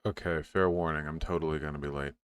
Okay, fair warning. I'm totally gonna be late.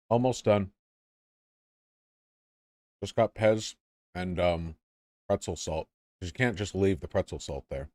Almost done. Just got Pez and pretzel salt. 'Cause you can't just leave the pretzel salt there.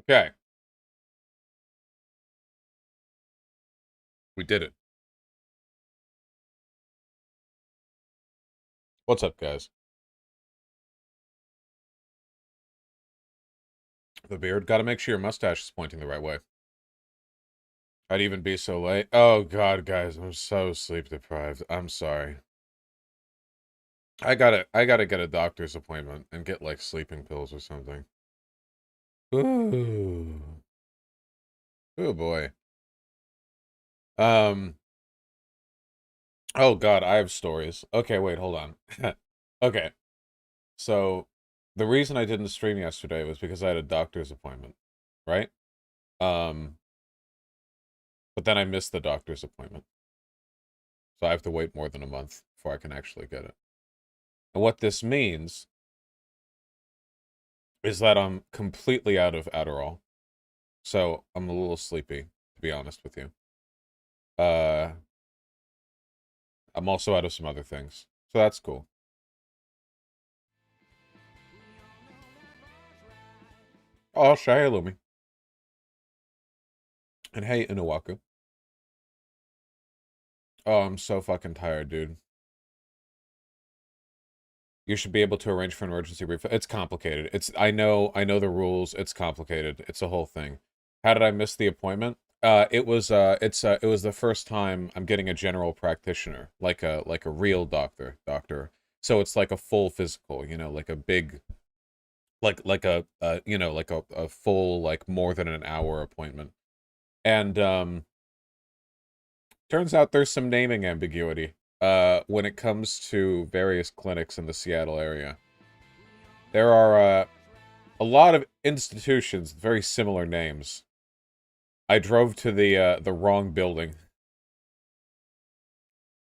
Okay. We did it. What's up, guys? The beard. Gotta make sure your mustache is pointing the right way. I'd even be so late. Oh, God, guys. I'm so sleep deprived. I'm sorry. I gotta get a doctor's appointment and get, like, sleeping pills or something. Ooh. Oh, boy. Um... Oh, God, I have stories. Okay, wait, hold on. Okay. So, the reason I didn't stream yesterday was because I had a doctor's appointment, right? Um, but then I missed the doctor's appointment. So I have to wait more than a month before I can actually get it. And what this means is that I'm completely out of Adderall. So I'm a little sleepy, to be honest with you. Uh, I'm also out of some other things. So that's cool. Oh, Shai Lumi. And hey, Inuwaku. Oh, I'm so fucking tired, dude. You should be able to arrange for an emergency refund. It's complicated. I know the rules. It's complicated. It's a whole thing. How did I miss the appointment? It was the first time I'm getting a general practitioner, like a real doctor. So it's like a full physical, like a big, like a full, like more than an hour appointment. And turns out there's some naming ambiguity when it comes to various clinics in the Seattle area. There are a lot of institutions with very similar names. I drove to the wrong building.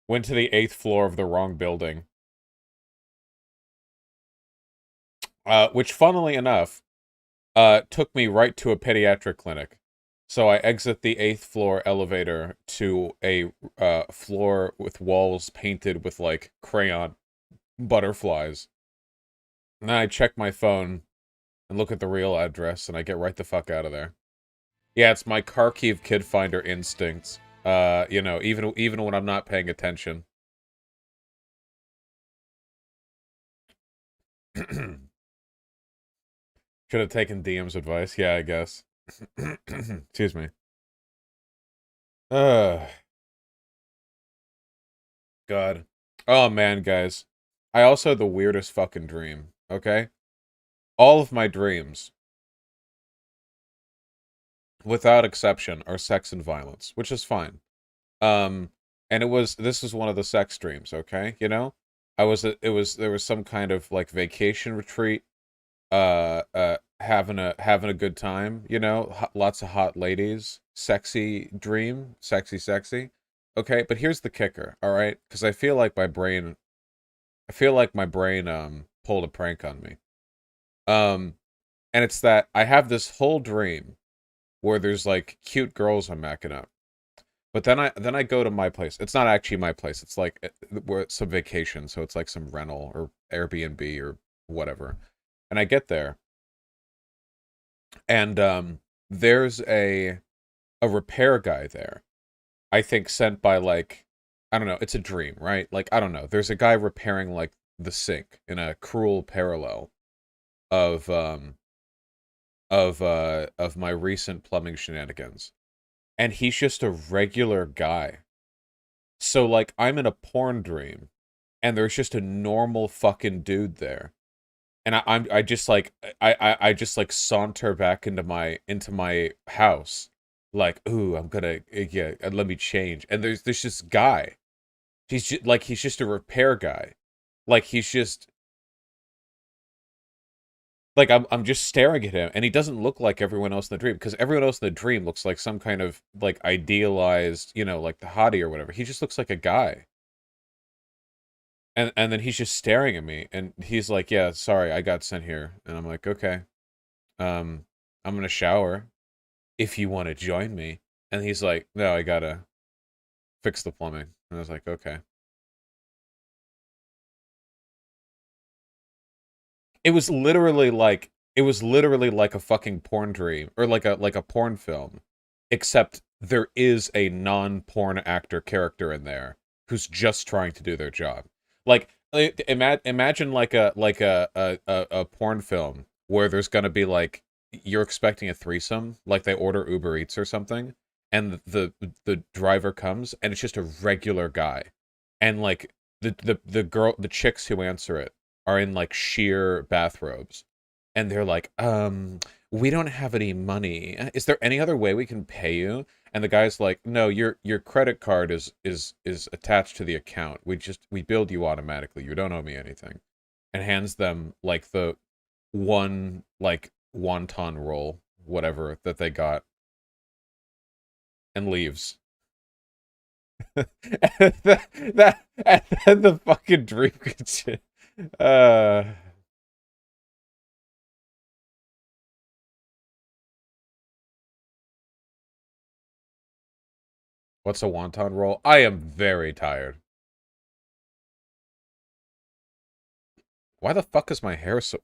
Went to the 8th floor of the wrong building. Which, funnily enough, took me right to a pediatric clinic. So I exit the 8th floor elevator to a floor with walls painted with, like, crayon butterflies. And then I check my phone and look at the real address, and I get right the fuck out of there. Yeah, it's my Kharkiv Kid Finder instincts. Even when I'm not paying attention. Should have taken DM's advice. Yeah, I guess. Excuse me. Uh, God. Oh man, guys. I also had the weirdest fucking dream, okay? All of my dreams, without exception, are sex and violence, which is fine. Um, and this was one of the sex dreams, okay? There was some kind of like vacation retreat, having a good time, lots of hot ladies, sexy dream, sexy. Okay, but here's the kicker, all right? Because I feel like my brain pulled a prank on me. Um, and it's that I have this whole dream where there's like cute girls I'm macking up. But then I go to my place. It's not actually my place. It's like where it's some vacation, so it's like some rental or Airbnb or whatever. And I get there, and there's a repair guy there. I think sent by like, I don't know. It's a dream, right? Like, I don't know. There's a guy repairing like the sink in a cruel parallel of of my recent plumbing shenanigans, and he's just a regular guy. So like, I'm in a porn dream, and there's just a normal fucking dude there, and I just like I just like saunter back into my house, like, ooh, I'm gonna yeah, let me change, and there's this guy. He's just a repair guy, like he's just like I'm just staring at him, and he doesn't look like everyone else in the dream, because everyone else in the dream looks like some kind of like idealized, like the hottie or whatever. He just looks like a guy, and then he's just staring at me, and he's like, "Yeah, sorry, I got sent here," and I'm like, "Okay, um, I'm gonna shower if you want to join me," and he's like, "No, I gotta fix the plumbing," and I was like, "Okay." It was literally like It was literally like a fucking porn dream, or like a porn film, except there is a non-porn actor character in there who's just trying to do their job. Like, imagine like a porn film where there's gonna be like, you're expecting a threesome, like they order Uber Eats or something, and the driver comes and it's just a regular guy, and like the chicks who answer it are in like sheer bathrobes, and they're like, we don't have any money. Is there any other way we can pay you? And the guy's like, no, your credit card is attached to the account. We billed you automatically. You don't owe me anything. And hands them like the one like wonton roll, whatever that they got, and leaves. And and then the fucking dream gets it. Uh what's a wonton roll? I am very tired. Why the fuck is my hair so...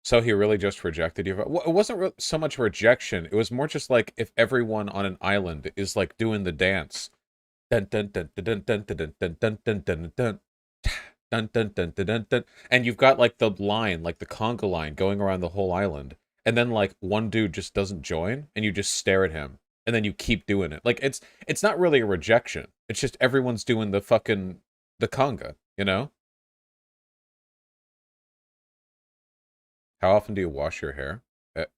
So he really just rejected you? Well, it wasn't so much rejection. It was more just like if everyone on an island is like doing the dance. Dun dun dun dun dun dun dun dun dun dun dun dun dun dun dun dun dun, and you've got like the line, like the conga line going around the whole island. And then like one dude just doesn't join and you just stare at him and then you keep doing it. Like it's not really a rejection. It's just everyone's doing the fucking the conga, you know? How often do you wash your hair?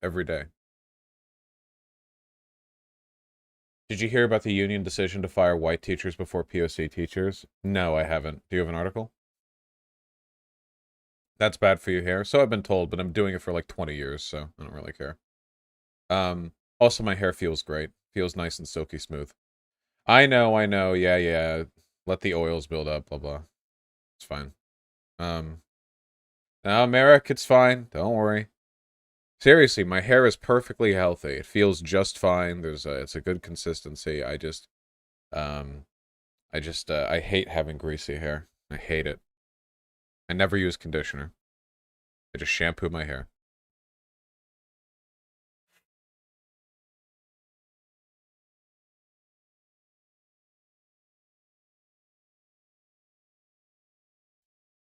Every day. Did you hear about the union decision to fire white teachers before POC teachers? No, I haven't. Do you have an article? That's bad for your hair. So I've been told, but I'm doing it for like 20 years, so I don't really care. Also my hair feels great. Feels nice and silky smooth. I know. Yeah, yeah. Let the oils build up, blah blah. It's fine. Um Now, Merrick, it's fine. Don't worry. Seriously, my hair is perfectly healthy. It feels just fine. It's a good consistency. Um, I hate having greasy hair. I hate it. I never use conditioner. I just shampoo my hair.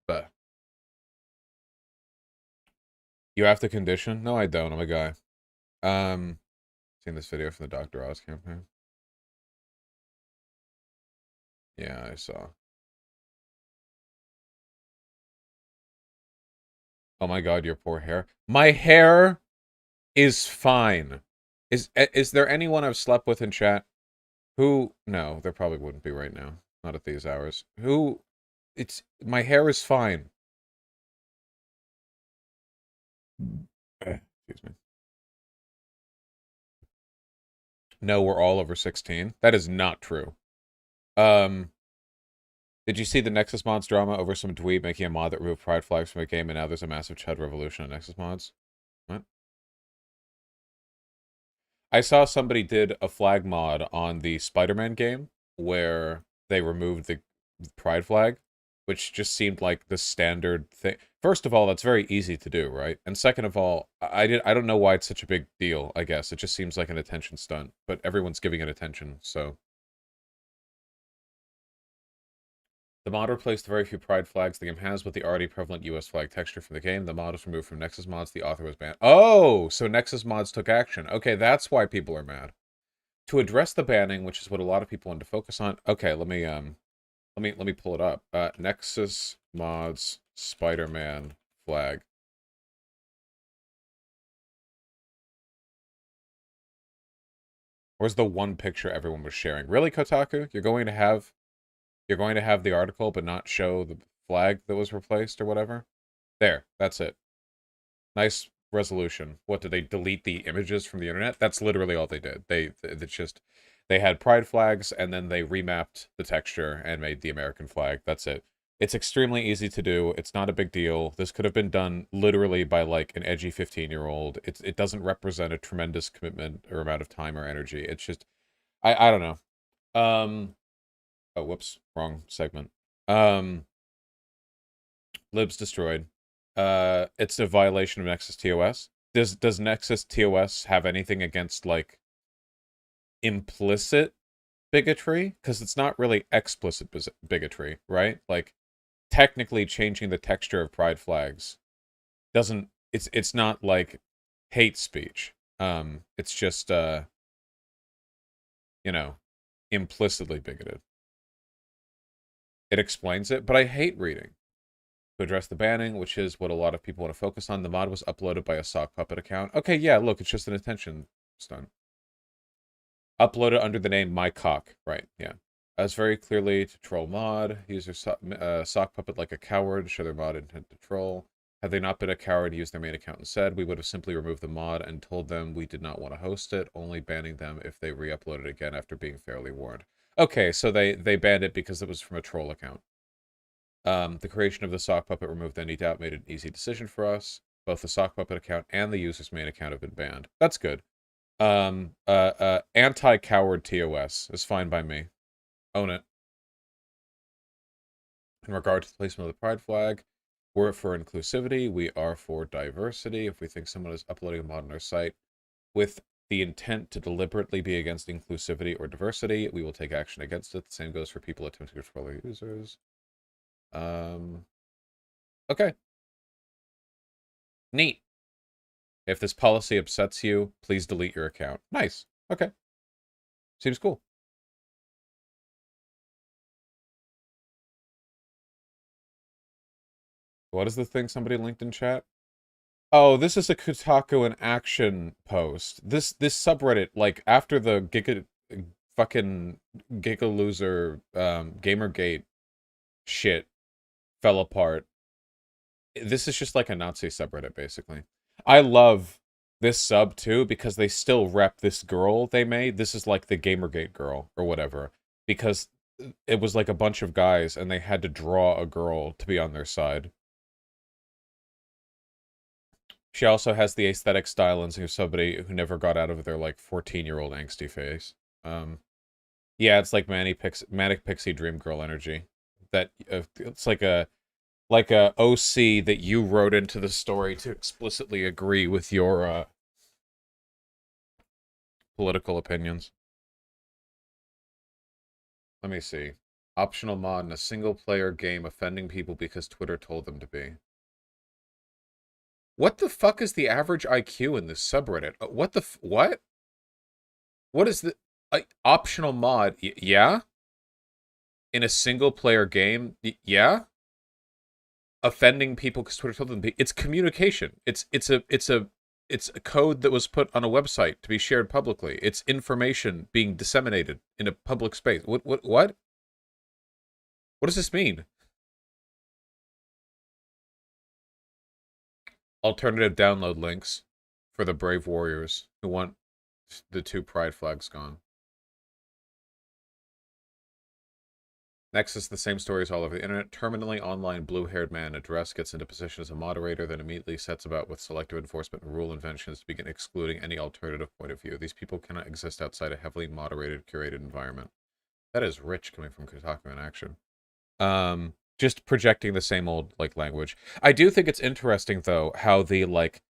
But you have to condition? No, I don't. I'm a guy. Um, Seen this video from the Dr. Oz campaign? Yeah, I saw. Oh my God, your poor hair. My hair is fine. Is there anyone I've slept with in chat who? No, there probably wouldn't be right now. Not at these hours. Who? It's my hair is fine. Excuse me. No, we're all over 16. That is not true. Um, did you see the Nexus mods drama over some dweeb making a mod that removed pride flags from a game, and now there's a massive Chud revolution on Nexus mods? What? I saw somebody did a flag mod on the Spider-Man game where they removed the pride flag, which just seemed like the standard thing. First of all, that's very easy to do, right? And second of all, I don't know why it's such a big deal, I guess. It just seems like an attention stunt, but everyone's giving it attention, so. The mod replaced the very few pride flags the game has with the already prevalent US flag texture from the game. The mod was removed from Nexus mods. The author was banned. Oh, so Nexus mods took action. Okay, that's why people are mad. To address the banning, which is what a lot of people want to focus on. Okay, let me pull it up. Nexus mods Spider-Man flag. Where's the one picture everyone was sharing? Really, Kotaku? You're going to have the article but not show the flag that was replaced or whatever? There, that's it. Nice resolution. What, did they delete the images from the internet? That's literally all they did. It's just, they had pride flags and then they remapped the texture and made the American flag. That's it. It's extremely easy to do. It's not a big deal. This could have been done literally by like an edgy 15-year-old. It doesn't represent a tremendous commitment or amount of time or energy. It's just, I don't know. Oh, whoops, wrong segment. Um, libs destroyed. It's a violation of Nexus TOS. Does Nexus TOS have anything against like implicit bigotry? Because it's not really explicit bigotry, right? Like technically changing the texture of pride flags doesn't. It's not like hate speech. It's just you know, implicitly bigoted. It explains it, but I hate reading. To address the banning, which is what a lot of people want to focus on, the mod was uploaded by a sock puppet account. Okay, yeah, look, it's just an attention stunt. Uploaded under the name My Cock. Right, yeah. As very clearly to troll mod. User sock puppet like a coward. Show their mod intent to troll. Had they not been a coward, used their main account instead, we would have simply removed the mod and told them we did not want to host it, only banning them if they re-uploaded again after being fairly warned. Okay, so they banned it because it was from a troll account. The creation of the sock puppet removed any doubt, made it an easy decision for us. Both the sock puppet account and the user's main account have been banned. That's good. Anti-coward TOS is fine by me. Own it. In regard to the placement of the pride flag, we're for inclusivity. We are for diversity. If we think someone is uploading a mod on our site with the intent to deliberately be against inclusivity or diversity, we will take action against it. The same goes for people attempting to control their users. Okay. Neat. If this policy upsets you, please delete your account. Nice. Okay. Seems cool. What is the thing somebody linked in chat? Oh, this is a Kotaku in action post. This subreddit, like after the fucking Giga Loser Gamergate shit fell apart. This is just like a Nazi subreddit, basically. I love this sub too because they still rep this girl they made. This is like the Gamergate girl or whatever. Because it was like a bunch of guys and they had to draw a girl to be on their side. She also has the aesthetic style and somebody who never got out of their like 14-year-old angsty face. Yeah, it's like manic pixie dream girl energy. That it's like a OC that you wrote into the story to explicitly agree with your political opinions. Let me see. Optional mod in a single-player game offending people because Twitter told them to be. What the fuck is the average IQ in this subreddit? What the what? What is the optional mod? Yeah? In a single-player game? Yeah? Offending people because Twitter told them to be. It's communication. It's a code that was put on a website to be shared publicly. It's information being disseminated in a public space. What? What does this mean? Alternative download links for the brave warriors who want the 2 pride flags gone. Next is the same stories all over the internet. Terminally online blue-haired man address gets into position as a moderator, then immediately sets about with selective enforcement and rule inventions to begin excluding any alternative point of view. These people cannot exist outside a heavily moderated, curated environment. That is rich coming from Kotaku in action. Just projecting the same old like language. I do think it's interesting though how the like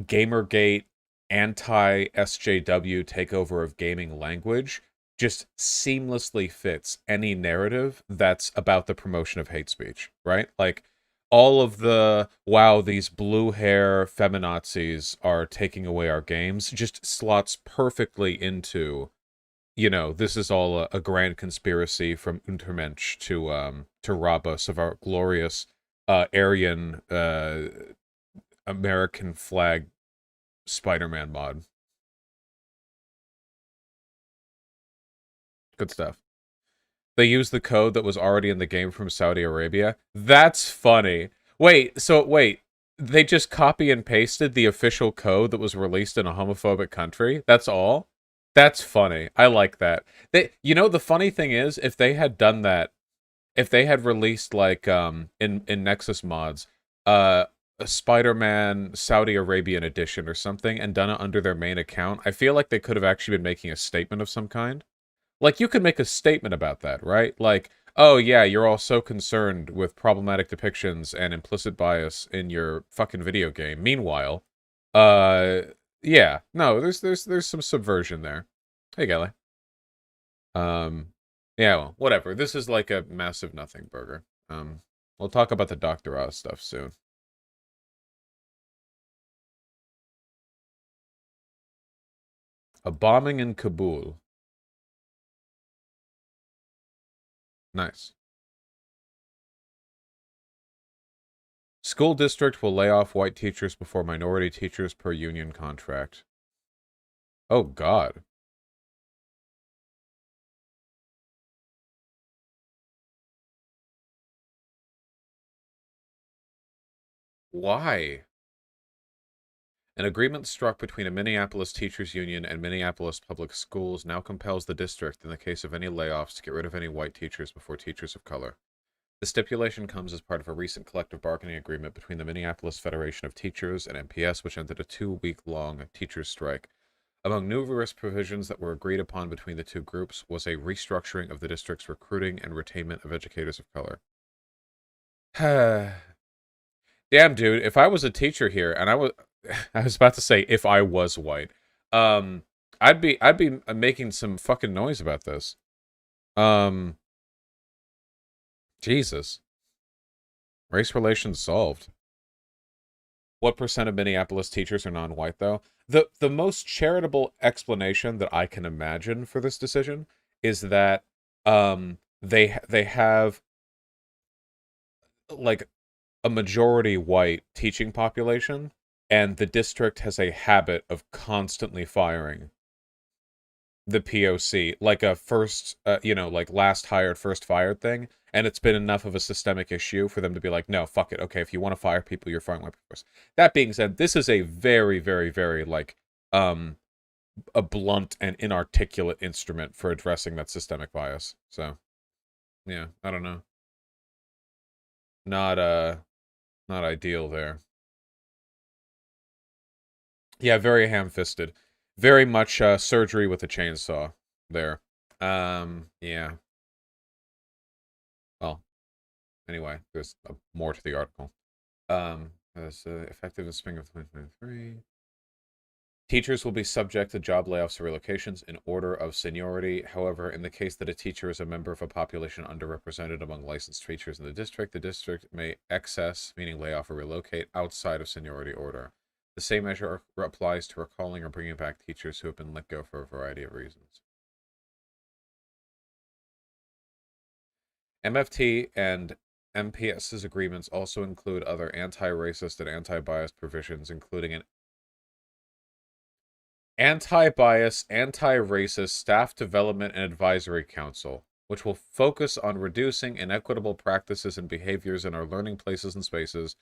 Gamergate anti-SJW takeover of gaming language just seamlessly fits any narrative that's about the promotion of hate speech, right? Like all of the wow, these blue hair feminazis are taking away our games just slots perfectly into, you know, this is all a grand conspiracy from Untermensch to rob us of our glorious Aryan American flag Spider-Man mod. Good stuff. They used the code that was already in the game from Saudi Arabia. That's funny. Wait, they just copy and pasted the official code that was released in a homophobic country? That's all? That's funny. I like that. You know, the funny thing is, if they had done that, if they had released like in Nexus mods, a Spider-Man Saudi Arabian edition or something and done it under their main account, I feel like they could have actually been making a statement of some kind. Like, you could make a statement about that, right? Like, oh yeah, you're all so concerned with problematic depictions and implicit bias in your fucking video game. Meanwhile, uh, yeah, no, there's some subversion there. Hey, Gally. Yeah, well, whatever. This is like a massive nothing burger. We'll talk about the Dr. Oz stuff soon. A bombing in Kabul. Nice. School district will lay off white teachers before minority teachers per union contract. Oh, God. Why? An agreement struck between a Minneapolis teachers union and Minneapolis Public Schools now compels the district, in the case of any layoffs, to get rid of any white teachers before teachers of color. The stipulation comes as part of a recent collective bargaining agreement between the Minneapolis Federation of Teachers and MPS, which ended a 2-week-long teachers' strike. Among numerous provisions that were agreed upon between the two groups was a restructuring of the district's recruiting and retainment of educators of color. Damn, dude, if I was a teacher here and I was about to say if I was white, um, I'd be making some fucking noise about this. Um, Jesus, race relations solved. What percent of Minneapolis teachers are non-white though? The most charitable explanation that I can imagine for this decision is that they have like a majority white teaching population, and the district has a habit of constantly firing the POC, like a first, like last hired, first fired thing. And it's been enough of a systemic issue for them to be like, no, fuck it. Okay, if you want to fire people, you're firing white people first. That being said, this is a very, very, very, like, um, a blunt and inarticulate instrument for addressing that systemic bias. So, yeah, I don't know. Not, not ideal there. Yeah, very ham-fisted. Very much surgery with a chainsaw there. Yeah. Well, anyway, there's more to the article. As effective in spring of 2023. Teachers will be subject to job layoffs or relocations in order of seniority. However, in the case that a teacher is a member of a population underrepresented among licensed teachers in the district may excess, meaning layoff or relocate, outside of seniority order. The same measure applies to recalling or bringing back teachers who have been let go for a variety of reasons. MFT and MPS's agreements also include other anti-racist and anti-bias provisions, including an anti-bias, anti-racist staff development and advisory council, which will focus on reducing inequitable practices and behaviors in our learning places and spaces,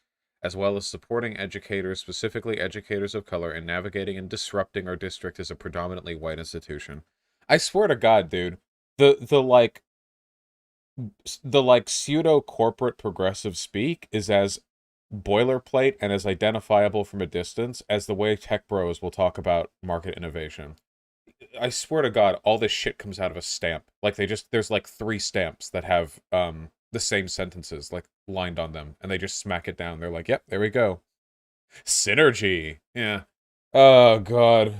as well as supporting educators, specifically educators of color, in navigating and disrupting our district as a predominantly white institution. I swear to God, dude, the pseudo corporate progressive speak is as boilerplate and as identifiable from a distance as the way tech bros will talk about market innovation. I swear to God, all this shit comes out of a stamp. Like there's like 3 stamps that have the same sentences like lined on them, and they just smack it down. They're like, "Yep, there we go." Synergy. Yeah. Oh God.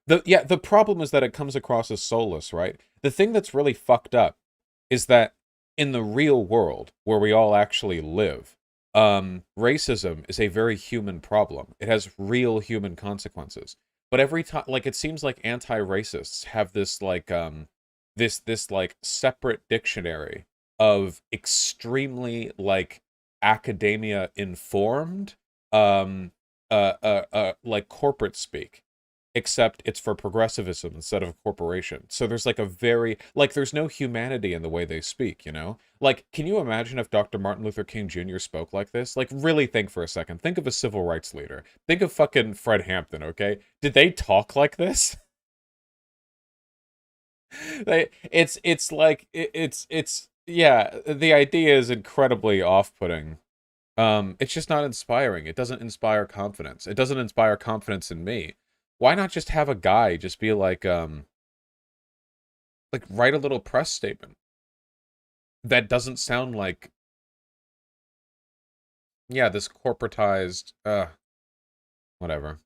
The problem is that it comes across as soulless, right? The thing that's really fucked up is that in the real world where we all actually live, racism is a very human problem. It has real human consequences. But every time, like, it seems like anti-racists have this like this like separate dictionary of extremely like academia informed like corporate speak, except it's for progressivism instead of corporation. So there's like a very, like, there's no humanity in the way they speak, you know? Like, can you imagine if Dr. Martin Luther King Jr. spoke like this? Like, really think for a second. Think of a civil rights leader. Think of fucking Fred Hampton, okay? Did they talk like this? It's like, yeah, the idea is incredibly off-putting. It's just not inspiring. It doesn't inspire confidence. It doesn't inspire confidence in me. Why not just have a guy just be like write a little press statement that doesn't sound like, yeah, this corporatized, whatever.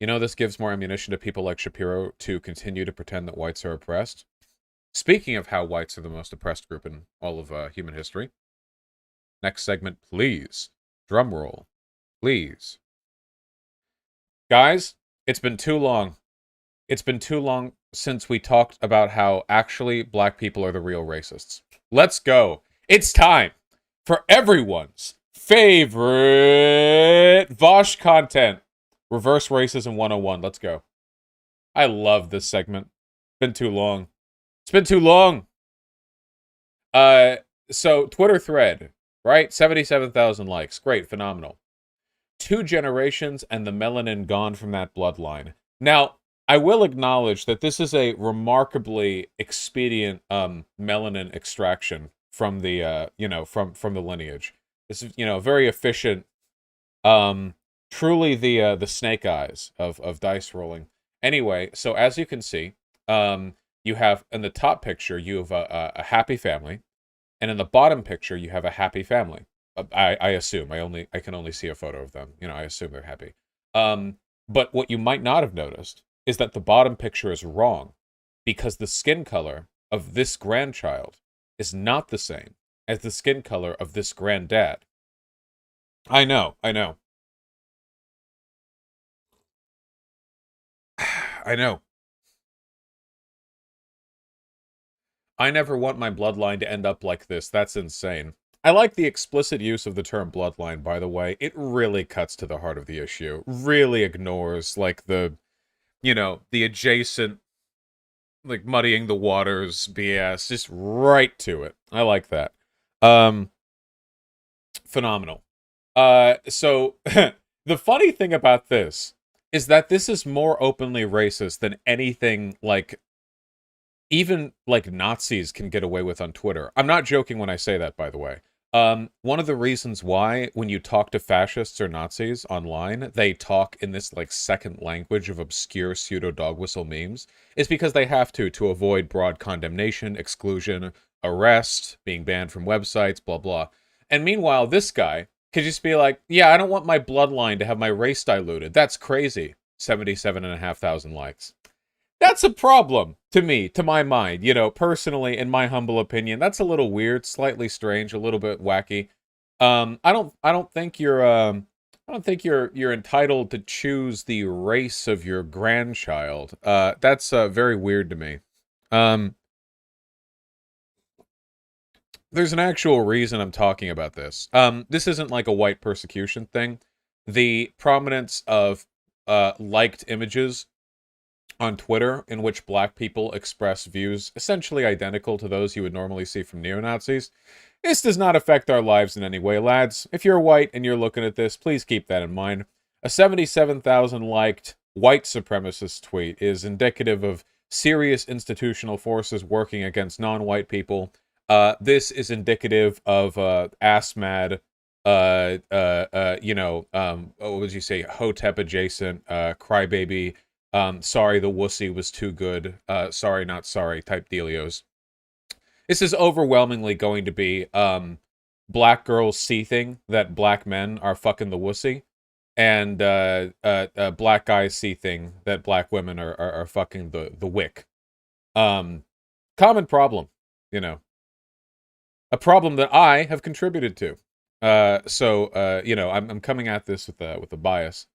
You know, this gives more ammunition to people like Shapiro to continue to pretend that whites are oppressed. Speaking of how whites are the most oppressed group in all of human history. Next segment, please. Drum roll. Please. Guys, it's been too long. It's been too long since we talked about how actually black people are the real racists. Let's go. It's time for everyone's favorite Vaush content. Reverse Racism 101. Let's go. I love this segment. It's been too long. It's been too long. So Twitter thread, right? 77,000 likes. Great, phenomenal. 2 generations and the melanin gone from that bloodline. Now, I will acknowledge that this is a remarkably expedient melanin extraction from the from the lineage. This is, very efficient, truly the snake eyes of dice rolling. Anyway, so as you can see, you have in the top picture you have a happy family, and in the bottom picture you have a happy family. I assume I can only see a photo of them. I assume they're happy. But what you might not have noticed is that the bottom picture is wrong, because the skin color of this grandchild is not the same as the skin color of this granddad. I know. I know. I never want my bloodline to end up like this. That's insane. I like the explicit use of the term bloodline, by the way. It really cuts to the heart of the issue. Really ignores, like, the adjacent, like, muddying the waters BS. Just right to it. I like that. Phenomenal. So, the funny thing about this is that this is more openly racist than anything, like, even like Nazis can get away with on Twitter. I'm not joking when I say that, by the way. One of the reasons why when you talk to fascists or Nazis online, they talk in this like second language of obscure pseudo dog whistle memes is because they have to avoid broad condemnation, exclusion, arrest, being banned from websites, blah blah. And meanwhile, this guy could just be like, yeah, I don't want my bloodline to have my race diluted. That's crazy. 77,500 likes. That's a problem to me, to my mind. Personally, in my humble opinion, that's a little weird, slightly strange, a little bit wacky. I don't think you're entitled to choose the race of your grandchild. That's very weird to me. There's an actual reason I'm talking about this. This isn't like a white persecution thing. The prominence of liked images on Twitter in which black people express views essentially identical to those you would normally see from neo-Nazis. This does not affect our lives in any way, lads. If you're white and you're looking at this, please keep that in mind. A 77,000 liked white supremacist tweet is indicative of serious institutional forces working against non-white people. This is indicative of ass-mad, what would you say, Hotep adjacent, crybaby, sorry the wussy was too good, sorry not sorry type dealios. This is overwhelmingly going to be black girls seething that black men are fucking the wussy, and black guys seething that black women are fucking the wick. Common problem, a problem that I have contributed to. I'm coming at this with a bias.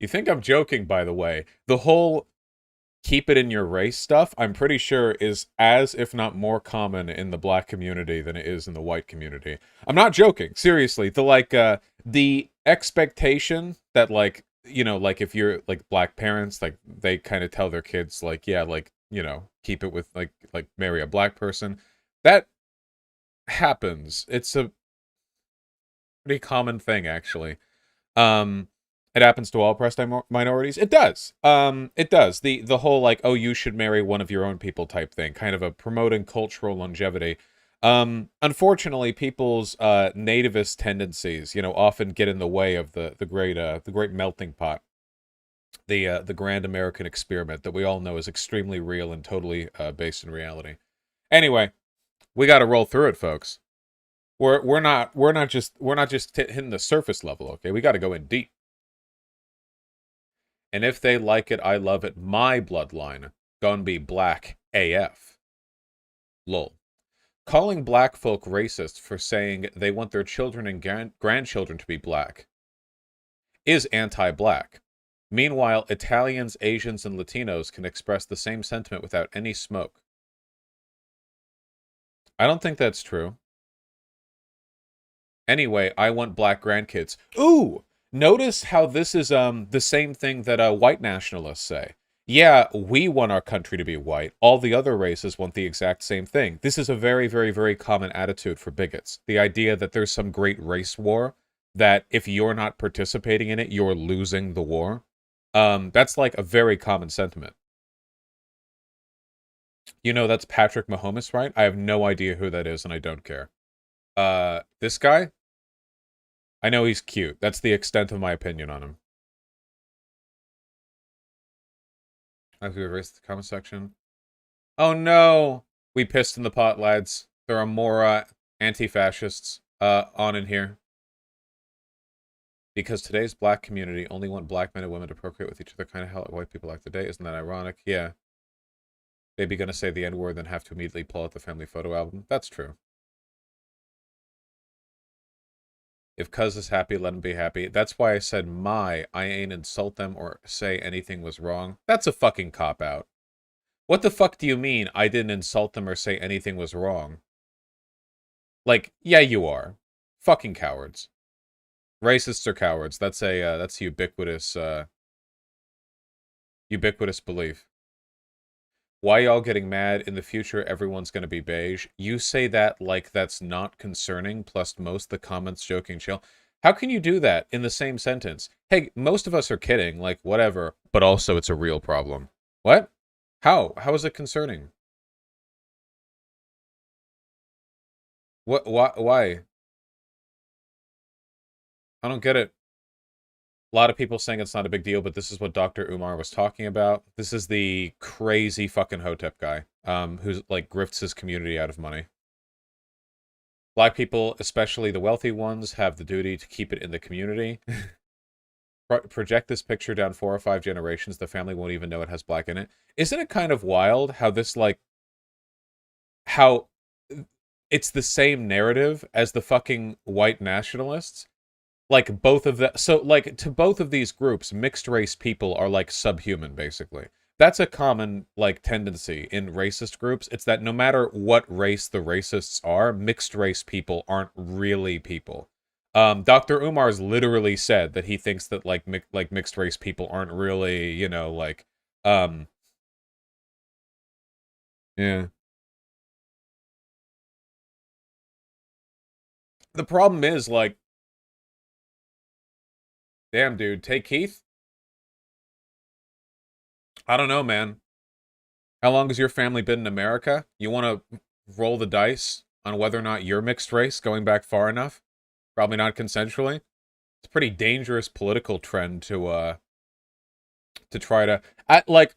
You think I'm joking, by the way. The whole keep it in your race stuff, I'm pretty sure is as, if not more common in the black community than it is in the white community. I'm not joking. Seriously. The expectation that, like, like if you're, like, black parents, like, they kind of tell their kids, like, yeah, like, keep it with, like, marry a black person. That happens. It's a pretty common thing, actually. It happens to all oppressed minorities. It does. It does. The whole, like, oh, you should marry one of your own people type thing, kind of a promoting cultural longevity. Unfortunately, people's nativist tendencies, often get in the way of the great melting pot, the grand American experiment that we all know is extremely real and totally based in reality. Anyway, we got to roll through it, folks. We're not just hitting the surface level, okay? We got to go in deep. And if they like it, I love it. My bloodline gonna be black AF. Lol. Calling black folk racist for saying they want their children and grandchildren to be black is anti-black. Meanwhile, Italians, Asians, and Latinos can express the same sentiment without any smoke. I don't think that's true. Anyway, I want black grandkids. Ooh! Notice how this is the same thing that white nationalists say. Yeah, we want our country to be white. All the other races want the exact same thing. This is a very, very, very common attitude for bigots. The idea that there's some great race war, that if you're not participating in it, you're losing the war. That's like a very common sentiment. That's Patrick Mahomes, right? I have no idea who that is, and I don't care. This guy? I know he's cute. That's the extent of my opinion on him. I have to erase the comment section. Oh no! We pissed in the pot, lads. There are more anti-fascists on in here. Because today's black community only want black men and women to procreate with each other, kind of how white people act today. Isn't that ironic? Yeah. They'd be gonna say the N-word, then have to immediately pull out the family photo album. That's true. If cuz is happy, let him be happy. That's why I said I ain't insult them or say anything was wrong. That's a fucking cop-out. What the fuck do you mean I didn't insult them or say anything was wrong? Like, yeah, you are. Fucking cowards. Racists are cowards. That's ubiquitous ubiquitous belief. Why y'all getting mad? In the future, everyone's gonna be beige. You say that like that's not concerning, plus most of the comments joking chill. How can you do that in the same sentence? Hey, most of us are kidding, like, whatever, but also it's a real problem. What? How? How is it concerning? What? Why? I don't get it. A lot of people saying it's not a big deal, but this is what Dr. Umar was talking about. This is the crazy fucking Hotep guy, who's like grifts his community out of money. Black people, especially the wealthy ones, have the duty to keep it in the community. Project this picture down 4 or 5 generations, the family won't even know it has black in it. Isn't it kind of wild how this, like, how it's the same narrative as the fucking white nationalists? Like, both of the, so, like, to both of these groups, mixed race people are, like, subhuman, basically. That's a common, like, tendency in racist groups. It's that no matter what race the racists are, mixed race people aren't really people. Dr. Umar's literally said that he thinks that, like, mixed race people aren't really, yeah. The problem is, like, damn, dude, take Keith? I don't know, man. How long has your family been in America? You want to roll the dice on whether or not you're mixed race going back far enough? Probably not consensually. It's a pretty dangerous political trend to try to like,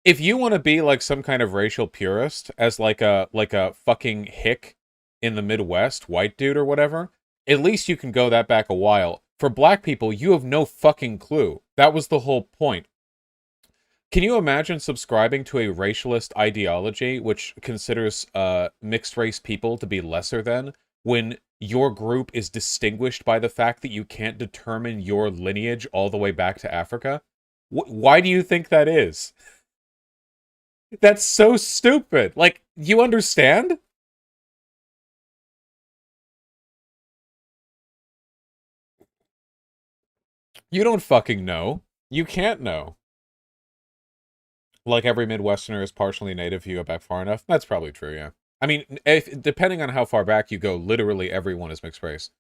if you want to be like some kind of racial purist as like a fucking hick in the Midwest, white dude or whatever, at least you can go that back a while. For black people, you have no fucking clue. That was the whole point. Can you imagine subscribing to a racialist ideology which considers mixed race people to be lesser than, when your group is distinguished by the fact that you can't determine your lineage all the way back to Africa? Why do you think that is? That's so stupid. Like, you understand? You don't fucking know. You can't know. Like every Midwesterner is partially native if you go back far enough. That's probably true, yeah. I mean, depending on how far back you go, literally everyone is mixed race.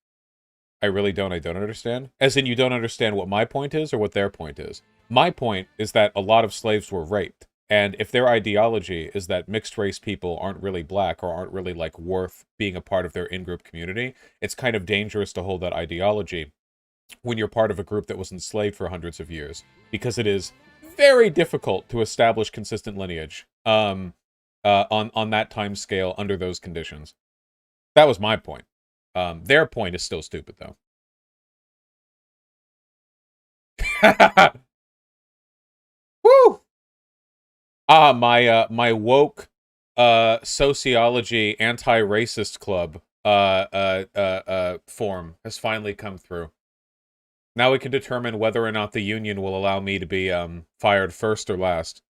I don't understand. As in, you don't understand what my point is or what their point is. My point is that a lot of slaves were raped. And if their ideology is that mixed race people aren't really black or aren't really like worth being a part of their in-group community, it's kind of dangerous to hold that ideology when you're part of a group that was enslaved for hundreds of years, because it is very difficult to establish consistent lineage on that time scale under those conditions. That was my point. Their point is still stupid though. Woo! My woke sociology anti-racist club form has finally come through. Now we can determine whether or not the union will allow me to be fired first or last.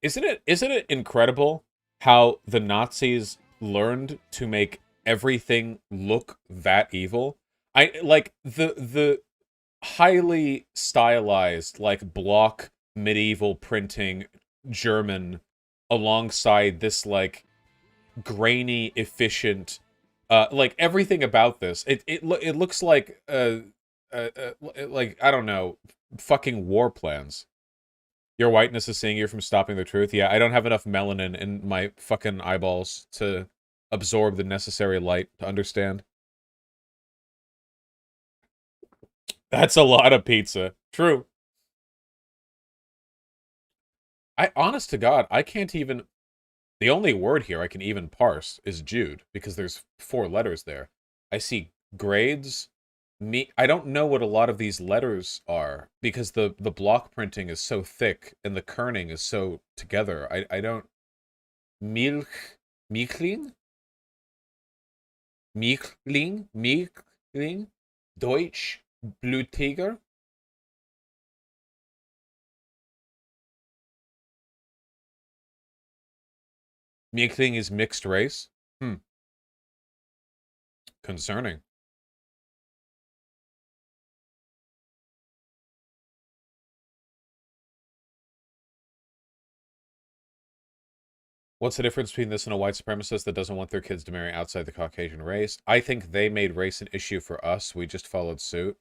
Isn't it incredible how the Nazis learned to make everything look that evil? I like the highly stylized, like block medieval printing German alongside this like grainy, efficient, like everything about this. It looks like I don't know, fucking war plans. Your whiteness is seeing you from stopping the truth. Yeah, I don't have enough melanin in my fucking eyeballs to absorb the necessary light to understand. That's a lot of pizza. True. Honest to God, I can't even. The only word here I can even parse is Jude, because there's 4 letters there. I see grades. I don't know what a lot of these letters are, because the block printing is so thick and the kerning is so together. I don't. Milch. Milchling? Milchling? Milchling? Deutsch? Blutiger? Milchling is mixed race? Hmm. Concerning. What's the difference between this and a white supremacist that doesn't want their kids to marry outside the Caucasian race? I think they made race an issue for us. We just followed suit.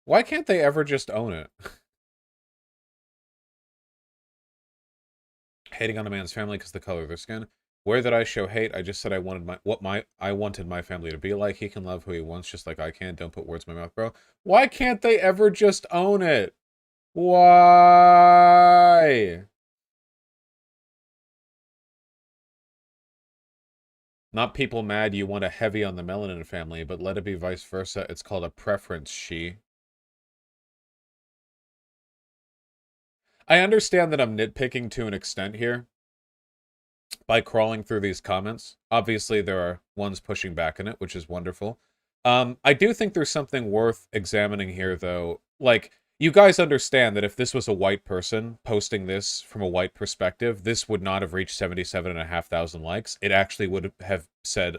Why can't they ever just own it? Hating on a man's family because of the color of their skin. Where did I show hate? I just said I wanted my family to be like. He can love who he wants, just like I can. Don't put words in my mouth, bro. Why can't they ever just own it? Why? Not people mad you want a heavy on the melanin family, but let it be vice versa. It's called a preference, she. I understand that I'm nitpicking to an extent here by crawling through these comments. Obviously, there are ones pushing back in it, which is wonderful. I do think there's something worth examining here, though. Like, you guys understand that if this was a white person posting this from a white perspective, this would not have reached 77,500 likes. It actually would have said,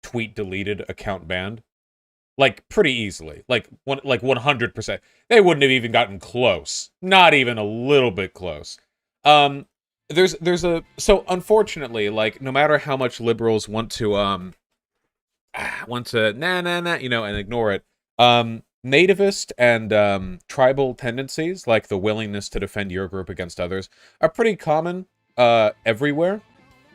tweet deleted, account banned. Like, pretty easily. Like 100%. They wouldn't have even gotten close. Not even a little bit close. There's a... So, unfortunately, like, no matter how much liberals want to, you know, and ignore it, nativist and, tribal tendencies, like the willingness to defend your group against others, are pretty common, everywhere.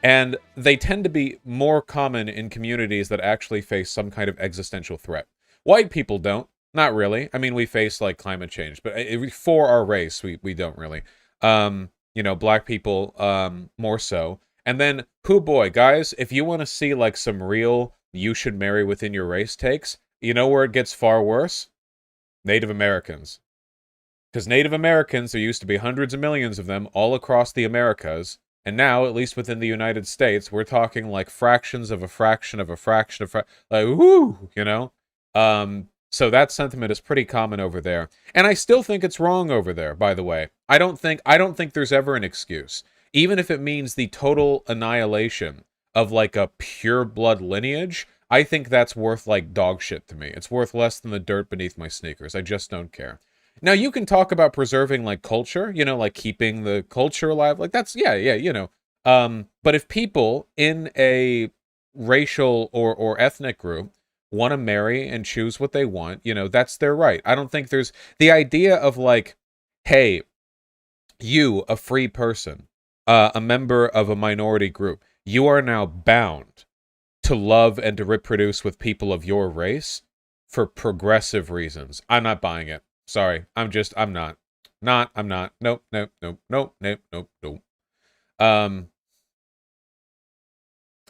And they tend to be more common in communities that actually face some kind of existential threat. White people don't. Not really. I mean, we face, like, climate change. But for our race, we don't really. You know, black people, more so. And then, hoo boy, guys, if you want to see, like, some real you should marry within your race takes, you know where it gets far worse? Native Americans. Because Native Americans, there used to be hundreds of millions of them all across the Americas. And now, at least within the United States, we're talking like fractions of a fraction of a fraction of like, whoo, you know? So that sentiment is pretty common over there. And I still think it's wrong over there, by the way. I don't think there's ever an excuse. Even if it means the total annihilation of like a pure blood lineage, I think that's worth like dog shit to me. It's worth less than the dirt beneath my sneakers. I just don't care. Now, you can talk about preserving, like, culture, you know, like, keeping the culture alive. Like, that's, yeah, you know. But if people in a racial or ethnic group want to marry and choose what they want, that's their right. I don't think there's the idea of like, hey, you, a free person, a member of a minority group, you are now bound to love and to reproduce with people of your race for progressive reasons. I'm not buying it. Sorry. I'm not. I'm not. Nope, nope, nope, nope, nope, nope, nope.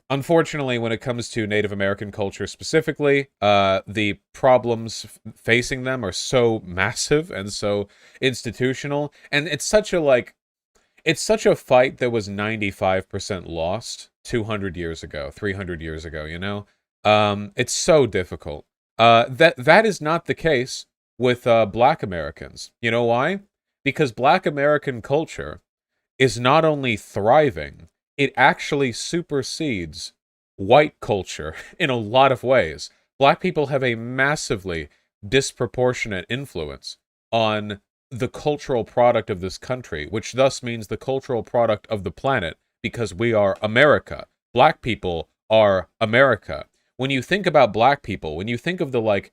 Unfortunately, when it comes to Native American culture specifically, the problems facing them are so massive and so institutional, and it's such a fight that was 95% lost 200 years ago, 300 years ago, It's so difficult. That is not the case with Black Americans. You know why? Because Black American culture is not only thriving, it actually supersedes white culture in a lot of ways. Black people have a massively disproportionate influence on the cultural product of this country, which thus means the cultural product of the planet, because we are America. Black people are America. When you think about black people, when you think of the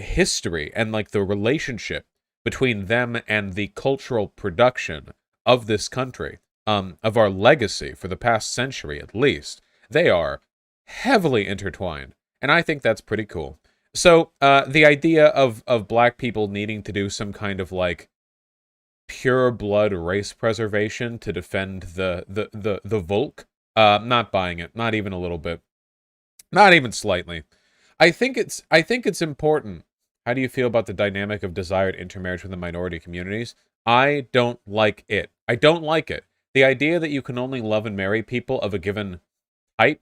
history and like the relationship between them and the cultural production of this country, of our legacy for the past century at least, they are heavily intertwined. And I think that's pretty cool. So the idea of black people needing to do some kind of like pure blood race preservation to defend the Volk, not buying it, not even a little bit, not even slightly. I think it's important. How do you feel about the dynamic of desired intermarriage within minority communities? I don't like it. I don't like it. The idea that you can only love and marry people of a given type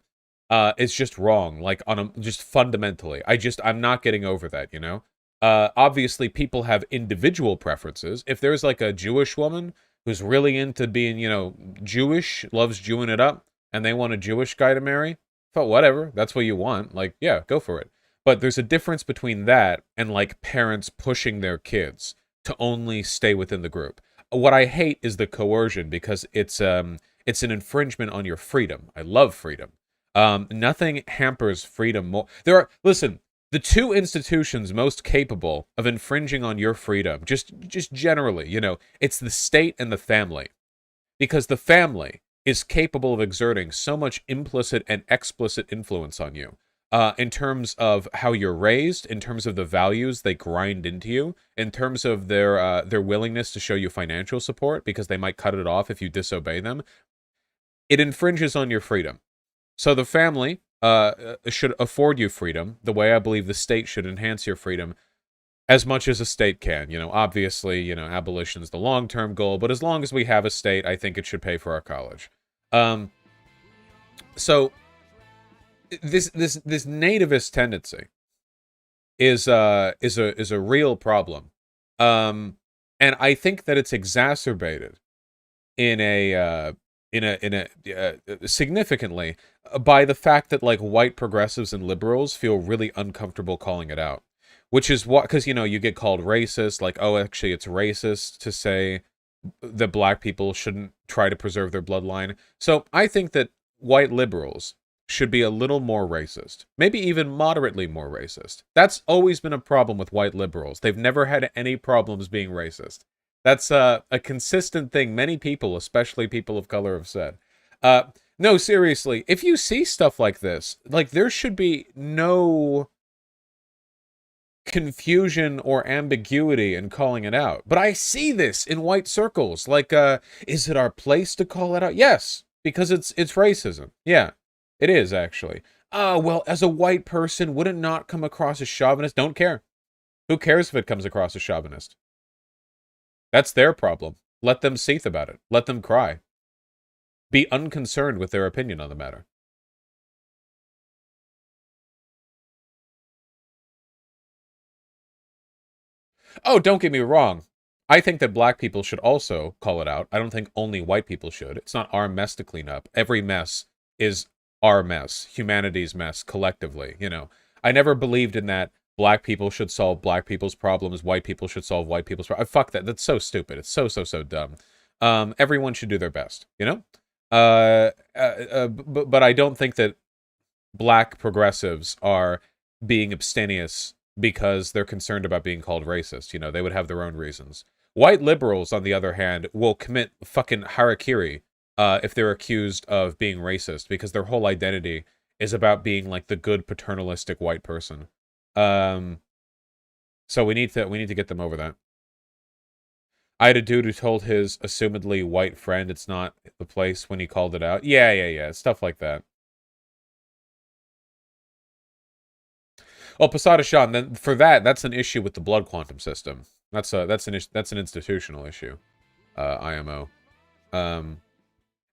is just wrong. Like just fundamentally, I'm not getting over that. Obviously, people have individual preferences. If there's like a Jewish woman who's really into being, Jewish, loves Jewing it up, and they want a Jewish guy to marry, but whatever, that's what you want. Like, yeah, go for it. But there's a difference between that and like parents pushing their kids to only stay within the group. What I hate is the coercion, because it's an infringement on your freedom. I love freedom. Nothing hampers freedom more. Listen, the two institutions most capable of infringing on your freedom, just generally, it's the state and the family. Because the family is capable of exerting so much implicit and explicit influence on you. In terms of how you're raised, in terms of the values they grind into you, in terms of their willingness to show you financial support because they might cut it off if you disobey them, it infringes on your freedom. So the family should afford you freedom the way I believe the state should enhance your freedom as much as a state can. Obviously, abolition's the long-term goal, but as long as we have a state, I think it should pay for our college. So this nativist tendency is a real problem, and I think that it's exacerbated in a significantly by the fact that like white progressives and liberals feel really uncomfortable calling it out, which is what, because you get called racist, like, oh, actually it's racist to say that black people shouldn't try to preserve their bloodline. So I think that white liberals should be a little more racist, maybe even moderately more racist. That's always been a problem with white liberals. They've never had any problems being racist. That's a consistent thing many people, especially people of color, have said. No, seriously, if you see stuff like this, like, there should be no confusion or ambiguity in calling it out. But I see this in white circles. Like, is it our place to call it out? Yes, because it's racism. Yeah, it is, actually. Well, as a white person, would it not come across as chauvinist? Don't care. Who cares if it comes across as chauvinist? That's their problem. Let them seethe about it. Let them cry. Be unconcerned with their opinion on the matter. Oh, don't get me wrong. I think that black people should also call it out. I don't think only white people should. It's not our mess to clean up. Every mess is our mess, humanity's mess, collectively. I never believed in that black people should solve black people's problems, white people should solve white people's problems. Fuck that. That's so stupid. It's so dumb. Everyone should do their best, But I don't think that black progressives are being abstemious because they're concerned about being called racist. You know, they would have their own reasons. White liberals, on the other hand, will commit fucking harakiri if they're accused of being racist because their whole identity is about being like the good paternalistic white person. Um, so we need to get them over that. I had a dude who told his assumedly white friend it's not the place when he called it out. Yeah, yeah, yeah, stuff like that. Oh, Posada Sean. Then for that, that's an issue with the blood quantum system. That's an institutional issue. IMO. Um,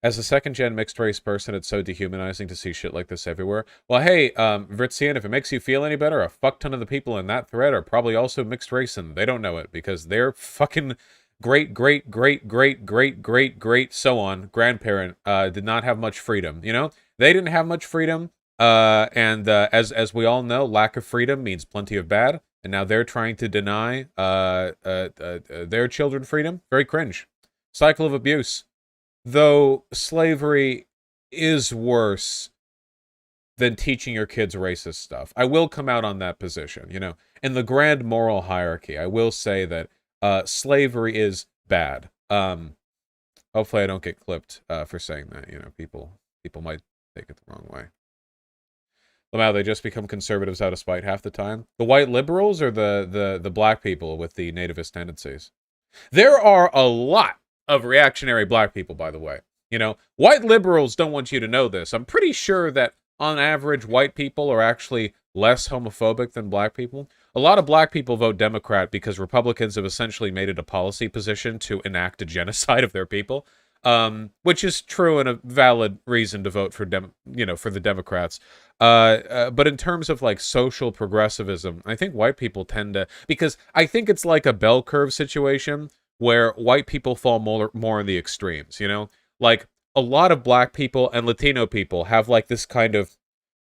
as a second gen mixed race person, it's so dehumanizing to see shit like this everywhere. Well, hey, Vritzian, if it makes you feel any better, a fuck ton of the people in that thread are probably also mixed race and they don't know it because they're fucking great, great, great, great, great, great, great, so on grandparent did not have much freedom. You know, they didn't have much freedom. And as we all know, lack of freedom means plenty of bad. And now they're trying to deny their children freedom. Very cringe. Cycle of abuse. Though slavery is worse than teaching your kids racist stuff. I will come out on that position. You know, in the grand moral hierarchy, I will say that slavery is bad. Hopefully, I don't get clipped for saying that. You know, people might take it the wrong way. Wow, they just become conservatives out of spite half the time. The white liberals or the black people with the nativist tendencies. There are a lot of reactionary black people, by the way. You know, white liberals don't want you to know this. I'm pretty sure that on average, white people are actually less homophobic than black people. A lot of black people vote Democrat because Republicans have essentially made it a policy position to enact a genocide of their people, which is true and a valid reason to vote for for the Democrats. But in terms of like social progressivism, I think white people tend to, because I think it's like a bell curve situation where white people fall more in the extremes. You know, like a lot of black people and Latino people have like this kind of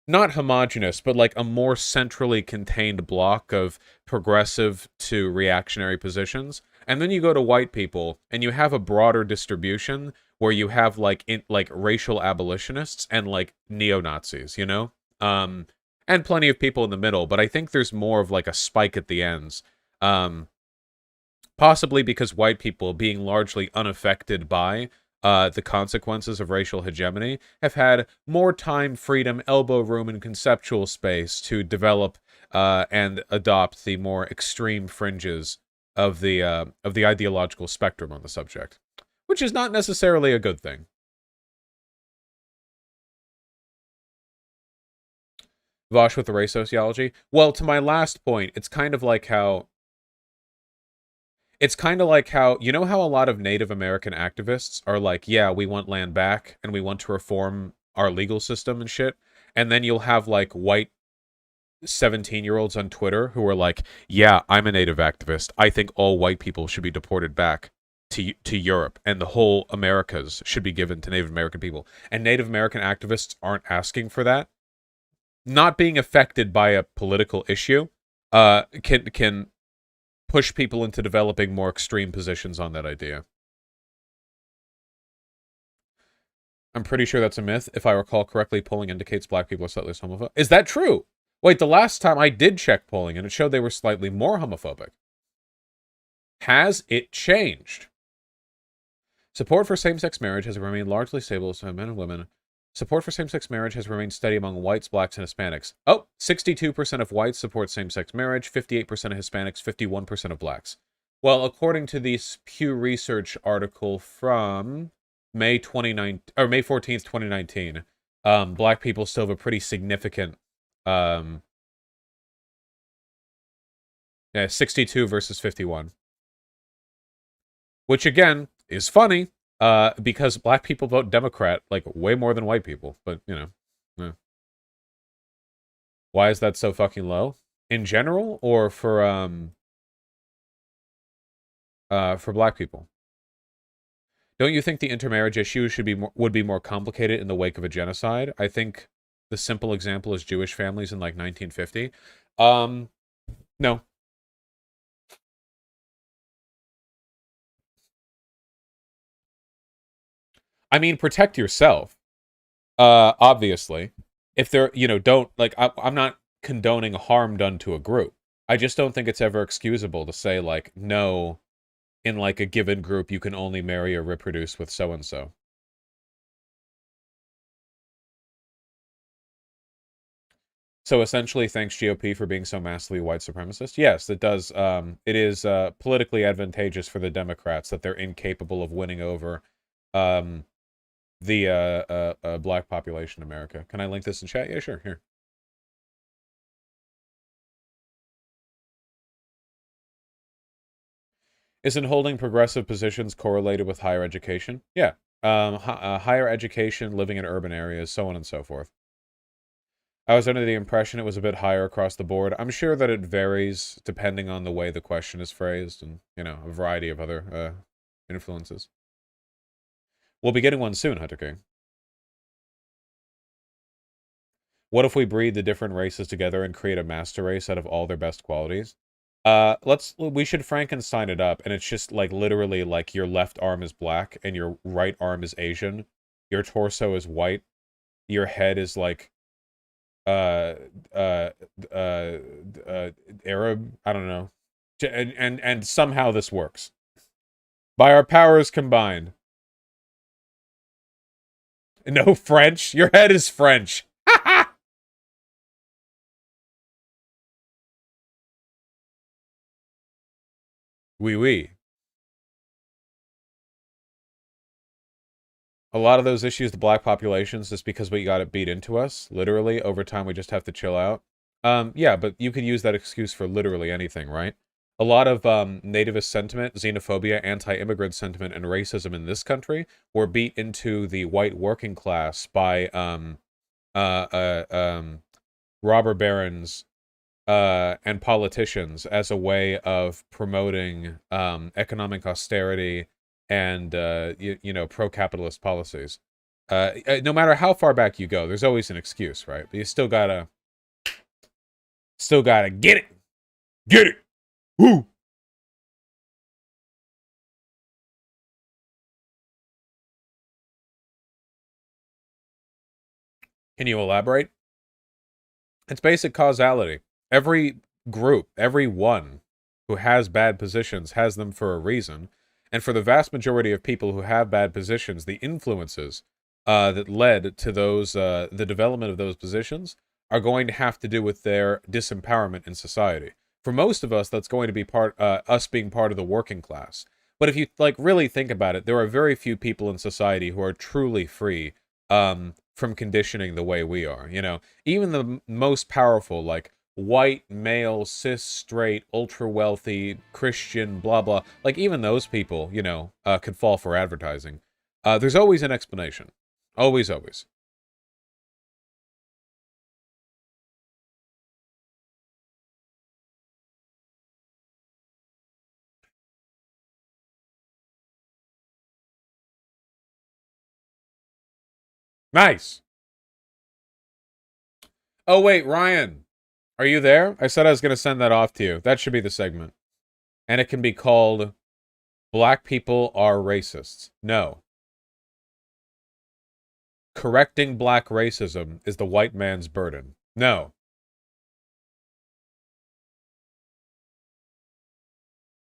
not homogenous, but like a more centrally contained block of progressive to reactionary positions. And then you go to white people and you have a broader distribution where you have like racial abolitionists and like neo-Nazis, you know? Um and plenty of people in the middle, but I think there's more of like a spike at the ends. Um Possibly because white people, being largely unaffected by the consequences of racial hegemony, have had more time, freedom, elbow room, and conceptual space to develop and adopt the more extreme fringes of the ideological spectrum on the subject, which is not necessarily a good thing. Vaush with the race sociology. Well, to my last point, it's kind of like how you know how a lot of Native American activists are like, yeah, we want land back and we want to reform our legal system and shit. And then you'll have like white 17-year-olds on Twitter who are like, yeah, I'm a Native activist. I think all white people should be deported back to Europe and the whole Americas should be given to Native American people. And Native American activists aren't asking for that. Not being affected by a political issue can push people into developing more extreme positions on that idea. I'm pretty sure that's a myth. If I recall correctly, polling indicates black people are slightly less homophobic. Is that true? Wait, the last time I did check polling and it showed they were slightly more homophobic. Has it changed? Support for same-sex marriage has remained largely stable among men and women. Support for same-sex marriage has remained steady among whites, blacks, and Hispanics. Oh, 62% of whites support same-sex marriage, 58% of Hispanics, 51% of blacks. Well, according to this Pew Research article from May 14th, 2019, black people still have a pretty significant um 62 versus 51. Which again is funny, because black people vote Democrat like way more than white people. But you know, eh. Why is that so fucking low? In general, or for black people? Don't you think the intermarriage issue would be more complicated in the wake of a genocide? I think the simple example is Jewish families in like 1950. No. I mean, protect yourself. Obviously, if they're, don't like. I'm not condoning harm done to a group. I just don't think it's ever excusable to say like, no, in like a given group, you can only marry or reproduce with so and so. So essentially, thanks GOP for being so massively white supremacist. Yes, it does. It is politically advantageous for the Democrats that they're incapable of winning over um, the black population in America. Can I link this in chat? Yeah, sure. Here. Isn't holding progressive positions correlated with higher education? Yeah. Higher education, living in urban areas, so on and so forth. I was under the impression it was a bit higher across the board. I'm sure that it varies depending on the way the question is phrased and, a variety of other influences. We'll be getting one soon, Hunter King. What if we breed the different races together and create a master race out of all their best qualities? We should Frankenstein it up, and it's just like literally like your left arm is black and your right arm is Asian, your torso is white, your head is like uh uh uh, Arab. I don't know, and somehow this works by our powers combined. No French. Your head is French. Oui, oui. A lot of those issues, the black populations, just because we got it beat into us, literally, over time we just have to chill out. Yeah, but you could use that excuse for literally anything, right? A lot of nativist sentiment, xenophobia, anti-immigrant sentiment, and racism in this country were beat into the white working class by uh, uh, um, robber barons and politicians as a way of promoting economic austerity and pro-capitalist policies. No matter how far back you go, there's always an excuse, right? But you still gotta get it, woo. Can you elaborate? It's basic causality. Every group, every one who has bad positions has them for a reason. And for the vast majority of people who have bad positions, the influences that led to the development of those positions are going to have to do with their disempowerment in society. For most of us, that's going to be us being part of the working class. But if you like really think about it, there are very few people in society who are truly free from conditioning the way we are. Even the most powerful, like white, male, cis, straight, ultra wealthy, Christian, blah, blah, like even those people, could fall for advertising. There's always an explanation. Always, always. Nice. Oh, wait, Ryan, are you there? I said I was going to send that off to you. That should be the segment. And it can be called Black People Are Racists. No. Correcting black racism is the white man's burden. No.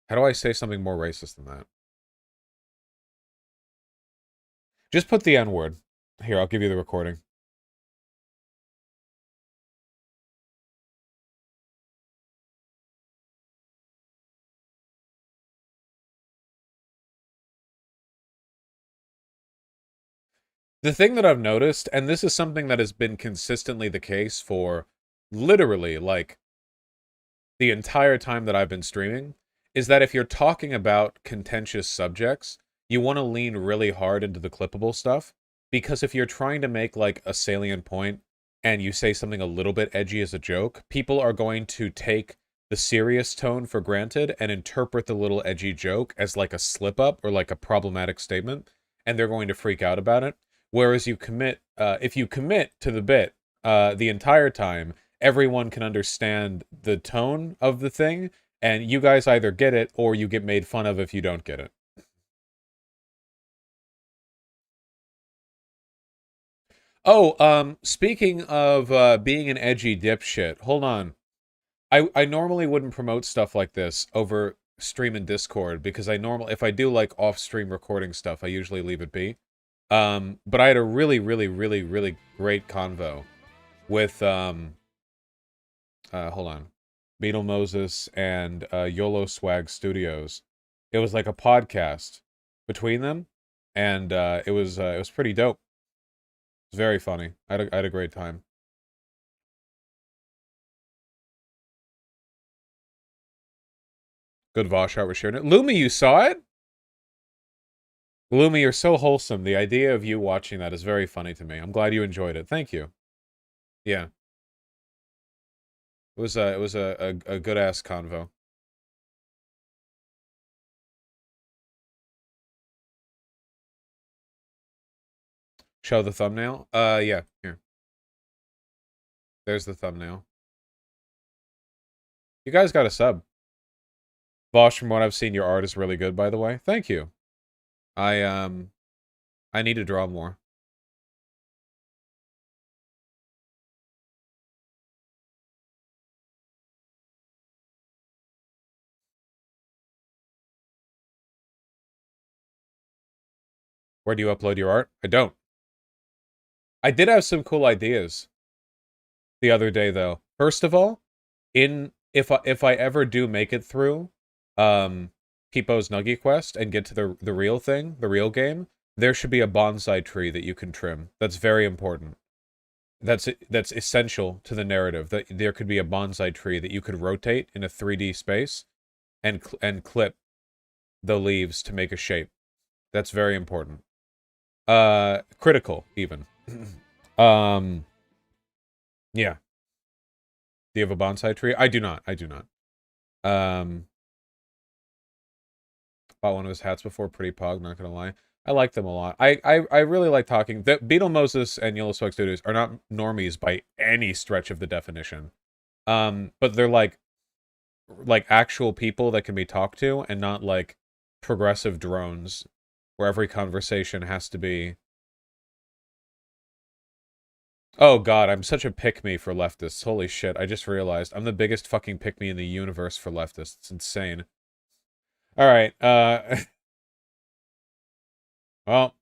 How do I say something more racist than that? Just put the N word. Here, I'll give you the recording. The thing that I've noticed, and this is something that has been consistently the case for literally like the entire time that I've been streaming, is that if you're talking about contentious subjects, you want to lean really hard into the clippable stuff. Because if you're trying to make like a salient point and you say something a little bit edgy as a joke, people are going to take the serious tone for granted and interpret the little edgy joke as like a slip up or like a problematic statement, and they're going to freak out about it. Whereas if you commit to the bit the entire time, everyone can understand the tone of the thing, and you guys either get it or you get made fun of if you don't get it. Oh, speaking of being an edgy dipshit, hold on. I normally wouldn't promote stuff like this over stream and Discord because I normally if I do like off-stream recording stuff, I usually leave it be. But I had a really great convo with hold on. Beetle Moses and YOLO Swag Studios. It was like a podcast between them, and it was pretty dope. It was very funny. I had a great time. Good Vaush art was sharing it. Lumi, you saw it? Lumi, you're so wholesome. The idea of you watching that is very funny to me. I'm glad you enjoyed it. Thank you. Yeah, it was a good ass convo. Show the thumbnail. Yeah, here. There's the thumbnail. You guys got a sub. Vosh, from what I've seen, your art is really good, by the way. Thank you. I I need to draw more. Where do you upload your art? I don't. I did have some cool ideas the other day, though. First of all, in if I ever do make it through Peepo's Nuggy Quest and get to the real thing, the real game, there should be a bonsai tree that you can trim. That's very important. That's essential to the narrative. That there could be a bonsai tree that you could rotate in a 3D space and clip the leaves to make a shape. That's very important. Critical even. um yeah. Do you have a bonsai tree? I do not. I do not. Um Bought one of his hats before, pretty pog, not gonna lie. I like them a lot. I really like talking. The Beetle Moses and Yellow Swag Studios are not normies by any stretch of the definition. But they're like actual people that can be talked to and not like progressive drones where every conversation has to be. Oh god, I'm such a pick-me for leftists. Holy shit, I just realized. I'm the biggest fucking pick-me in the universe for leftists. It's insane. Alright, well.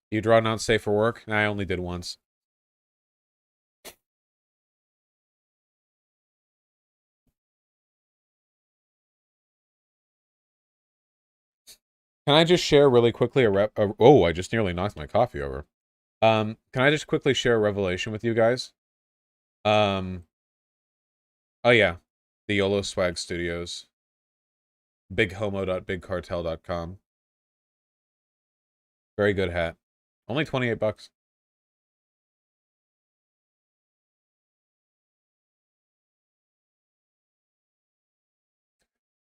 You draw not safe for work? I only did once. Can I just share really quickly oh, I just nearly knocked my coffee over. Can I just quickly share a revelation with you guys? Um, oh yeah, the YOLO Swag Studios. Bighomo.bigcartel.com. Very good hat. Only 28 bucks.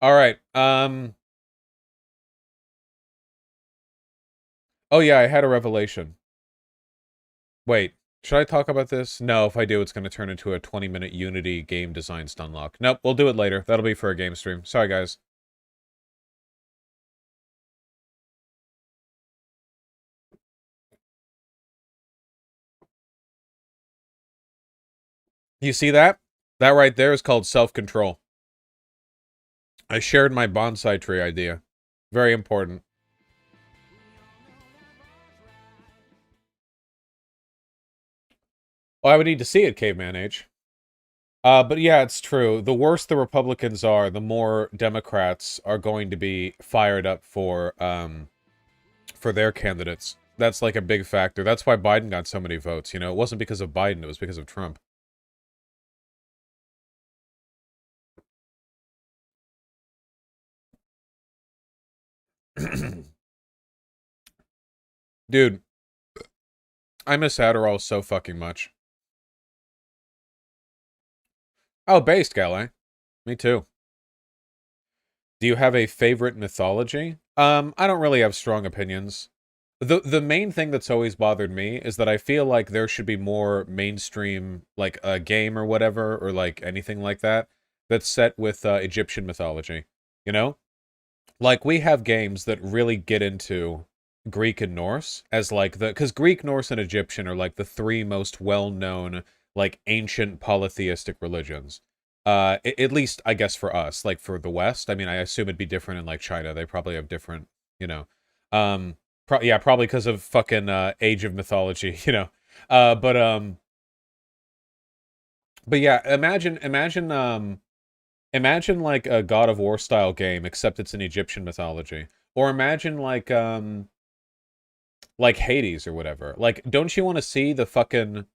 All right. Oh yeah, I had a revelation. Wait, should I talk about this? No, if I do, it's going to turn into a 20-minute Unity game design stunlock. Nope, we'll do it later. That'll be for a game stream. Sorry, guys. You see that? That right there is called self-control. I shared my bonsai tree idea. Very important. Well, I would need to see it, Caveman Age. But yeah, it's true. The worse the Republicans are, the more Democrats are going to be fired up for their candidates. That's like a big factor. That's why Biden got so many votes. You know, it wasn't because of Biden, it was because of Trump. Dude, I miss Adderall so fucking much. Oh, based, Galley. Me too. Do you have a favorite mythology? I don't really have strong opinions. The main thing that's always bothered me is that I feel like there should be more mainstream, like a game or whatever, or like anything like that, that's set with Egyptian mythology. You know? like, we have games that really get into Greek and Norse as like because Greek, Norse, and Egyptian are like the three most well-known like ancient polytheistic religions. At least I guess for us, like for the West. I mean, I assume it'd be different in like China. They probably have different, you know. Yeah, probably because of fucking Age of Mythology, you know. Uh, but um, but yeah, imagine like a God of War style game, except it's in Egyptian mythology. Or imagine like Hades or whatever. Like, don't you want to see the fucking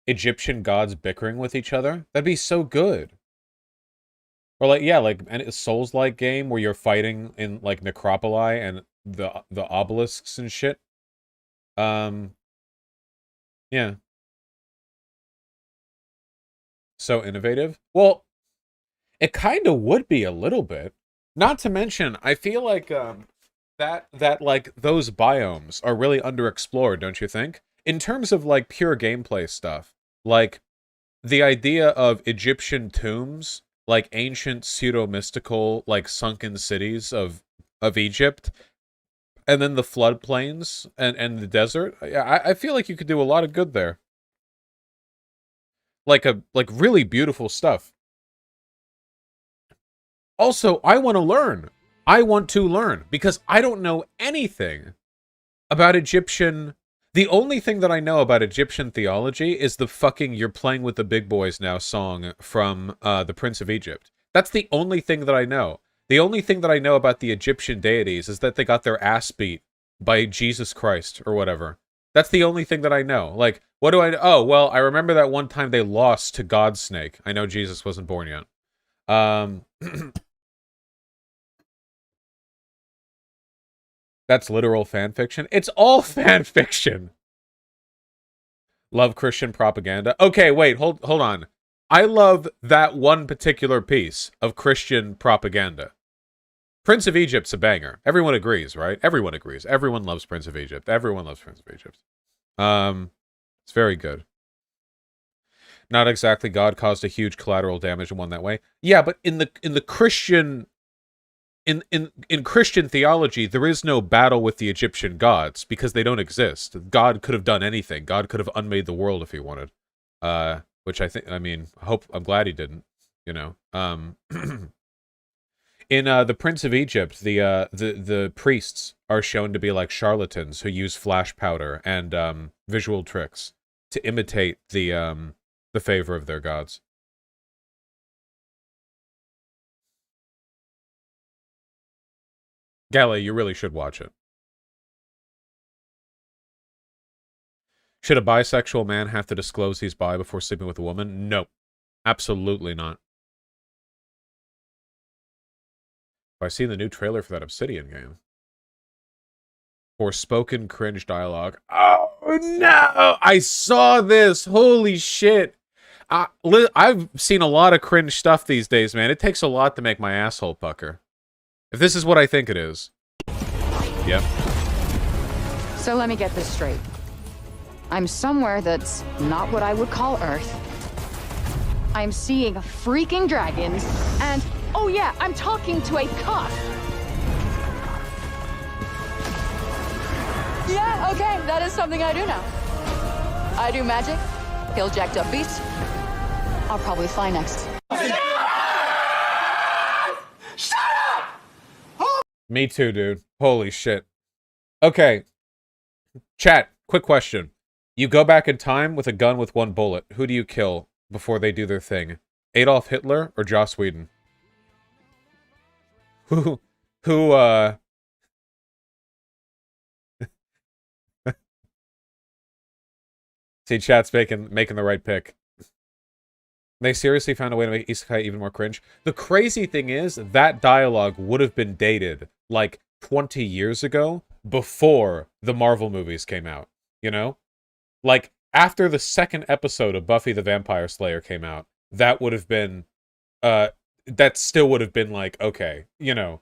Egyptian gods bickering with each other? That'd be so good. Or like, yeah, like a Souls-like game where you're fighting in like necropoli and the obelisks and shit. Um, yeah, so innovative. Well, it kind of would be a little bit. Not to mention, I feel like that like those biomes are really underexplored, don't you think? In terms of like pure gameplay stuff. Like the idea of Egyptian tombs, like ancient pseudo-mystical like sunken cities of Egypt, and then the floodplains and the desert. I feel like you could do a lot of good there. Like really beautiful stuff. Also, I want to learn. I want to learn because I don't know anything about Egyptian. The only thing that I know about Egyptian theology is the fucking "You're Playing with the Big Boys Now" song from The Prince of Egypt. That's the only thing that I know. The only thing that I know about the Egyptian deities is that they got their ass beat by Jesus Christ or whatever. That's the only thing that I know. Like, what do I know? Oh, well, I remember that one time they lost to God Snake. I know Jesus wasn't born yet. Um, that's literal fan fiction. It's all fan fiction. Love Christian propaganda. Okay, wait, hold on. I love that one particular piece of Christian propaganda. Prince of Egypt's a banger. Everyone agrees, right? Everyone agrees. Everyone loves Prince of Egypt. Everyone loves Prince of Egypt. It's very good. Not exactly God caused a huge collateral damage and won that way. Yeah, but in the Christian in Christian theology, there is no battle with the Egyptian gods because they don't exist. God could have done anything. God could have unmade the world if he wanted. Which I mean, I'm glad he didn't, you know. In The Prince of Egypt, the priests are shown to be like charlatans who use flash powder and visual tricks to imitate the favor of their gods. Galley, you really should watch it. Should a bisexual man have to disclose he's bi before sleeping with a woman? No, absolutely not. I seen the new trailer for that Obsidian game. For spoken cringe dialogue. Oh no! I saw this. Holy shit! I've seen a lot of cringe stuff these days, man. It takes a lot to make my asshole pucker. If this is what I think it is. Yep. So let me get this straight. I'm somewhere that's not what I would call Earth. I'm seeing freaking dragons, and oh yeah, I'm talking to a cop. Yeah, okay, that is something I do now. I do magic, kill jacked up beasts. I'll probably fly next. Shut up! Me too, dude. Holy shit. Okay. Chat, quick question. You go back in time with a gun with one bullet. Who do you kill before they do their thing? Adolf Hitler or Joss Whedon? Who, who, See, chat's making the right pick. They seriously found a way to make Isekai even more cringe. The crazy thing is, that dialogue would have been dated, like, 20 years ago, before the Marvel movies came out. You know? Like, after the second episode of Buffy the Vampire Slayer came out, that would have been, that still would have been like, okay, you know.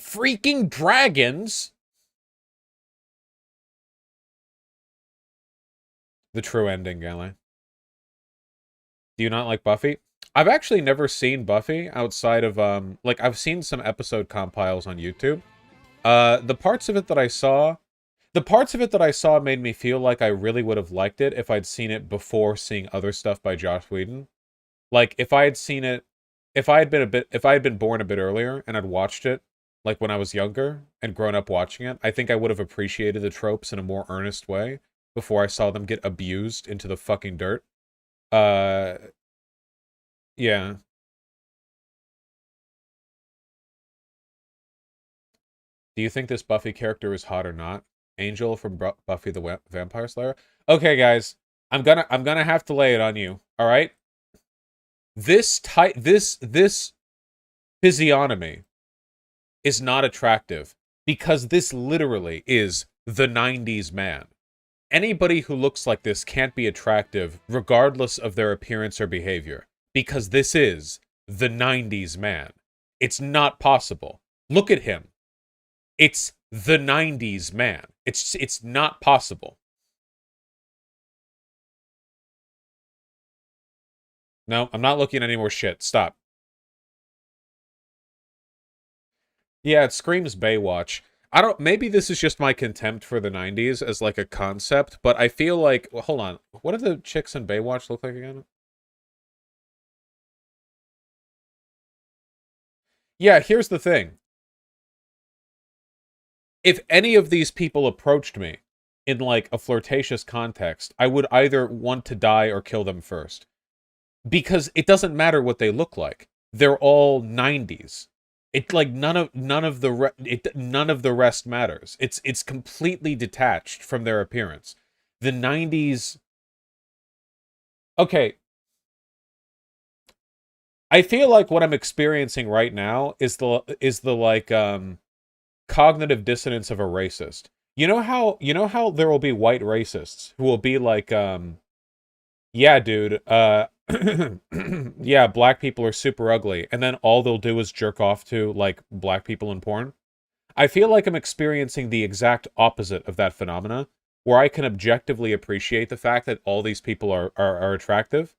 Freaking dragons! The true ending, Gally. Do you not like Buffy? I've actually never seen Buffy outside of, like, I've seen some episode compiles on YouTube. The parts of it that I saw... The parts of it that I saw made me feel like I really would have liked it if I'd seen it before seeing other stuff by Joss Whedon. Like, if I had seen it... If I had been born a bit earlier and I'd watched it, like, when I was younger and grown up watching it, I think I would have appreciated the tropes in a more earnest way before I saw them get abused into the fucking dirt. Yeah. Do you think this Buffy character is hot or not? Angel from Buffy the Vampire Slayer? Okay, guys. I'm gonna have to lay it on you. All right? This physiognomy is not attractive because this literally is the 90s man. Anybody who looks like this can't be attractive regardless of their appearance or behavior because this is the 90s man. It's not possible. Look at him. It's the 90s man. It's not possible. No, I'm not looking at any more shit. Stop. Yeah, it screams Baywatch. Maybe this is just my contempt for the 90s as like a concept, but I feel like, well, hold on. What do the chicks in Baywatch look like again? Yeah, here's the thing. If any of these people approached me in like a flirtatious context, I would either want to die or kill them first. Because it doesn't matter what they look like. They're all 90s. It's like none of the rest matters. It's completely detached from their appearance. The 90s. Okay. I feel like what I'm experiencing right now is the like cognitive dissonance of a racist. You know how there will be white racists who will be like yeah, dude, yeah, black people are super ugly, and then all they'll do is jerk off to, like, black people in porn. I feel like I'm experiencing the exact opposite of that phenomena, where I can objectively appreciate the fact that all these people are attractive,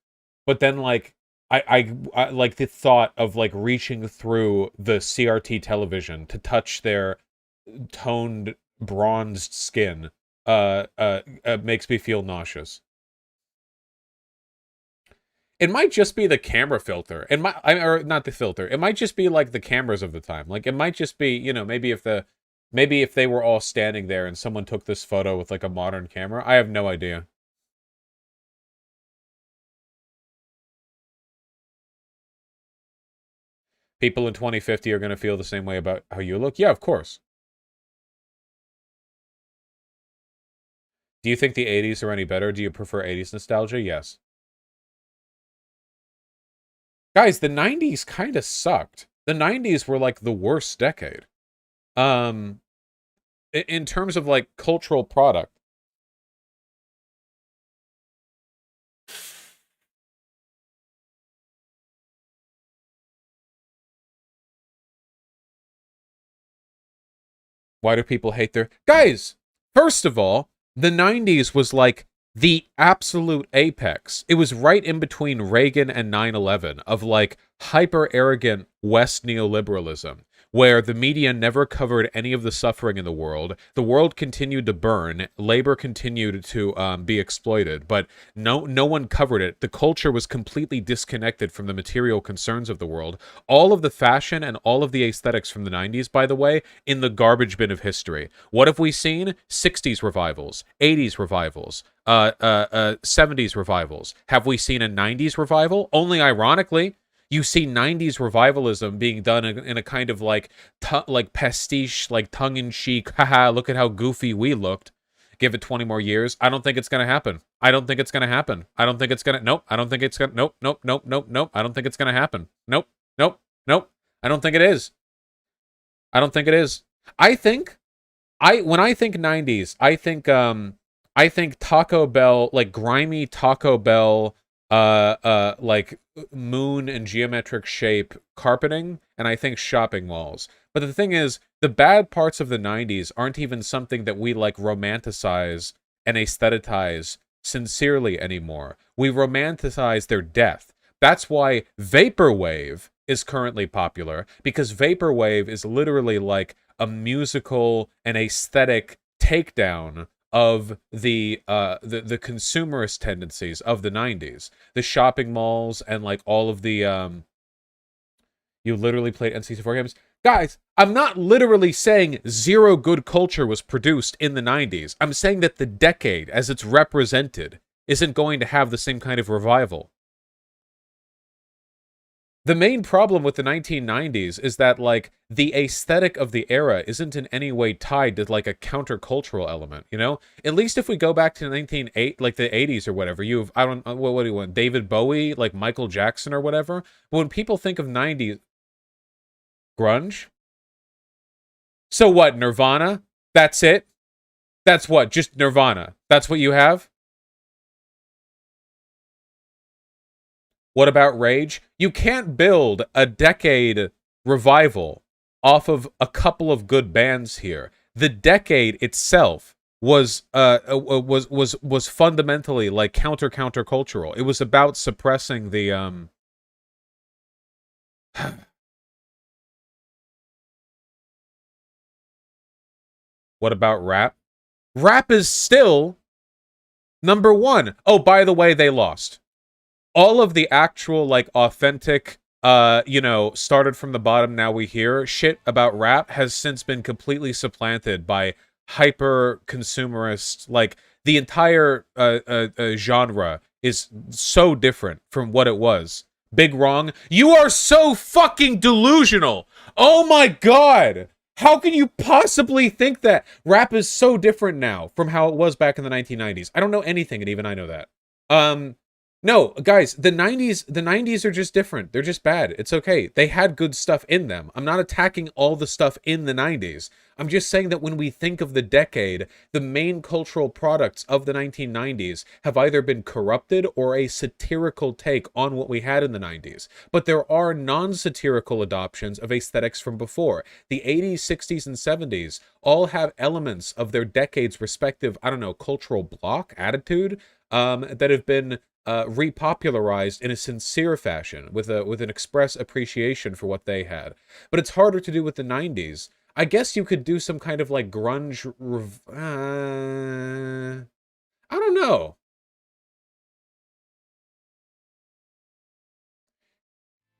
but then, like, I like the thought of, like, reaching through the CRT television to touch their toned, bronzed skin, makes me feel nauseous. It might just be the camera filter. Or not the filter. It might just be like the cameras of the time. Like it might just be, you know, maybe if they were all standing there and someone took this photo with like a modern camera. I have no idea. People in 2050 are going to feel the same way about how you look. Yeah, of course. Do you think the 80s are any better? Do you prefer 80s nostalgia? Yes. Guys, the 90s kind of sucked. The 90s were like the worst decade. In terms of like cultural product. Why do people hate their... Guys, first of all, the 90s was like the absolute apex. It was right in between Reagan and 9/11 of like hyper-arrogant West neoliberalism, where the media never covered any of the suffering in the world continued to burn, labor continued to be exploited, but no one covered it. The culture was completely disconnected from the material concerns of the world. All of the fashion and all of the aesthetics from the 90s, by the way, in the garbage bin of history. What have we seen? 60s revivals, 80s revivals, 70s revivals. Have we seen a 90s revival? Only ironically. You see 90s revivalism being done in a kind of like pastiche, like tongue-in-cheek, haha, look at how goofy we looked. Give it 20 more years. I don't think it's going to happen. I don't think it's going to happen. I don't think it's going to... Nope. I don't think it's going to... Nope, nope, nope, nope, nope. I don't think it's going to happen. Nope, nope, nope. I don't think it is. I don't think it is. When I think 90s, I think Taco Bell, like grimy Taco Bell, like moon and geometric shape carpeting, and I think shopping malls. But the thing is, the bad parts of the 90s aren't even something that we like romanticize and aestheticize sincerely anymore. We romanticize their death. That's why vaporwave is currently popular, because vaporwave is literally like a musical and aesthetic takedown of the consumerist tendencies of the 90s. The shopping malls and like all of the you literally played N64 games. Guys, I'm not literally saying zero good culture was produced in the 90s. I'm saying that the decade, as it's represented, isn't going to have the same kind of revival. The main problem with the 1990s is that, like, the aesthetic of the era isn't in any way tied to, like, a countercultural element, you know? At least if we go back to like, the 80s or whatever, I don't, what do you want, David Bowie, like, Michael Jackson or whatever? But when people think of 90s, grunge? So what, Nirvana? That's it? That's what, just Nirvana? That's what you have? What about Rage? You can't build a decade revival off of a couple of good bands here. The decade itself was fundamentally like countercultural. It was about suppressing the What about rap? Rap is still number one. Oh, by the way, they lost. All of the actual, like, authentic, you know, started from the bottom, now we hear shit about rap has since been completely supplanted by hyper-consumerist, like, the entire genre is so different from what it was. Big Wrong, you are so fucking delusional! Oh my god! How can you possibly think that? Rap is so different now from how it was back in the 1990s. I don't know anything, and even I know that. No, guys, the 90s are just different. They're just bad. It's okay. They had good stuff in them. I'm not attacking all the stuff in the 90s. I'm just saying that when we think of the decade, the main cultural products of the 1990s have either been corrupted or a satirical take on what we had in the 90s. But there are non-satirical adoptions of aesthetics from before. The 80s, 60s, and 70s all have elements of their decade's respective, I don't know, cultural block, attitude, that have been repopularized in a sincere fashion with an express appreciation for what they had. But it's harder to do with the 90s. I guess you could do some kind of like grunge I don't know.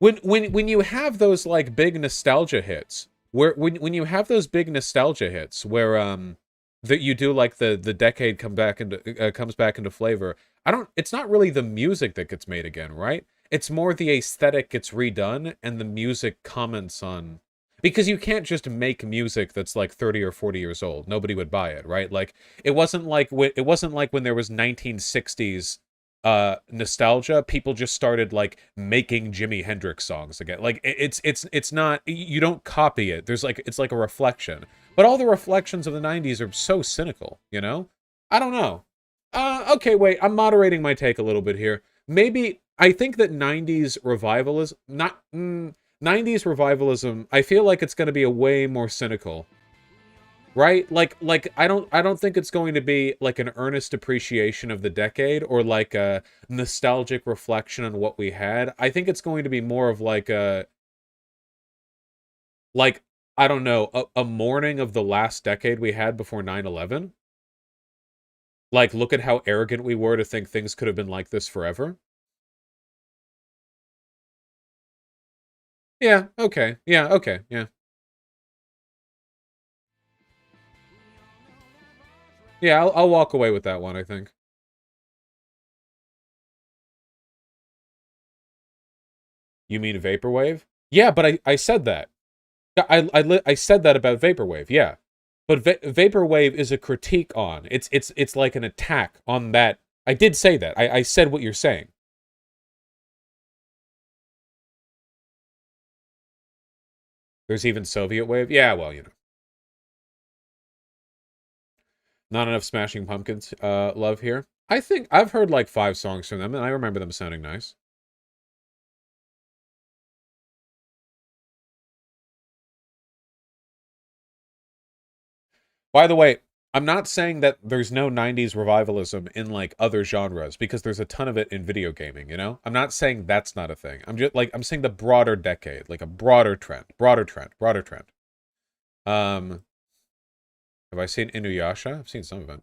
When you have those like big nostalgia hits, when you have those big nostalgia hits where that you do like the decade comes back into flavor. It's not really the music that gets made again, right? It's more the aesthetic gets redone and the music comments on, because you can't just make music that's like 30 or 40 years old. Nobody would buy it, right? Like it wasn't like when there was 1960s nostalgia, people just started like making Jimi Hendrix songs again. Like it's not, you don't copy it. It's like a reflection. But all the reflections of the 90s are so cynical, you know? I don't know. Okay, wait, I'm moderating my take a little bit here. Maybe, I think that 90s revivalism, 90s revivalism, I feel like it's going to be a way more cynical. Right? Like I don't think it's going to be like an earnest appreciation of the decade or like a nostalgic reflection on what we had. I think it's going to be more of like like I don't know, a mourning of the last decade we had before 9/11. Like, look at how arrogant we were to think things could have been like this forever. Yeah, okay. Yeah, okay. Yeah. Yeah, I'll walk away with that one, I think. You mean vaporwave? Yeah, but I said that. I said that about vaporwave. Yeah. But vaporwave is a critique on. It's like an attack on that. I did say that. I said what you're saying. There's even Soviet wave. Yeah, well, you know. Not enough Smashing Pumpkins love here. I think I've heard like 5 songs from them, and I remember them sounding nice. By the way, I'm not saying that there's no 90s revivalism in like other genres, because there's a ton of it in video gaming, you know? I'm not saying that's not a thing. I'm saying the broader decade, like a broader trend. Have I seen Inuyasha? I've seen some of it.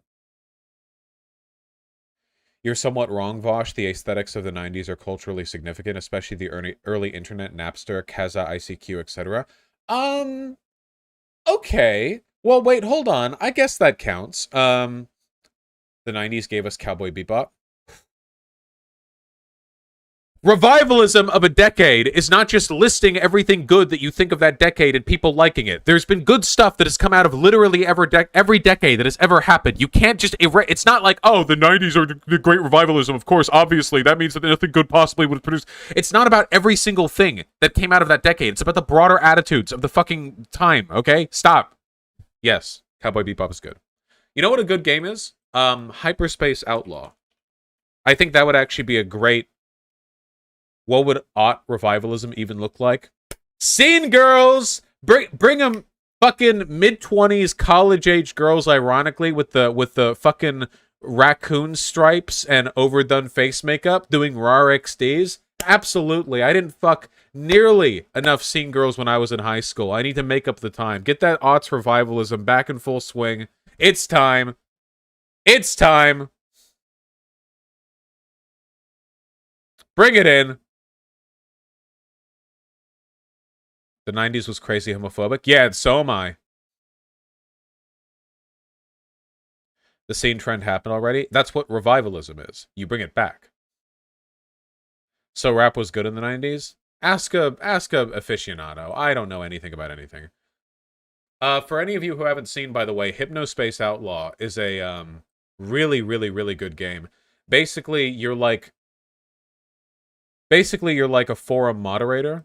You're somewhat wrong, Vaush. The aesthetics of the 90s are culturally significant, especially the early internet, Napster, Kazaa, ICQ, etc. Okay. Well, wait, hold on. I guess that counts. The 90s gave us Cowboy Bebop. Revivalism of a decade is not just listing everything good that you think of that decade and people liking it. There's been good stuff that has come out of literally every decade that has ever happened. You can't just it's not like, oh, the 90s are the great revivalism. Of course, obviously, that means that nothing good possibly would produce. It's not about every single thing that came out of that decade. It's about the broader attitudes of the fucking time, okay? Stop. Yes, Cowboy Bebop is good. You know what a good game is? Hyperspace Outlaw. I think that would actually be a great... What would aught revivalism even look like? Scene girls! Bring them fucking mid-20s college-age girls, ironically, with the fucking raccoon stripes and overdone face makeup, doing RAR XDs. Absolutely. I didn't fuck nearly enough scene girls when I was in high school. I need to make up the time. Get that aughts revivalism back in full swing. It's time. It's time. Bring it in. The 90s was crazy homophobic. Yeah, and so am I. The scene trend happened already. That's what revivalism is. You bring it back. So rap was good in the 90s? Ask a aficionado. I don't know anything about anything. For any of you who haven't seen, by the way, Hypnospace Outlaw is a really, really, really good game. Basically, you're like a forum moderator.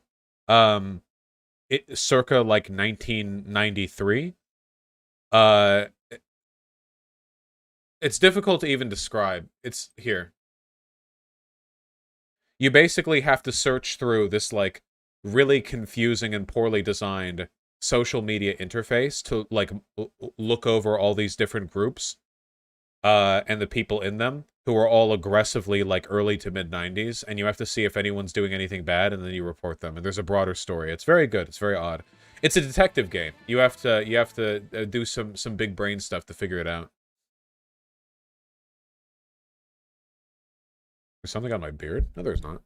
Circa like 1993. It's difficult to even describe. It's here. You basically have to search through this like really confusing and poorly designed social media interface to like look over all these different groups and the people in them who are all aggressively like early to mid 90s, and you have to see if anyone's doing anything bad, and then you report them. And there's a broader story. It's very good. It's very odd. It's a detective game. You have to do some big brain stuff to figure it out. There's something on my beard? No, there's not.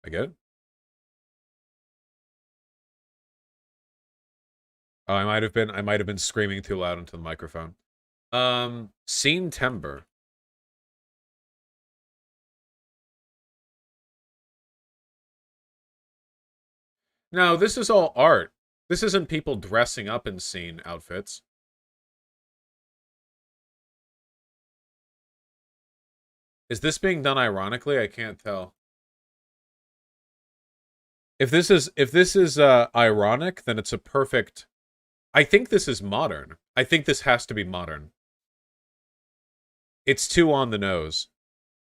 I get it. Oh, I might have been screaming too loud into the microphone. Scene timber. No, this is all art. This isn't people dressing up in scene outfits. Is this being done ironically? I can't tell. If this is ironic, then it's a perfect... I think this is modern. I think this has to be modern. It's too on the nose.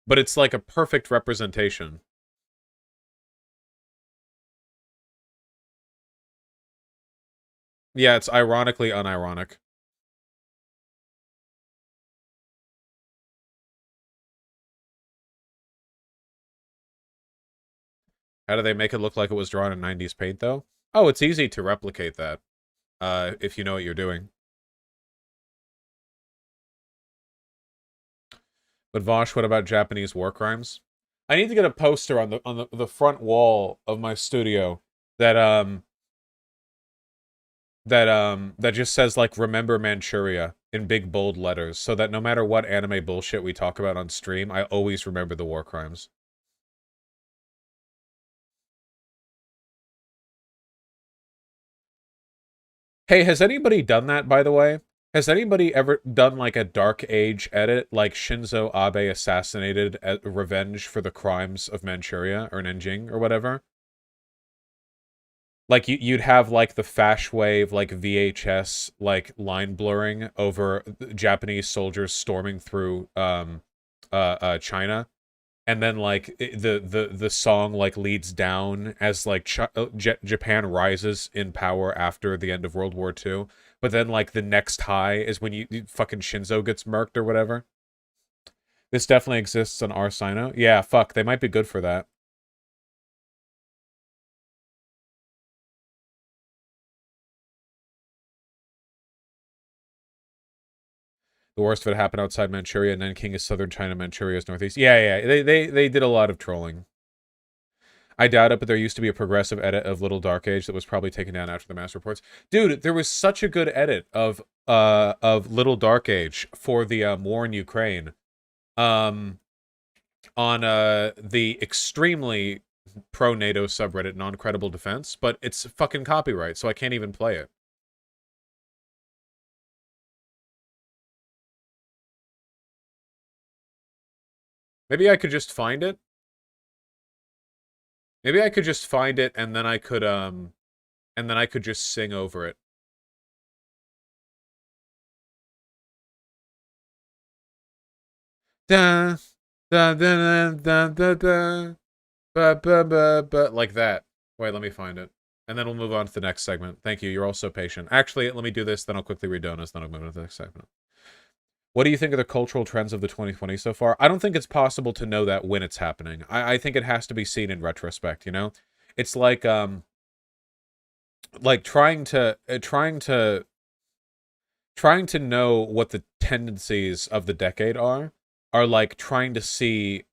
But it's like a perfect representation. Yeah, it's ironically unironic. How do they make it look like it was drawn in 90s paint, though? Oh, it's easy to replicate that. If you know what you're doing. But Vaush, what about Japanese war crimes? I need to get a poster on the front wall of my studio that that just says like "Remember Manchuria" in big bold letters, so that no matter what anime bullshit we talk about on stream, I always remember the war crimes. Hey, has anybody done that, by the way? Has anybody ever done, like, a Dark Age edit, like Shinzo Abe assassinated at revenge for the crimes of Manchuria, or Nanjing, or whatever? Like, you'd have, like, the Fash Wave, like, VHS, like, line blurring over Japanese soldiers storming through, China. and then like the song like leads down as like Japan rises in power after the end of World War II. But then like the next high is when you fucking Shinzo gets murked or whatever. This definitely exists on our Sino. Yeah, fuck, they might be good for that. The worst of it happened outside Manchuria. Nanking is southern China. Manchuria is northeast. Yeah, yeah. They did a lot of trolling. I doubt it, but there used to be a progressive edit of Little Dark Age that was probably taken down after the mass reports. Dude, there was such a good edit of Little Dark Age for the war in Ukraine. On the extremely pro NATO subreddit Non-Credible Defense, but it's fucking copyright, so I can't even play it. Maybe I could just find it. Maybe I could just find it and then I could just sing over it. Da da da da da da ba like that. Wait, let me find it. And then we'll move on to the next segment. Thank you. You're all so patient. Actually, let me do this, then I'll quickly read donuts, then I'll move on to the next segment. What do you think of the cultural trends of the 2020s so far? I don't think it's possible to know that when it's happening. I think it has to be seen in retrospect, you know? It's like trying to know what the tendencies of the decade are like trying to see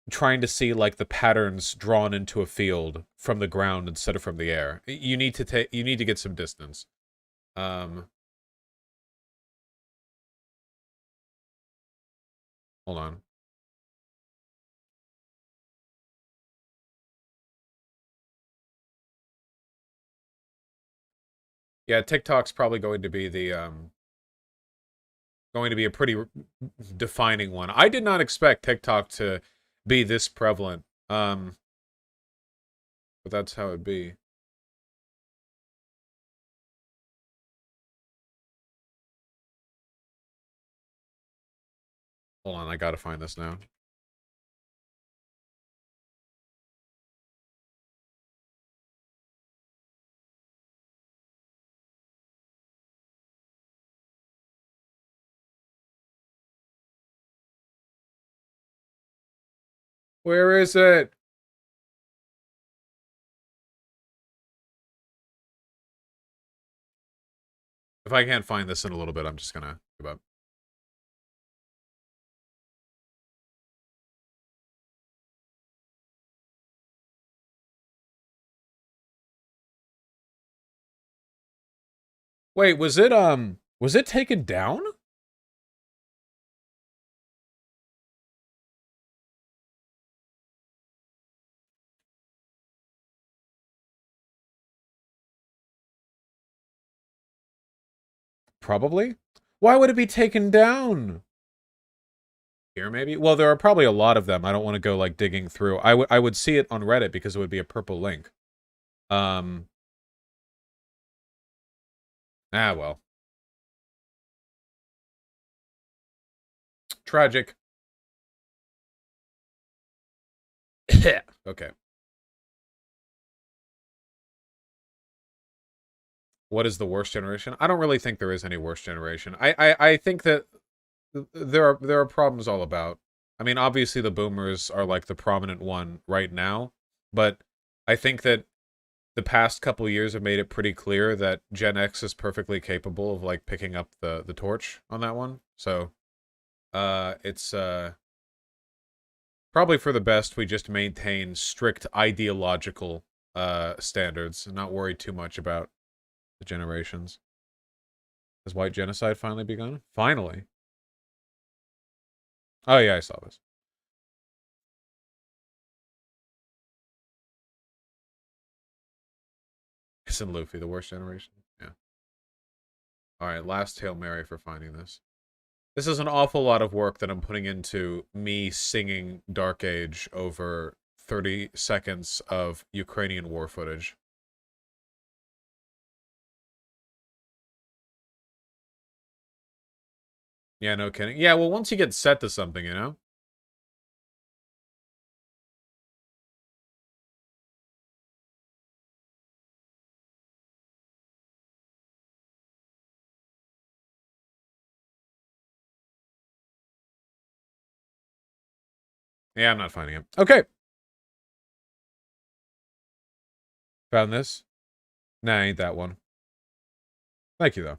like the patterns drawn into a field from the ground instead of from the air. You need to get some distance. Hold on. Yeah, TikTok's probably going to be a pretty defining one. I did not expect TikTok to be this prevalent. But that's how it be. Hold on, I gotta find this now. Where is it? If I can't find this in a little bit, I'm just gonna give up. Wait, was it taken down? Probably. Why would it be taken down? Here, maybe? Well, there are probably a lot of them. I don't want to go, like, digging through. I would see it on Reddit because it would be a purple link. Well. Tragic. Okay. What is the worst generation? I don't really think there is any worst generation. I think that there are problems all about. I mean, obviously the boomers are like the prominent one right now, but I think that the past couple years have made it pretty clear that Gen X is perfectly capable of like picking up the torch on that one. So, it's probably for the best we just maintain strict ideological standards and not worry too much about the generations. Has white genocide finally begun? Finally. Oh yeah, I saw this. Isn't Luffy the worst generation? Yeah. Alright, last Hail Mary for finding this. This is an awful lot of work that I'm putting into me singing Dark Age over 30 seconds of Ukrainian war footage. Yeah, no kidding. Yeah, well, once you get set to something, you know? Yeah, I'm not finding it. Okay. Found this? Nah, ain't that one. Thank you, though.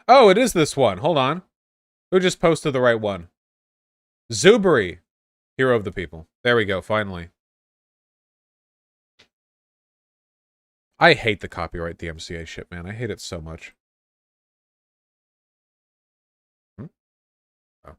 Oh, it is this one. Hold on. Who just posted the right one? Zuberi. Hero of the people. There we go, finally. I hate the copyright DMCA shit, man. I hate it so much. Hmm? Oh.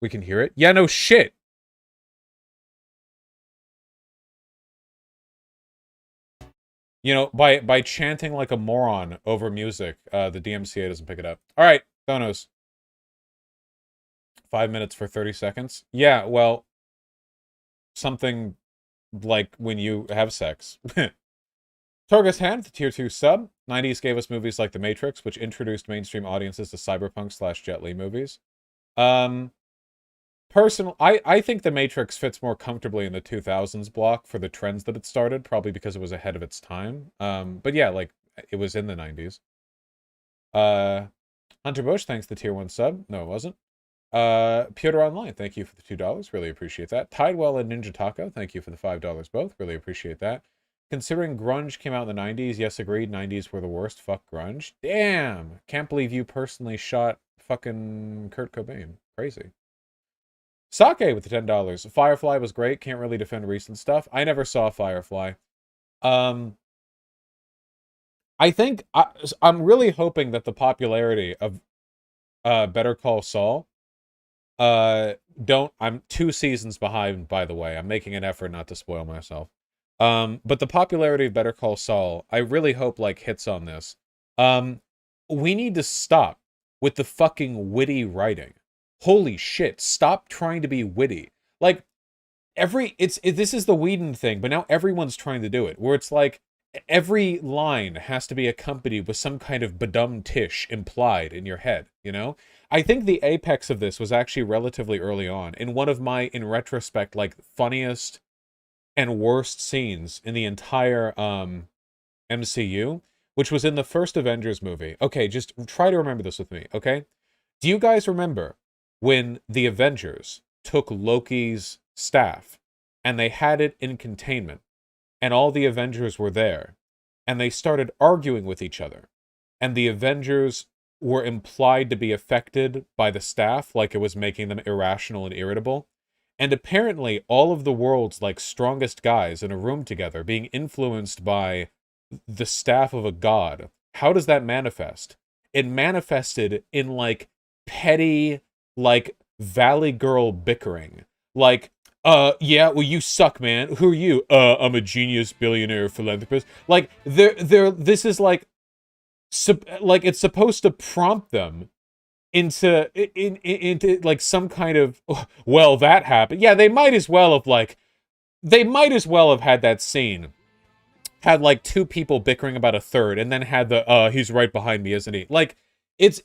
We can hear it? Yeah, no shit. You know, by chanting like a moron over music, the DMCA doesn't pick it up. All right, Thanos. 5 minutes for 30 seconds? Yeah, well, something like when you have sex. Torgus Hand, the tier 2 sub. 90s gave us movies like The Matrix, which introduced mainstream audiences to cyberpunk / Jet Li movies. I think The Matrix fits more comfortably in the 2000s block for the trends that it started, probably because it was ahead of its time. But yeah, like, it was in the 90s. Hunter Bush, thanks the tier 1 sub. No, it wasn't. Pewter Online, thank you for the $2. Really appreciate that. Tidewell and Ninja Taco, thank you for the $5 both. Really appreciate that. Considering grunge came out in the 90s, yes, agreed, 90s were the worst. Fuck grunge. Damn! Can't believe you personally shot fucking Kurt Cobain. Crazy. Sake with the $10. Firefly was great. Can't really defend recent stuff. I never saw Firefly. I think I'm really hoping that the popularity of Better Call Saul I'm 2 seasons behind, by the way. I'm making an effort not to spoil myself. But the popularity of Better Call Saul, I really hope, like, hits on this. We need to stop with the fucking witty writing. Holy shit, stop trying to be witty. Like, this is the Whedon thing, but now everyone's trying to do it, where it's like, every line has to be accompanied with some kind of badum tish implied in your head, you know? I think the apex of this was actually relatively early on, in one of my, in retrospect, like, funniest and worst scenes in the entire MCU, which was in the first Avengers movie. Okay, just try to remember this with me, okay? Do you guys remember when the Avengers took Loki's staff and they had it in containment, and all the Avengers were there, and they started arguing with each other, and the Avengers were implied to be affected by the staff, like it was making them irrational and irritable? And apparently all of the world's, like, strongest guys in a room together being influenced by the staff of a god. How does that manifest? It manifested in, like, petty, like, Valley Girl bickering. Like, yeah, well, you suck, man. Who are you? I'm a genius billionaire philanthropist. Like, this is like it's supposed to prompt them into like some kind of, well, that happened. Yeah, they might as well have had that scene, had like 2 people bickering about a third, and then had the he's right behind me, isn't he? Like, it's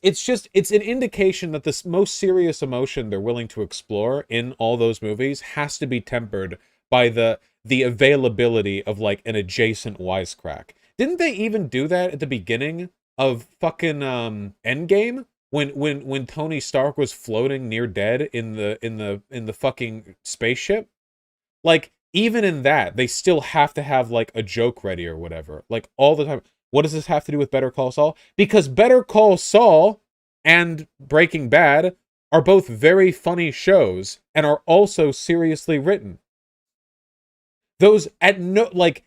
an indication that the most serious emotion they're willing to explore in all those movies has to be tempered by the availability of, like, an adjacent wisecrack. Didn't they even do that at the beginning of fucking Endgame? When Tony Stark was floating near dead in the fucking spaceship? Like, even in that, they still have to have, like, a joke ready or whatever, like, all the time. What does this have to do with Better Call Saul? Because Better Call Saul and Breaking Bad are both very funny shows and are also seriously written. those at no, like,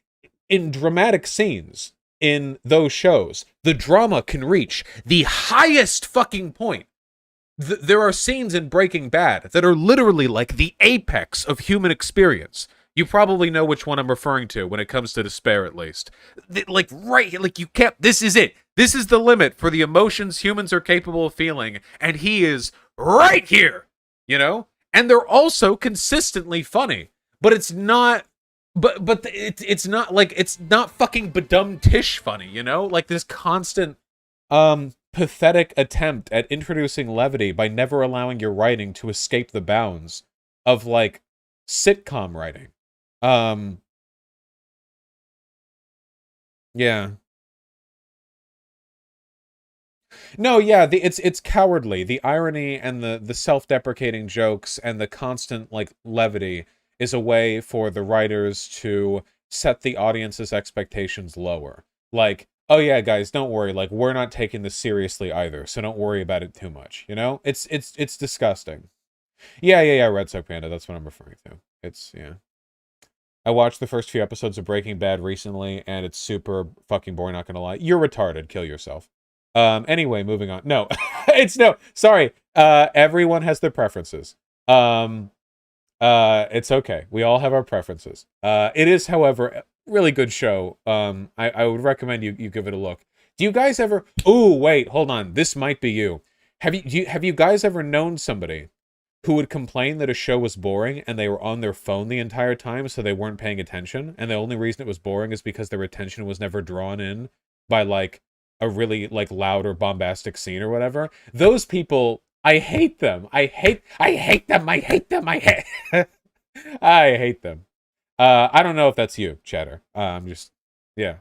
in dramatic scenes in those shows, the drama can reach the highest fucking point. There are scenes in Breaking Bad that are literally like the apex of human experience. You probably know which one I'm referring to when it comes to despair, at least. Like, right, like, you can't, this is it. This is the limit for the emotions humans are capable of feeling, and he is right here, you know? And they're also consistently funny, but it's not, it's not, like, it's not fucking badum-tish funny, you know? Like, this constant, pathetic attempt at introducing levity by never allowing your writing to escape the bounds of, like, sitcom writing. Yeah. No, yeah, it's cowardly. The irony and the self-deprecating jokes and the constant, like, levity is a way for the writers to set the audience's expectations lower. Like, oh yeah, guys, don't worry, like, we're not taking this seriously either, so don't worry about it too much, you know? It's disgusting. Yeah, Red Sox Panda, that's what I'm referring to. It's, yeah. I watched the first few episodes of Breaking Bad recently, and it's super fucking boring, not gonna lie. You're retarded, kill yourself. Anyway, moving on. No, sorry. Everyone has their preferences. It's okay. We all have our preferences. It is, however, a really good show. I would recommend you give it a look. Do you guys ever, ooh, wait, hold on. This might be you. Have you guys ever known somebody who would complain that a show was boring and they were on their phone the entire time, so they weren't paying attention, and the only reason it was boring is because their attention was never drawn in by, like, a really, like, loud or bombastic scene or whatever? Those people, I hate them. I hate them. I hate them. I don't know if that's you, Chatter. I'm just, yeah.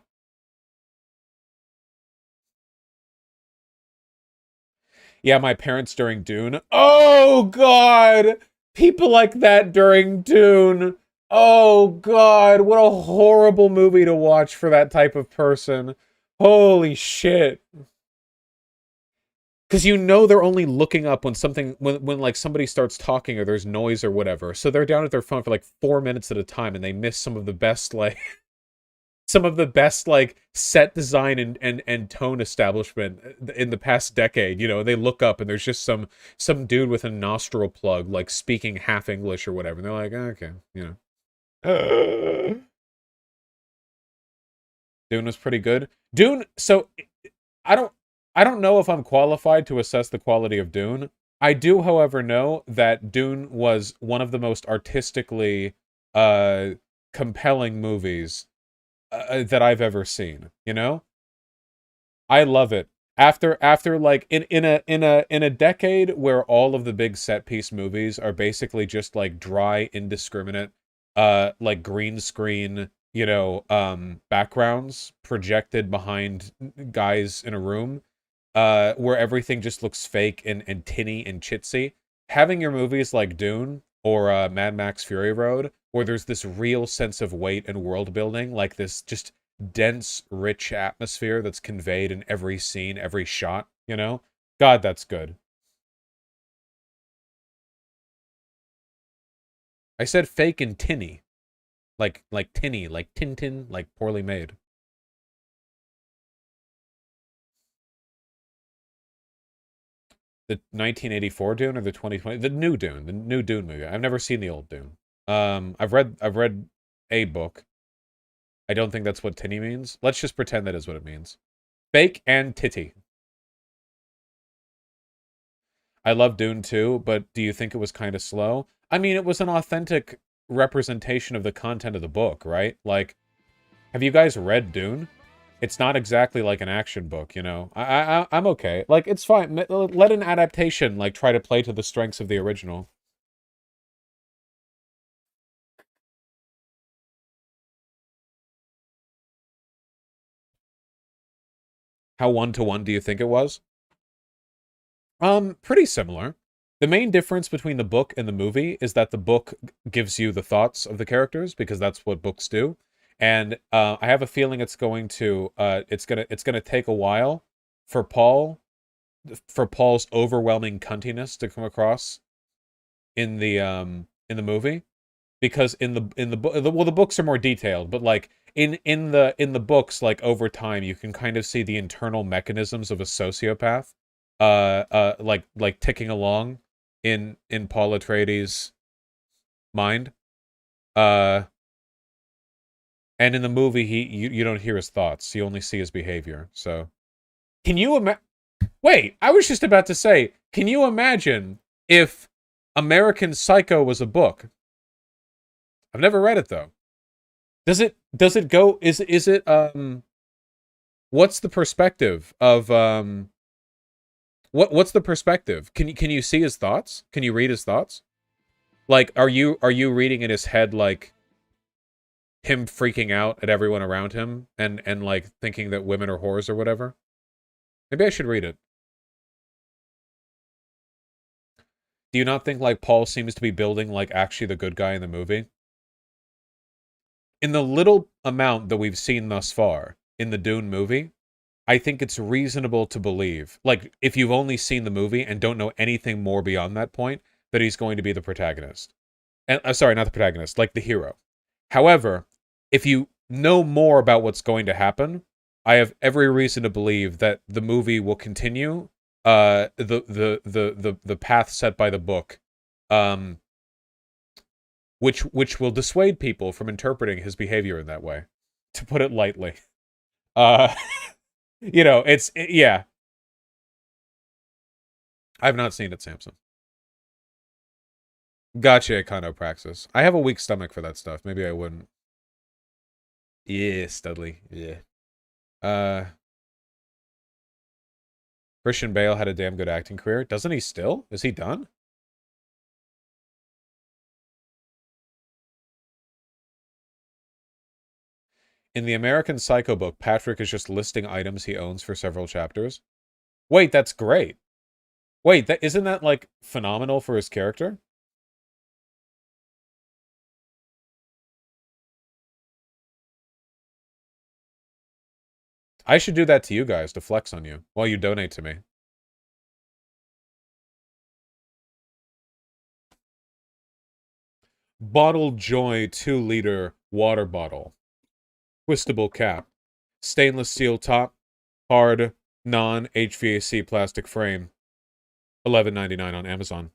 Yeah, my parents during Dune. Oh, God! People like that during Dune. Oh, God. What a horrible movie to watch for that type of person. Holy shit. Because you know they're only looking up when something, when like somebody starts talking or there's noise or whatever. So they're down at their phone for like 4 minutes at a time, and they miss some of the best, like, set design and tone establishment in the past decade, you know. They look up and there's just some dude with a nostril plug, like, speaking half English or whatever, and they're like, okay, you know. Dune was pretty good. Dune, so I don't know if I'm qualified to assess the quality of Dune. I do, however, know that Dune was one of the most artistically compelling movies that I've ever seen, you know? I love it. After like in a decade where all of the big set piece movies are basically just like dry, indiscriminate, like green screen, you know, backgrounds projected behind guys in a room, where everything just looks fake and tinny and chitsy. Having your movies like Dune or Mad Max Fury Road, where there's this real sense of weight and world building, like this just dense, rich atmosphere that's conveyed in every scene, every shot, you know? God, that's good. I said fake and tinny. Like tinny, like Tintin, like poorly made. The 1984 Dune or the 2020? The new Dune movie. I've never seen the old Dune. I've read a book. I don't think that's what tinny means. Let's just pretend that is what it means. Fake and titty. I love Dune too, but do you think it was kind of slow? I mean, it was an authentic representation of the content of the book, right? Like, have you guys read Dune? It's not exactly like an action book, you know? I'm okay. Like, it's fine. Let an adaptation, like, try to play to the strengths of the original. How one-to-one do you think it was? Pretty similar. The main difference between the book and the movie is that the book gives you the thoughts of the characters, because that's what books do. And I have a feeling it's going to it's gonna take a while for Paul's overwhelming cuntiness to come across in the movie, because in the book, well, the books are more detailed, but like in the books, like over time, you can kind of see the internal mechanisms of a sociopath, like ticking along in Paul Atreides' mind. And in the movie, you don't hear his thoughts. You only see his behavior. So, can you imagine? Wait, I was just about to say, can you imagine if American Psycho was a book? I've never read it though. Does it go? Is it What's the perspective of what's the perspective? Can you see his thoughts? Can you read his thoughts? Like, are you reading in his head like him freaking out at everyone around him and like thinking that women are whores or whatever? Maybe I should read it. Do you not think like Paul seems to be building like actually the good guy in the movie? In the little amount that we've seen thus far in the Dune movie, I think it's reasonable to believe, like if you've only seen the movie and don't know anything more beyond that point, that he's going to be the protagonist. And sorry, not the protagonist, like the hero. However, if you know more about what's going to happen, I have every reason to believe that the movie will continue the path set by the book, which will dissuade people from interpreting his behavior in that way, to put it lightly. Yeah. I've not seen it, Samson. Gotcha, Econopraxis. I have a weak stomach for that stuff. Maybe I wouldn't. Yeah, Studley. Yeah. Christian Bale had a damn good acting career. Doesn't he still? Is he done? In the American Psycho book, Patrick is just listing items he owns for several chapters. Wait, that's great. Wait, isn't that like phenomenal for his character? I should do that to you guys to flex on you while you donate to me. Bottle Joy 2-liter water bottle. Twistable cap. Stainless steel top. Hard, non-HVAC plastic frame. $11.99 on Amazon.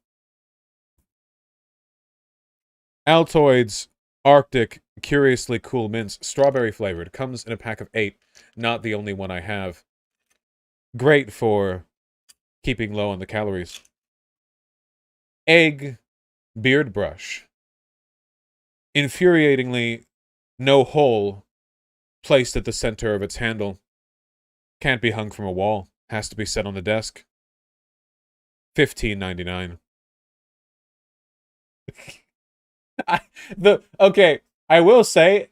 Altoids Arctic Curiously Cool Mints. Strawberry flavored. Comes in a pack of 8. Not the only one I have. Great for keeping low on the calories. Egg beard brush. Infuriatingly, no hole placed at the center of its handle. Can't be hung from a wall. Has to be set on the desk. $15.99. Okay, I will say,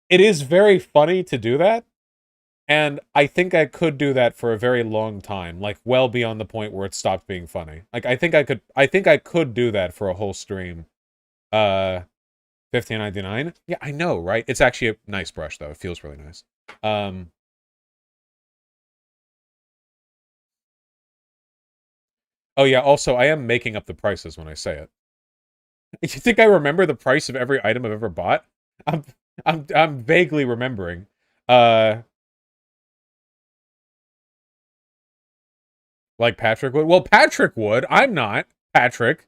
it is very funny to do that, and I think I could do that for a very long time, like well beyond the point where it stopped being funny. Like I think I could do that for a whole stream. $15.99. Yeah, I know, right? It's actually a nice brush though. It feels really nice. Oh yeah, also I am making up the prices when I say it. You think I remember the price of every item I've ever bought? I'm vaguely remembering. Like Patrick would? Well, Patrick would. I'm not. Patrick.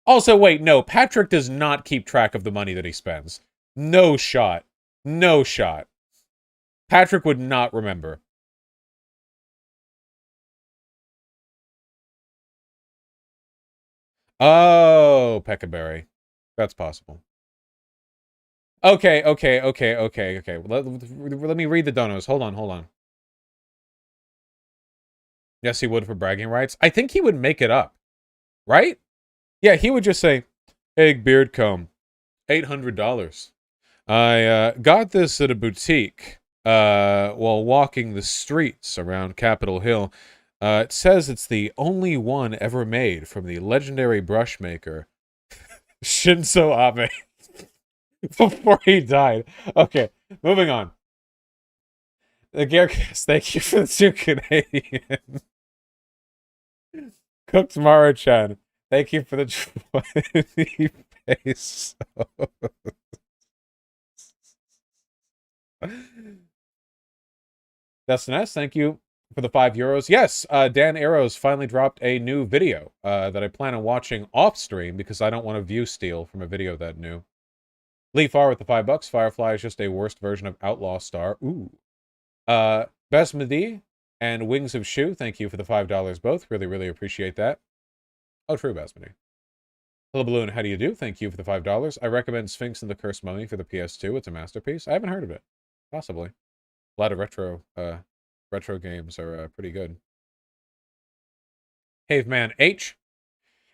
Also, wait, no. Patrick does not keep track of the money that he spends. No shot. No shot. Patrick would not remember. Oh, Peccaberry. That's possible. Okay. Let me read the donos. Hold on. Yes, he would for bragging rights. I think he would make it up. Right? Yeah, he would just say, egg beard comb, $800. I got this at a boutique while walking the streets around Capitol Hill. It says it's the only one ever made from the legendary brush maker Shinzo Abe before he died. Okay, moving on. The Gearcast, thank you for the 2 Canadian. Cooked Mara-chan, Thank you for the 20 pesos. Dustin S, thank you for the €5. Yes, Dan Arrows finally dropped a new video that I plan on watching off stream because I don't want to view steal from a video that new. Lee Farr with the $5. Firefly is just a worst version of Outlaw Star. Ooh. Besmadi and Wings of Shoe, thank you for the $5 both. Really, really appreciate that. Oh, true, Besmadi. Hello Balloon, how do you do? Thank you for the $5. I recommend Sphinx and the Cursed Mummy for the PS2. It's a masterpiece. I haven't heard of it. Possibly. A lot of retro games are pretty good. Caveman H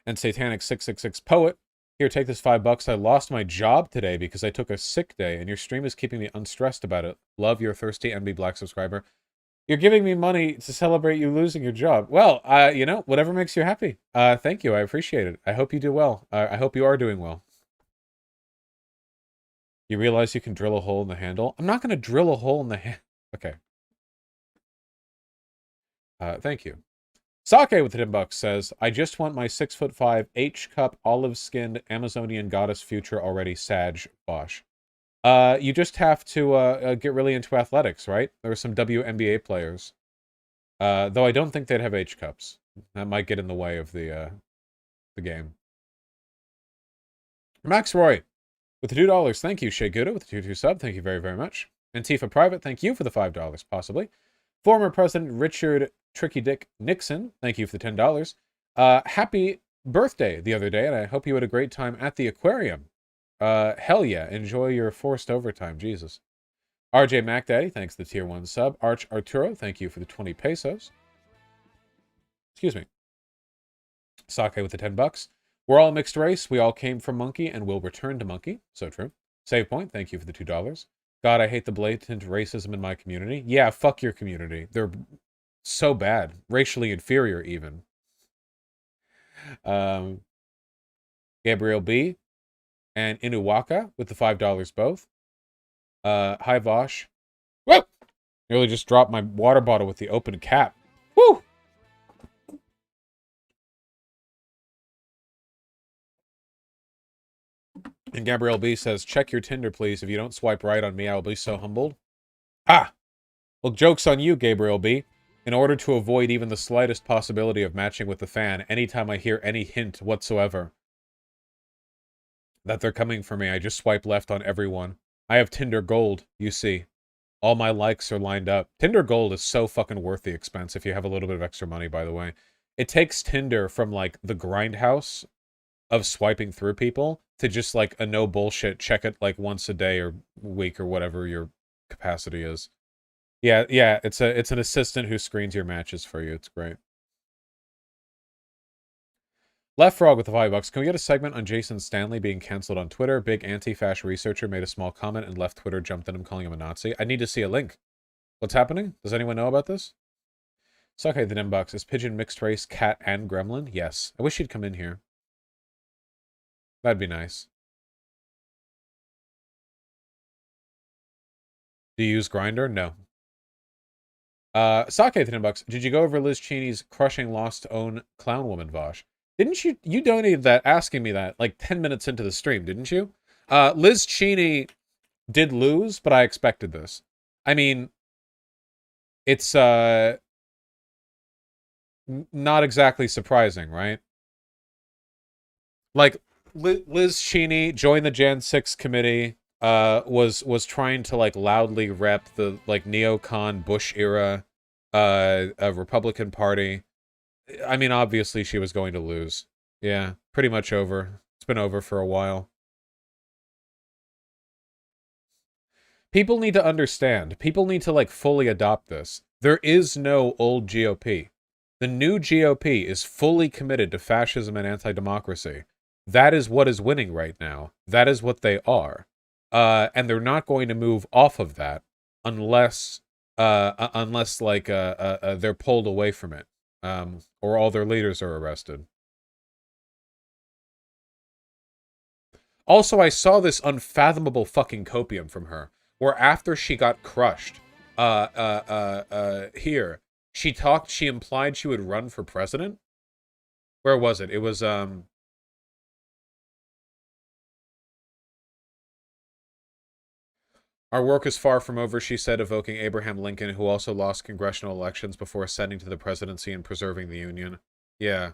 and Satanic 666 Poet. Here, take this $5. I lost my job today because I took a sick day, and your stream is keeping me unstressed about it. Love, your thirsty MB Black subscriber. You're giving me money to celebrate you losing your job. Well, you know, whatever makes you happy. Thank you. I appreciate it. I hope you do well. I hope you are doing well. You realize you can drill a hole in the handle? I'm not going to drill a hole in the handle. Okay. Thank you. Sake with the $10 says, I just want my 6'5" H-cup olive-skinned Amazonian goddess future already, Sag Vaush. You just have to get really into athletics, right? There are some WNBA players. Though I don't think they'd have H-cups. That might get in the way of the game. Max Roy with the $2. Thank you. Shea Gouda with the 2 sub. Thank you very, very much. Antifa Private, thank you for the $5, possibly. Former President Richard Tricky Dick Nixon, thank you for the $10. Happy birthday the other day, and I hope you had a great time at the aquarium. Hell yeah, enjoy your forced overtime, Jesus. RJ MacDaddy, thanks for the tier 1 sub. Arch Arturo, thank you for the 20 pesos. Excuse me. Sake with the $10. We're all mixed race. We all came from Monkey and will return to Monkey. So true. Save Point, thank you for the $2. God, I hate the blatant racism in my community. Yeah, fuck your community. They're so bad. Racially inferior, even. Gabriel B. and Inuwaka with the $5 both. Hi, Vaush. Whoa! Nearly just dropped my water bottle with the open cap. Woo! And Gabrielle B says, check your Tinder, please. If you don't swipe right on me, I will be so humbled. Ah! Well, joke's on you, Gabrielle B. In order to avoid even the slightest possibility of matching with the fan, anytime I hear any hint whatsoever that they're coming for me, I just swipe left on everyone. I have Tinder Gold, you see. All my likes are lined up. Tinder Gold is so fucking worth the expense if you have a little bit of extra money, by the way. It takes Tinder from, like, the grindhouse of swiping through people to just, like, a no bullshit, check it, like, once a day or week or whatever your capacity is. Yeah, it's an assistant who screens your matches for you. It's great. Left Frog with the $5. Can we get a segment on Jason Stanley being canceled on Twitter? Big anti-fash researcher made a small comment and left Twitter jumped at him calling him a Nazi. I need to see a link. What's happening? Does anyone know about this? Sake the Nimbox. Is Pigeon mixed race, cat, and gremlin? Yes. I wish he'd come in here. That'd be nice. Do you use Grindr? No. Sake the $10. Did you go over Liz Cheney's crushing loss to own clown woman, Vaush? Didn't you donated that asking me that like 10 minutes into the stream, didn't you? Liz Cheney did lose, but I expected this. I mean, it's not exactly surprising, right? Like Liz Cheney joined the Jan 6 committee, was trying to like loudly rep the like neocon Bush era Republican Party. I mean, obviously she was going to lose. Yeah, pretty much over. It's been over for a while. People need to understand. People need to like fully adopt this. There is no old GOP. The new GOP is fully committed to fascism and anti-democracy. That is what is winning right now. That is what they are. And they're not going to move off of that unless like they're pulled away from it, or all their leaders are arrested. Also, I saw this unfathomable fucking copium from her, where after she got crushed, here, she implied she would run for president. Where was it? It was, our work is far from over, she said, evoking Abraham Lincoln, who also lost congressional elections before ascending to the presidency and preserving the Union. Yeah.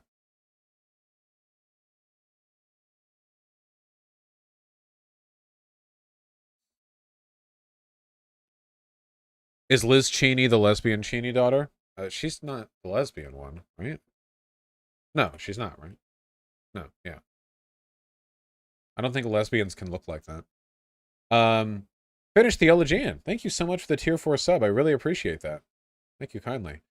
Is Liz Cheney the lesbian Cheney daughter? She's not the lesbian one, right? No, she's not, right? No, yeah. I don't think lesbians can look like that. Finish the Elegian. Thank you so much for the tier 4 sub. I really appreciate that. Thank you kindly.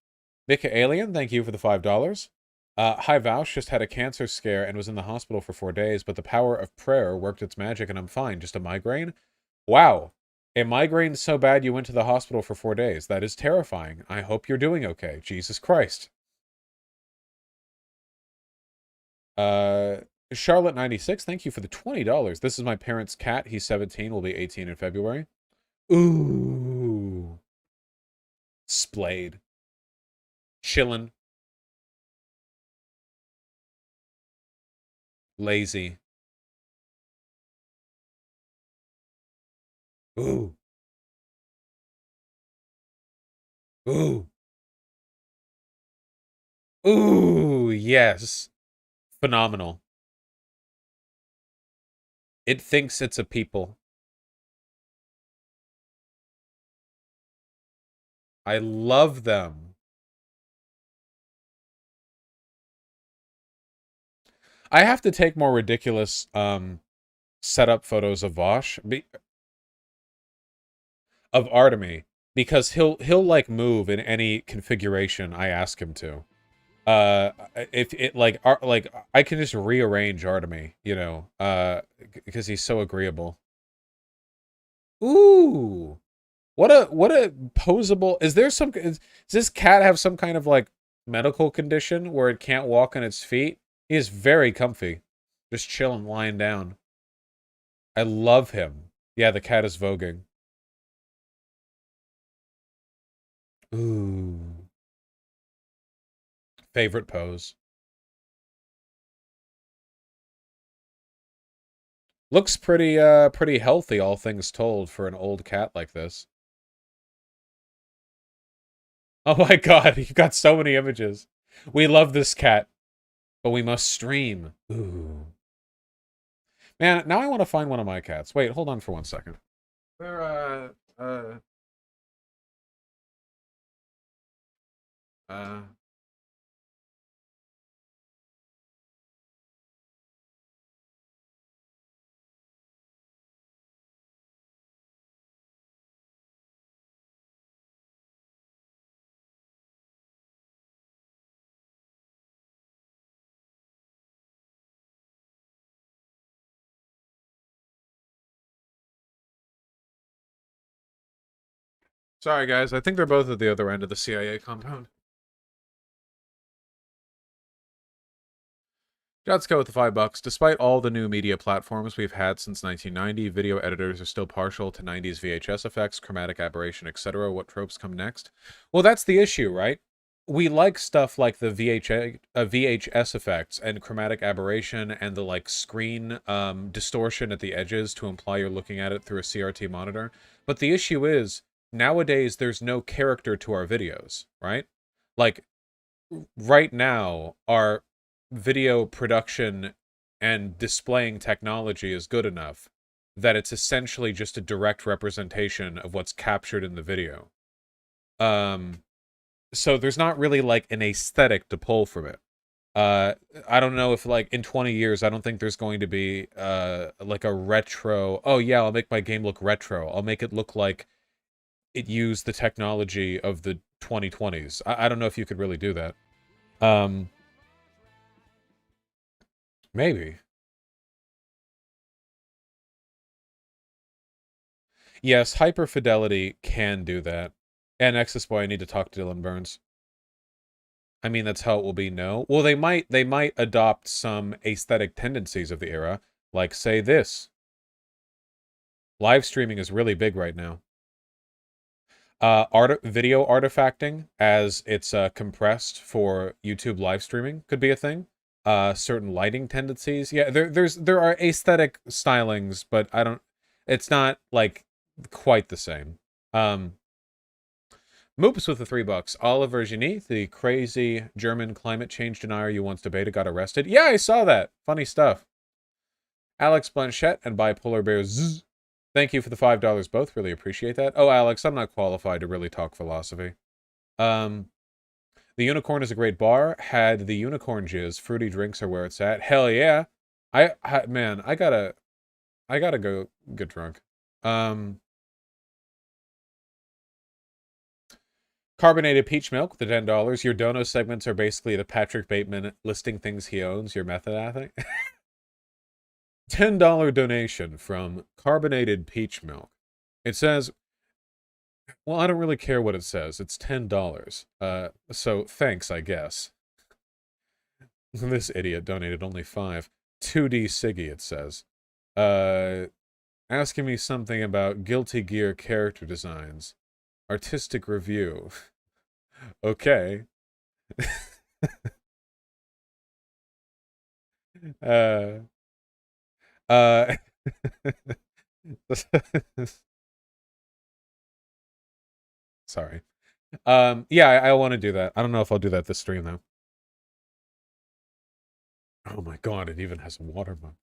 Mika Alien, thank you for the $5. Hi Vaush, just had a cancer scare and was in the hospital for 4 days, but the power of prayer worked its magic and I'm fine. Just a migraine? Wow. A migraine so bad you went to the hospital for 4 days. That is terrifying. I hope you're doing okay. Jesus Christ. Charlotte96, thank you for the $20. This is my parents' cat. He's 17, will be 18 in February. Ooh. Splayed. Chillin'. Lazy. Ooh. Ooh. Ooh, yes. Phenomenal. It thinks it's a people. I love them. I have to take more ridiculous setup photos of Vaush of Artemy because he'll like move in any configuration I ask him to. If it like I can just rearrange Artemy, you know, because he's so agreeable. Ooh. What a posable. Is there some does this cat have some kind of like medical condition where it can't walk on its feet? He is very comfy. Just chilling, lying down. I love him. Yeah, the cat is voguing. Ooh. Favorite pose. Looks pretty healthy, all things told, for an old cat like this. Oh my god, you've got so many images. We love this cat, but we must stream. Ooh. Man, now I want to find one of my cats. Wait, hold on for 1 second. Where, Sorry, guys. I think they're both at the other end of the CIA compound. Let's go with the $5. Despite all the new media platforms we've had since 1990, video editors are still partial to 90s VHS effects, chromatic aberration, etc. What tropes come next? Well, that's the issue, right? We like stuff like the VHS effects and chromatic aberration and the like screen distortion at the edges to imply you're looking at it through a CRT monitor. But the issue is, nowadays there's no character to our videos, right? Like, right now, our video production and displaying technology is good enough that it's essentially just a direct representation of what's captured in the video. So there's not really like an aesthetic to pull from it. I don't know if like in 20 years, I don't think there's going to be like a retro, oh yeah, I'll make my game look retro. I'll make it look like it used the technology of the 2020s. I don't know if you could really do that. Maybe. Yes, hyperfidelity can do that. And Nexus Boy, I need to talk to Dylan Burns. I mean, that's how it will be, no? Well, they might adopt some aesthetic tendencies of the era, like, say, this. Live streaming is really big right now. Video artifacting, as it's compressed for YouTube live streaming, could be a thing. certain lighting tendencies. Yeah, there are aesthetic stylings, but it's not like quite the same. Moops with the $3. Oliver Genie, the crazy German climate change denier you once debated, got arrested. Yeah, I saw that. Funny stuff. Alex Blanchette and Bipolar Bear Zzz. Thank you for the $5 both. Really appreciate that. Oh, Alex, I'm not qualified to really talk philosophy. The Unicorn is a great bar. Had the unicorn jizz. Fruity drinks are where it's at. Hell yeah. Man, I gotta go get drunk. Carbonated peach milk with the $10. Your dono segments are basically the Patrick Bateman listing things he owns. Your method, I think. $10 donation from Carbonated Peach Milk. It says, well, I don't really care what it says. It's $10. So thanks, I guess. This idiot donated only 5. 2D Siggy, it says. Asking me something about Guilty Gear character designs. Artistic review. Okay. Sorry. Yeah, I want to do that. I don't know if I'll do that this stream, though. Oh my god, it even has a watermark.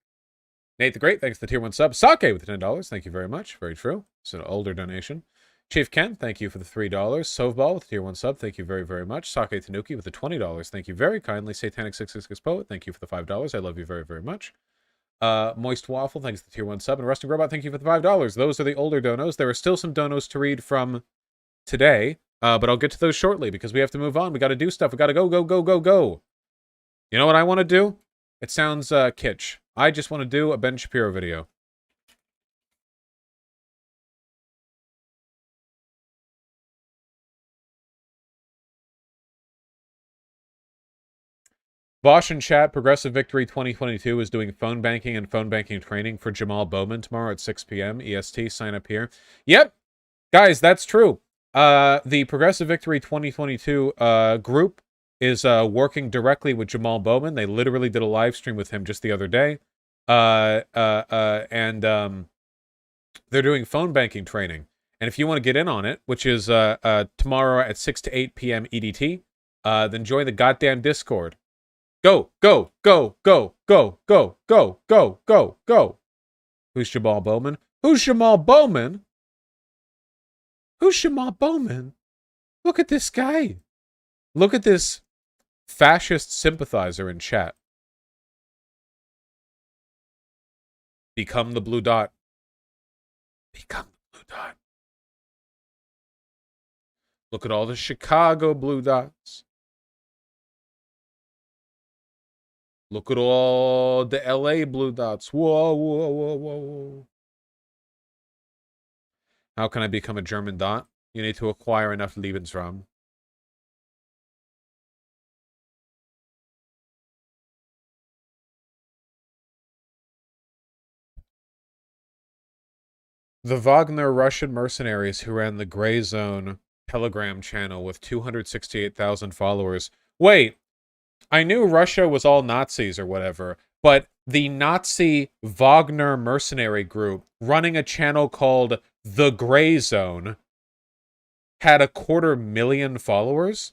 Nate the Great, thanks for the tier 1 sub. Sake with the $10, thank you very much. Very true. It's an older donation. Chief Ken, thank you for the $3. Sovball with the tier 1 sub, thank you very, very much. Sake Tanuki with the $20, thank you very kindly. Satanic666 Poet, thank you for the $5. I love you very, very much. Moist Waffle, thanks for the tier 1 sub. And Rusting Robot, thank you for the $5. Those are the older donos. There are still some donos to read from today, but I'll get to those shortly because we have to move on. We got to do stuff. We got to go, go, go, go, go. You know what I want to do? It sounds kitsch. I just want to do a Ben Shapiro video. Vaush in chat, Progressive Victory 2022 is doing phone banking and phone banking training for Jamal Bowman tomorrow at 6 p.m. EST. Sign up here. Yep. Guys, that's true. The Progressive Victory 2022 group is working directly with Jamal Bowman. They literally did a live stream with him just the other day. And they're doing phone banking training. And if you want to get in on it, which is tomorrow at 6 to 8 p.m. EDT, then join the goddamn Discord. Go, go, go, go, go, go, go, go, go, go. Who's Jamal Bowman? Who's Jamal Bowman? Who's Jamal Bowman? Look at this guy. Look at this fascist sympathizer in chat. Become the blue dot. Become the blue dot. Look at all the Chicago blue dots. Look at all the LA blue dots. Whoa, whoa, whoa, whoa, whoa. How can I become a German dot? You need to acquire enough Lebensraum. The Wagner Russian mercenaries who ran the Gray Zone Telegram channel with 268,000 followers. Wait, I knew Russia was all Nazis or whatever, but the Nazi Wagner mercenary group running a channel called The Gray Zone had 250,000 followers?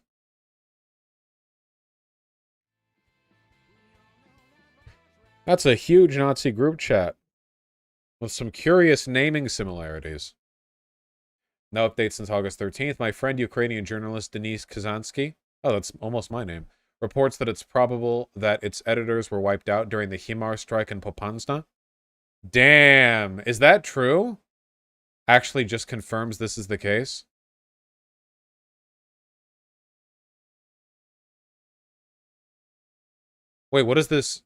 That's a huge Nazi group chat with some curious naming similarities. No updates since August 13th. My friend, Ukrainian journalist Denis Kazansky, oh, that's almost my name, reports that it's probable that its editors were wiped out during the Himar strike in Popasna. Damn, is that true? Actually just confirms this is the case? Wait, what is this?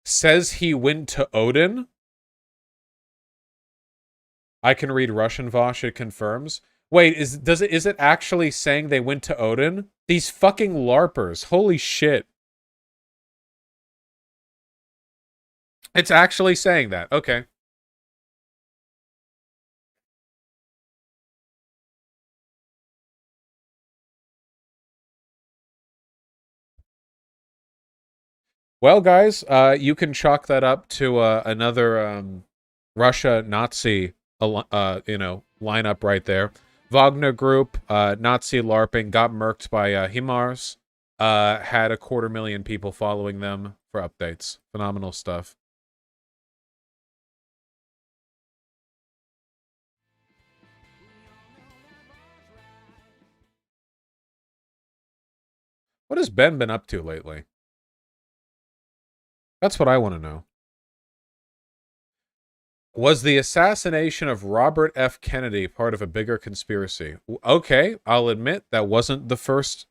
Says he went to Odin? I can read Russian, Vaush, it confirms. Wait, is it actually saying they went to Odin? These fucking LARPers, holy shit. It's actually saying that, okay. Well, guys, you can chalk that up to another Russia Nazi, lineup right there. Wagner Group, Nazi LARPing, got murked by HIMARS. Had 250,000 people following them for updates. Phenomenal stuff. What has Ben been up to lately? That's what I want to know. Was the assassination of Robert F. Kennedy part of a bigger conspiracy? Okay, I'll admit that wasn't the first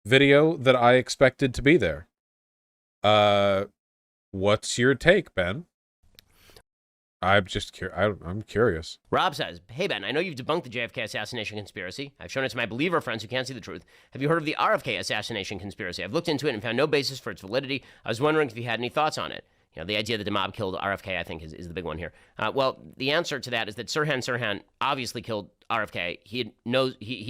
video that I expected to be there. What's your take, Ben? I'm just I'm curious. Rob says, hey, Ben, I know you've debunked the JFK assassination conspiracy. I've shown it to my believer friends who can't see the truth. Have you heard of the RFK assassination conspiracy? I've looked into it and found no basis for its validity. I was wondering if you had any thoughts on it. You know, the idea that the mob killed RFK, I think, is the big one here. Well, the answer to that is that Sirhan obviously killed RFK. He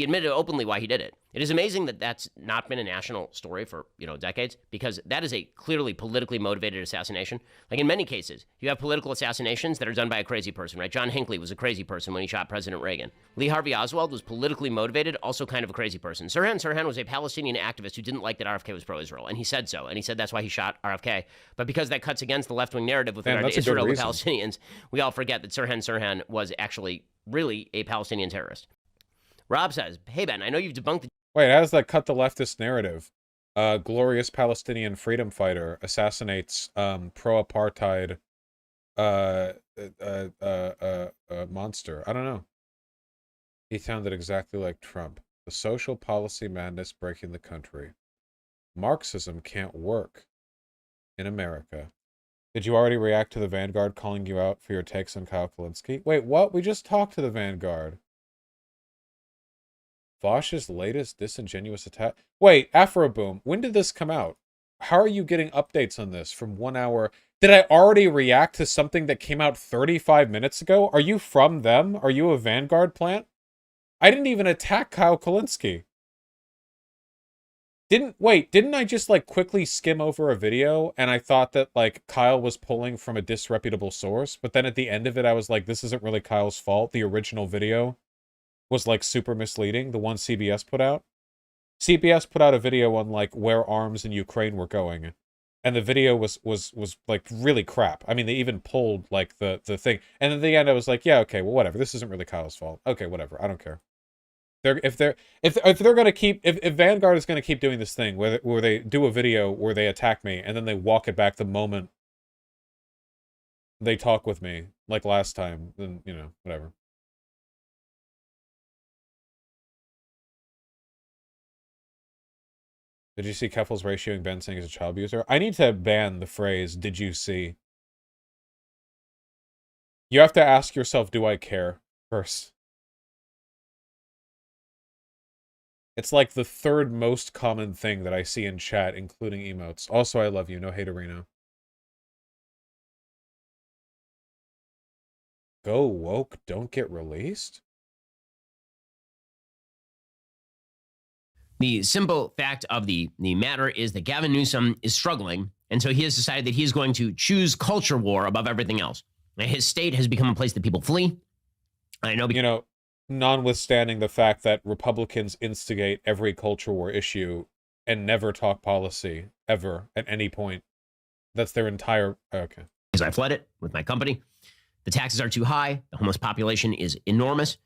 admitted openly why he did it. It is amazing that that's not been a national story for, decades, because that is a clearly politically motivated assassination. Like in many cases, you have political assassinations that are done by a crazy person, right? John Hinckley was a crazy person when he shot President Reagan. Lee Harvey Oswald was politically motivated, also kind of a crazy person. Sirhan was a Palestinian activist who didn't like that RFK was pro-Israel, and he said so, and he said that's why he shot RFK. But because that cuts against the left-wing narrative with regard to Israel and Palestinians, we all forget that Sirhan was actually really a Palestinian terrorist. Rob says, hey, Ben, I know you've debunked the... Wait, how does that cut the leftist narrative? Glorious Palestinian freedom fighter assassinates pro-apartheid monster. I don't know. He sounded exactly like Trump. The social policy madness breaking the country. Marxism can't work in America. Did you already react to the Vanguard calling you out for your takes on Kyle Kalinske? Wait, what? We just talked to the Vanguard. Vaush's latest disingenuous attack. Wait, Afroboom, when did this come out? How are you getting updates on this from 1 hour? Did I already react to something that came out 35 minutes ago? Are you from them? Are you a Vanguard plant? I didn't even attack Kyle Kalinske. Didn't I just quickly skim over a video and I thought that Kyle was pulling from a disreputable source, but then at the end of it I was like, this isn't really Kyle's fault. The original video was super misleading, the one CBS put out. CBS put out a video on where arms in Ukraine were going, and the video was really crap. I mean, they even pulled the thing, and at the end I was like, yeah, okay, well, whatever. This isn't really Kyle's fault. Okay, whatever. I don't care. If they're gonna keep if Vanguard is gonna keep doing this thing where they do a video where they attack me and then they walk it back the moment they talk with me like last time, then whatever. Did you see Keffel's ratioing Ben saying he's a child abuser? I need to ban the phrase, did you see? You have to ask yourself, do I care, first. It's the third most common thing that I see in chat, including emotes. Also, I love you. No haterino. Go woke, don't get released? The simple fact of the matter is that Gavin Newsom is struggling, and so he has decided that he is going to choose culture war above everything else. Now, his state has become a place that people flee. I know, notwithstanding the fact that Republicans instigate every culture war issue and never talk policy, ever, at any point. That's their entire... Okay. Because I fled it with my company. The taxes are too high. The homeless population is enormous.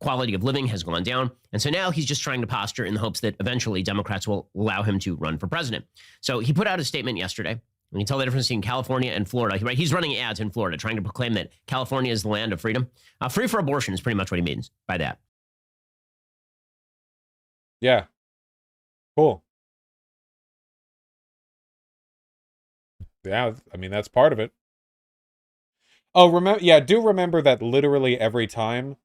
Quality of living has gone down. And so now he's just trying to posture in the hopes that eventually Democrats will allow him to run for president. So he put out a statement yesterday. You can tell the difference between California and Florida. Right? He's running ads in Florida trying to proclaim that California is the land of freedom. Free for abortion is pretty much what he means by that. Yeah. Cool. Yeah, I mean, that's part of it. Oh, do remember that literally every time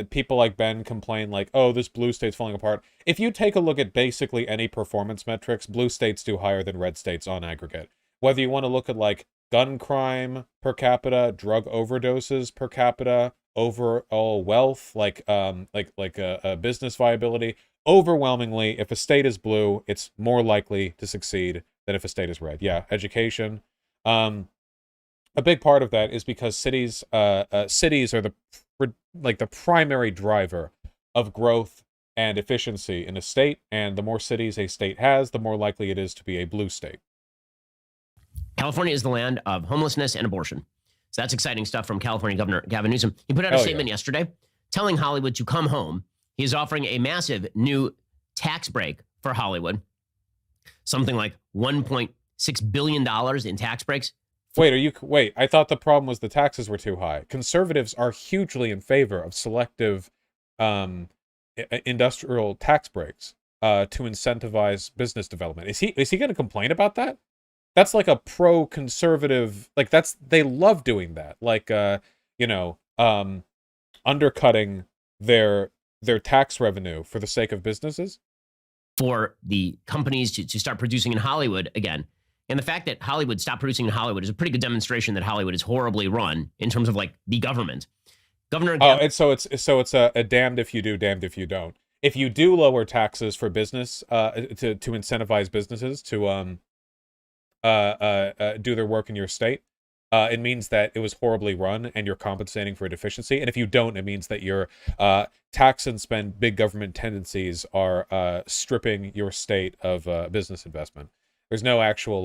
people like Ben complain oh, this blue state's falling apart. If you take a look at basically any performance metrics, blue states do higher than red states on aggregate. Whether you want to look at gun crime per capita, drug overdoses per capita, overall wealth, business viability, overwhelmingly, if a state is blue, it's more likely to succeed than if a state is red. Yeah, education. A big part of that is because cities are the primary driver of growth and efficiency in a state, and the more cities a state has, the more likely it is to be a blue state. California is the land of homelessness and abortion. So that's exciting stuff from California Governor Gavin Newsom. He put out a statement yesterday telling Hollywood to come home. He is offering a massive new tax break for Hollywood, something like $1.6 billion in tax breaks. Wait, I thought the problem was the taxes were too high. Conservatives are hugely in favor of selective industrial tax breaks to incentivize business development. Is he going to complain about that? That's like a pro-conservative, like they love doing that. Like undercutting their tax revenue for the sake of businesses. For the companies to start producing in Hollywood again. And the fact that Hollywood stopped producing in Hollywood is a pretty good demonstration that Hollywood is horribly run in terms of like the government. It's a damned if you do, damned if you don't. If you do lower taxes for business, to incentivize businesses to do their work in your state, it means that it was horribly run and you're compensating for a deficiency. And if you don't, it means that your tax and spend big government tendencies are stripping your state of business investment. There's no actual,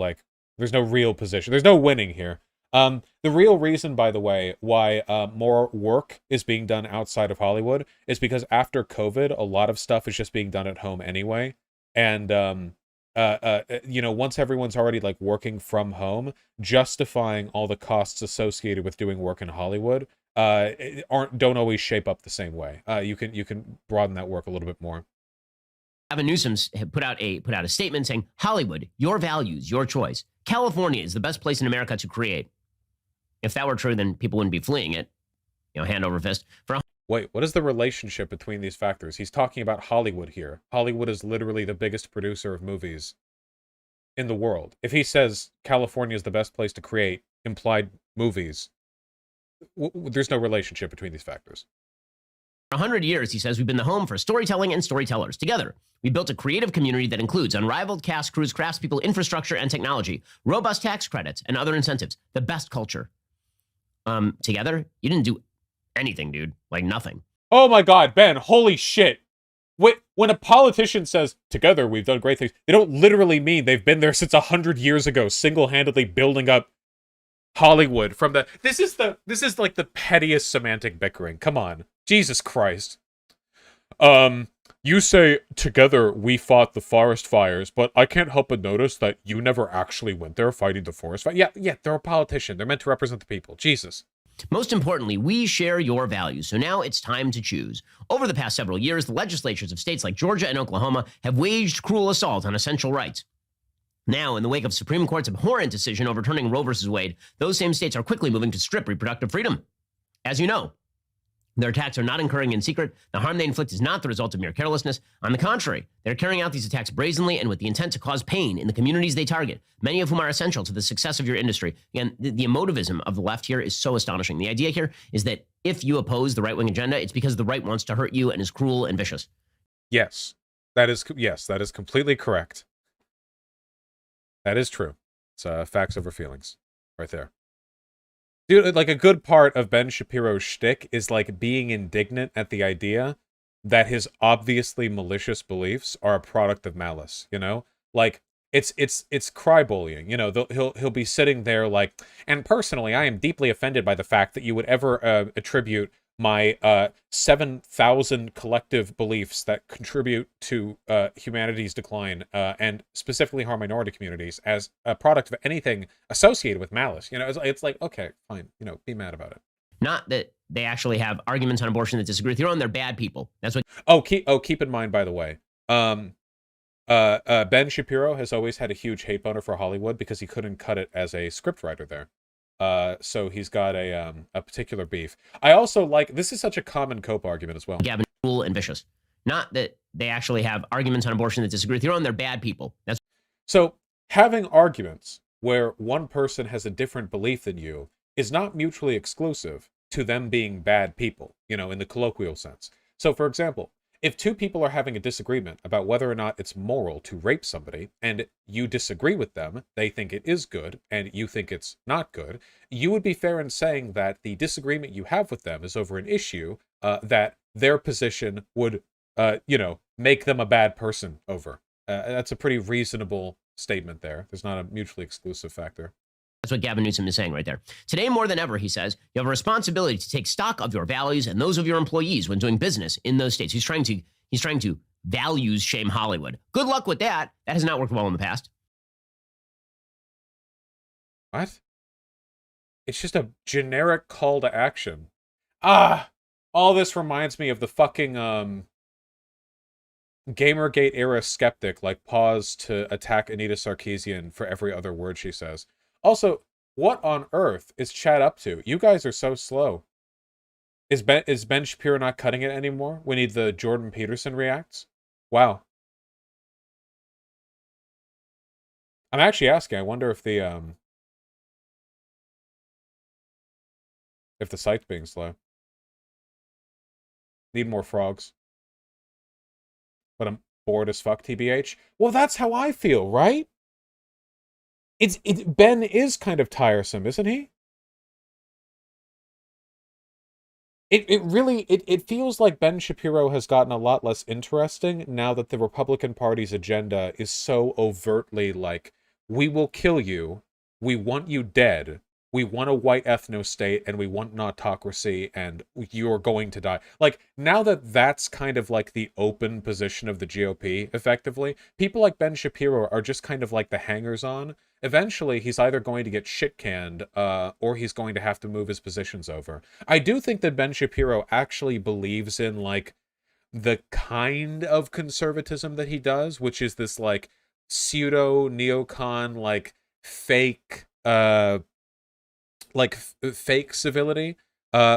there's no real position. There's no winning here. The real reason, by the way, why more work is being done outside of Hollywood is because after COVID, a lot of stuff is just being done at home anyway. And, once everyone's already working from home, justifying all the costs associated with doing work in Hollywood don't always shape up the same way. You can broaden that work a little bit more. Gavin Newsom put out a statement saying, Hollywood, your values, your choice. California is the best place in America to create. If that were true, then people wouldn't be fleeing it, hand over fist. Wait, what is the relationship between these factors? He's talking about Hollywood here. Hollywood is literally the biggest producer of movies in the world. If he says California is the best place to create implied movies, there's no relationship between these factors. For 100 years, he says, we've been the home for storytelling and storytellers. Together, we built a creative community that includes unrivaled cast, crews, craftspeople, infrastructure, and technology, robust tax credits, and other incentives, the best culture. Together, you didn't do anything, dude. Nothing. Oh my God, Ben, holy shit. When a politician says, together we've done great things, they don't literally mean they've been there since 100 years ago, single-handedly building up Hollywood from the... This is like the pettiest semantic bickering. Come on. Jesus Christ. You say, together we fought the forest fires, but I can't help but notice that you never actually went there fighting the forest fire. Yeah, they're a politician. They're meant to represent the people. Jesus. Most importantly, we share your values, so now it's time to choose. Over the past several years, the legislatures of states like Georgia and Oklahoma have waged cruel assault on essential rights. Now, in the wake of Supreme Court's abhorrent decision overturning Roe v. Wade, those same states are quickly moving to strip reproductive freedom. As you know, their attacks are not occurring in secret. The harm they inflict is not the result of mere carelessness. On the contrary, they're carrying out these attacks brazenly and with the intent to cause pain in the communities they target, many of whom are essential to the success of your industry. Again, the emotivism of the left here is so astonishing. The idea here is that if you oppose the right-wing agenda, it's because the right wants to hurt you and is cruel and vicious. Yes, that is completely correct. That is true. It's facts over feelings right there. Dude, a good part of Ben Shapiro's shtick is being indignant at the idea that his obviously malicious beliefs are a product of malice, it's crybullying, he'll be sitting there and personally I am deeply offended by the fact that you would ever attribute my 7,000 collective beliefs that contribute to humanity's decline and specifically harm minority communities as a product of anything associated with malice. It's okay, fine, be mad about it. Not that they actually have arguments on abortion that disagree with your own. They're bad people. That's what. Keep in mind, by the way, Ben Shapiro has always had a huge hate boner for Hollywood because he couldn't cut it as a scriptwriter there. So he's got a particular beef. I also this is such a common cope argument as well. Gavin, cruel and vicious. Not that they actually have arguments on abortion that disagree with your own. They're bad people. So having arguments where one person has a different belief than you is not mutually exclusive to them being bad people, in the colloquial sense. So for example, if two people are having a disagreement about whether or not it's moral to rape somebody, and you disagree with them, they think it is good, and you think it's not good, you would be fair in saying that the disagreement you have with them is over an issue that their position would, make them a bad person over. That's a pretty reasonable statement there. There's not a mutually exclusive factor. That's what Gavin Newsom is saying right there. Today, more than ever, he says, you have a responsibility to take stock of your values and those of your employees when doing business in those states. He's trying to values shame Hollywood. Good luck with that. That has not worked well in the past. What? It's just a generic call to action. All this reminds me of the fucking Gamergate era skeptic, like, pause to attack Anita Sarkeesian for every other word she says. Also, what on earth is Chad up to? You guys are so slow. Is Ben Shapiro not cutting it anymore? We need the Jordan Peterson reacts? Wow. I'm actually asking. I wonder if the site's being slow. Need more frogs. But I'm bored as fuck, TBH. Well, that's how I feel, right? Ben is kind of tiresome, isn't he? It feels like Ben Shapiro has gotten a lot less interesting now that the Republican Party's agenda is so overtly like, we will kill you, we want you dead, we want a white ethno-state, and we want an autocracy, and you're going to die. Like, now that that's kind of like the open position of the GOP, effectively, people like Ben Shapiro are just kind of like the hangers-on. Eventually, he's either going to get shit-canned, or he's going to have to move his positions over. I do think that Ben Shapiro actually believes in, like, the kind of conservatism that he does, which is this, like, pseudo-neocon, like, fake civility,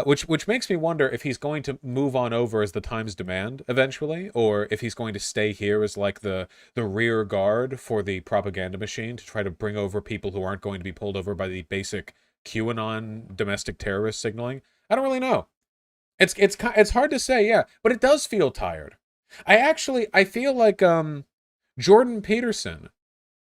which makes me wonder if he's going to move on over as the times demand eventually, or if he's going to stay here as like the rear guard for the propaganda machine to try to bring over people who aren't going to be pulled over by the basic QAnon domestic terrorist signaling. I don't really know. It's hard to say, yeah, but it does feel tired. I feel like Jordan Peterson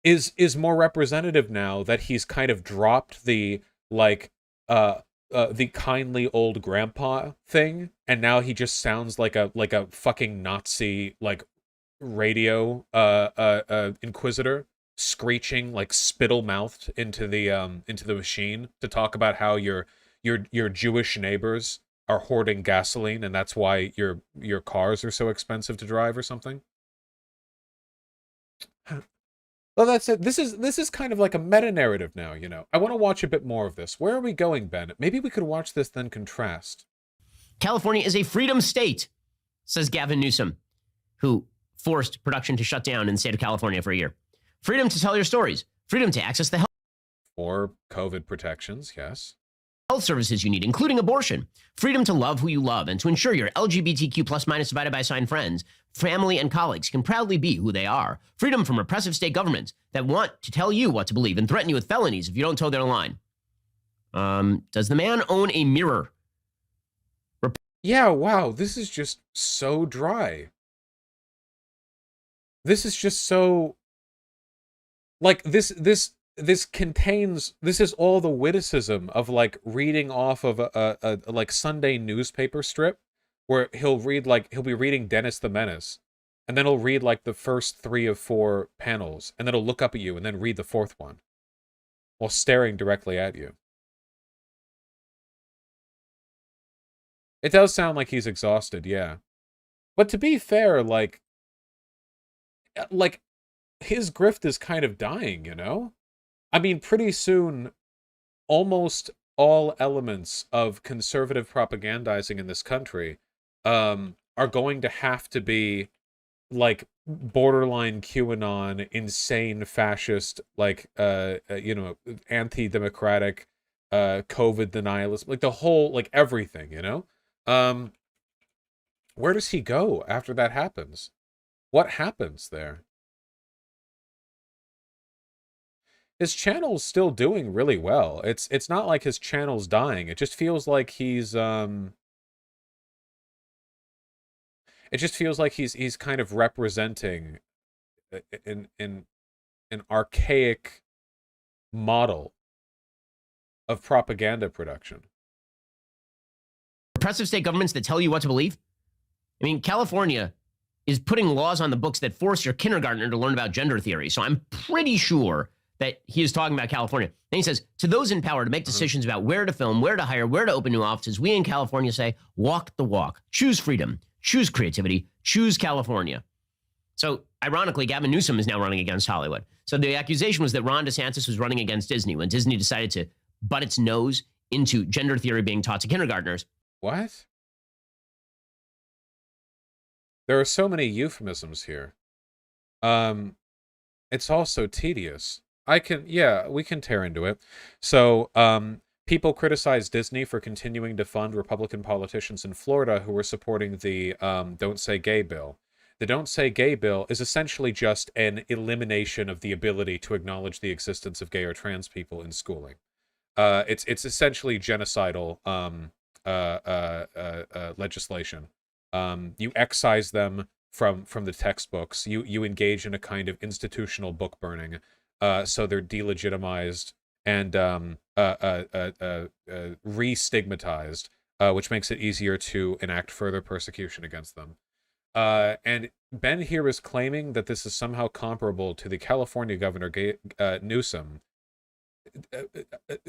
is more representative now that he's kind of dropped the the kindly old grandpa thing, and now he just sounds like a fucking Nazi, like, radio inquisitor screeching, like, spittle-mouthed into the machine to talk about how your Jewish neighbors are hoarding gasoline, and that's why your cars are so expensive to drive or something. Well, that's it. This is kind of like a meta-narrative now, you know. I want to watch a bit more of this. Where are we going, Ben? Maybe we could watch this, then contrast. California is a freedom state, says Gavin Newsom, who forced production to shut down in the state of California for a year. Freedom to tell your stories. Freedom to access the health. Or COVID protections, yes. Health services you need, including abortion. Freedom to love who you love and to ensure your LGBTQ plus minus divided by sign friends, family, and colleagues can proudly be who they are. Freedom from repressive state governments that want to tell you what to believe and threaten you with felonies if you don't toe their line. Does the man own a mirror? Yeah, wow, this is just so dry. This is just so... Like, this is all the witticism of, like, reading off of a like Sunday newspaper strip where he'll be reading Dennis the Menace, and then he'll read like the first 3 of 4 panels, and then he'll look up at you and then read the 4th one while staring directly at you. It does sound like he's exhausted, yeah. But to be fair, like his grift is kind of dying, you know? I mean, pretty soon, almost all elements of conservative propagandizing in this country are going to have to be, like, borderline QAnon, insane fascist, like, anti-democratic, COVID denialism, like, the whole, like, everything, you know? Where does he go after that happens? What happens there? His channel's still doing really well. It's not like his channel's dying. It just feels like he's It just feels like he's kind of representing an archaic model of propaganda production. Oppressive state governments that tell you what to believe? I mean, California is putting laws on the books that force your kindergartner to learn about gender theory. So I'm pretty sure that he is talking about California. And he says, to those in power to make decisions about where to film, where to hire, where to open new offices, we in California say, walk the walk. Choose freedom. Choose creativity. Choose California. So ironically, Gavin Newsom is now running against Hollywood. So the accusation was that Ron DeSantis was running against Disney when Disney decided to butt its nose into gender theory being taught to kindergartners. What? There are so many euphemisms here. It's also tedious. We can tear into it. So, people criticize Disney for continuing to fund Republican politicians in Florida who were supporting the Don't Say Gay bill. The Don't Say Gay bill is essentially just an elimination of the ability to acknowledge the existence of gay or trans people in schooling. It's essentially genocidal legislation. You excise them from the textbooks. You engage in a kind of institutional book burning, so they're delegitimized and re-stigmatized, which makes it easier to enact further persecution against them. And Ben here is claiming that this is somehow comparable to the California governor Newsom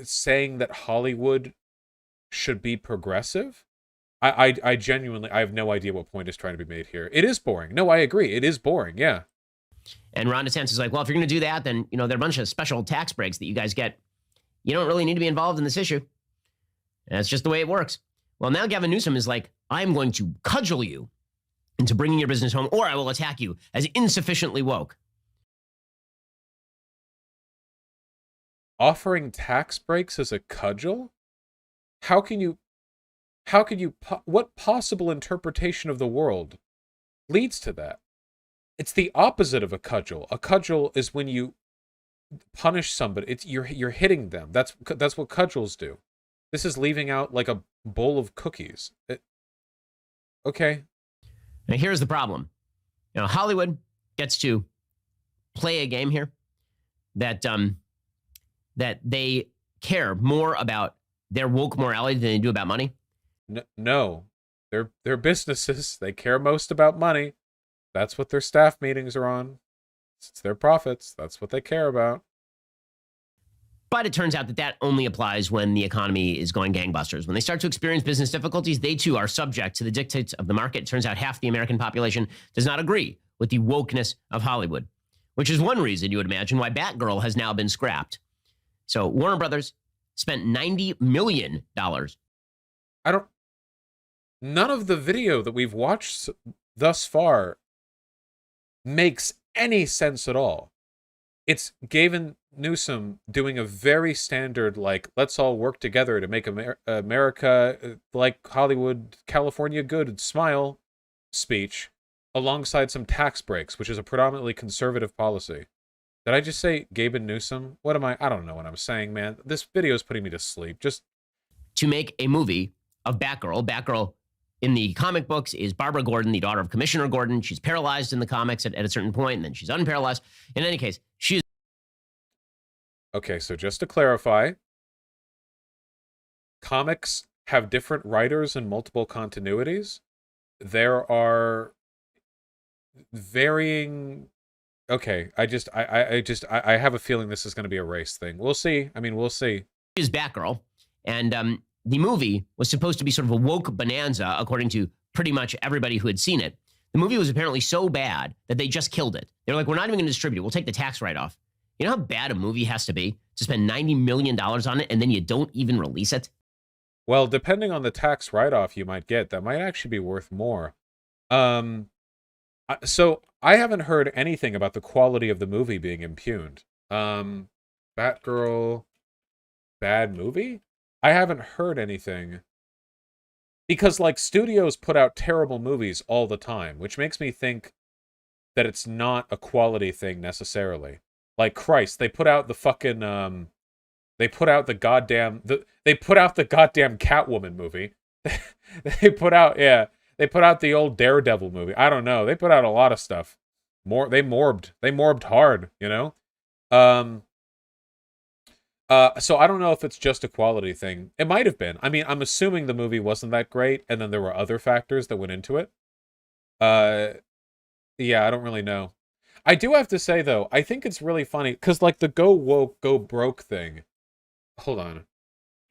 saying that Hollywood should be progressive. I genuinely, I have no idea what point is trying to be made here. It is boring. No, I agree. It is boring. Yeah. And Ron DeSantis is like, well, if you're going to do that, then, there are a bunch of special tax breaks that you guys get. You don't really need to be involved in this issue. And that's just the way it works. Well, now Gavin Newsom is like, I'm going to cudgel you into bringing your business home, or I will attack you as insufficiently woke. Offering tax breaks as a cudgel? What possible interpretation of the world leads to that? It's the opposite of a cudgel. A cudgel is when you punish somebody. You're hitting them. That's what cudgels do. This is leaving out like a bowl of cookies. Okay. Now here's the problem. Hollywood gets to play a game here that they care more about their woke morality than they do about money. No, they're businesses. They care most about money. That's what their staff meetings are on. It's their profits. That's what they care about. But it turns out that only applies when the economy is going gangbusters. When they start to experience business difficulties, they too are subject to the dictates of the market. It turns out half the American population does not agree with the wokeness of Hollywood, which is one reason you would imagine why Batgirl has now been scrapped. So Warner Brothers spent $90 million. None of the video that we've watched thus far makes any sense at all. It's Gavin Newsom doing a very standard, let's all work together to make America like Hollywood, California good, smile speech, alongside some tax breaks, which is a predominantly conservative policy. Did I just say Gavin Newsom? What am I? I don't know what I'm saying, man. This video is putting me to sleep. Just to make a movie of Batgirl. Batgirl in the comic books is Barbara Gordon, the daughter of Commissioner Gordon. She's paralyzed in the comics at a certain point, and then she's unparalyzed. In any case, she is... Okay, so just to clarify, comics have different writers and multiple continuities. There are varying... Okay, I have a feeling this is going to be a race thing. We'll see. We'll see. She is Batgirl, and the movie was supposed to be sort of a woke bonanza, according to pretty much everybody who had seen it. The movie was apparently so bad that they just killed it. They're like, we're not even going to distribute it. We'll take the tax write-off. You know how bad a movie has to be to spend $90 million on it and then you don't even release it? Well, depending on the tax write-off you might get, that might actually be worth more. So I haven't heard anything about the quality of the movie being impugned. Batgirl, bad movie? I haven't heard anything. Because, studios put out terrible movies all the time, which makes me think that it's not a quality thing necessarily. Christ, they put out the fucking, they put out the goddamn Catwoman movie. They put out They put out the old Daredevil movie. I don't know. They put out a lot of stuff. They morbed hard, you know? So I don't know if it's just a quality thing. It might have been. I mean, I'm assuming the movie wasn't that great, and then there were other factors that went into it. Yeah, I don't really know. I do have to say, though, I think it's really funny, because, like, the go woke, go broke thing. Hold on.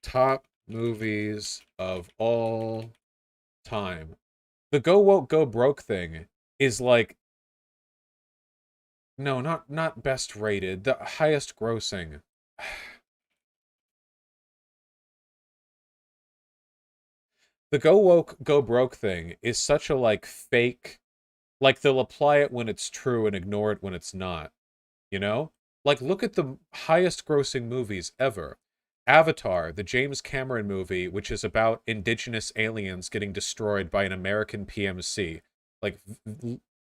Top movies of all time. The go woke, go broke thing is, like... No, not best rated. The highest grossing. The go woke, go broke thing is such a, like, fake... Like, they'll apply it when it's true and ignore it when it's not. You know? Like, look at the highest grossing movies ever. Avatar, the James Cameron movie, which is about indigenous aliens getting destroyed by an American PMC. Like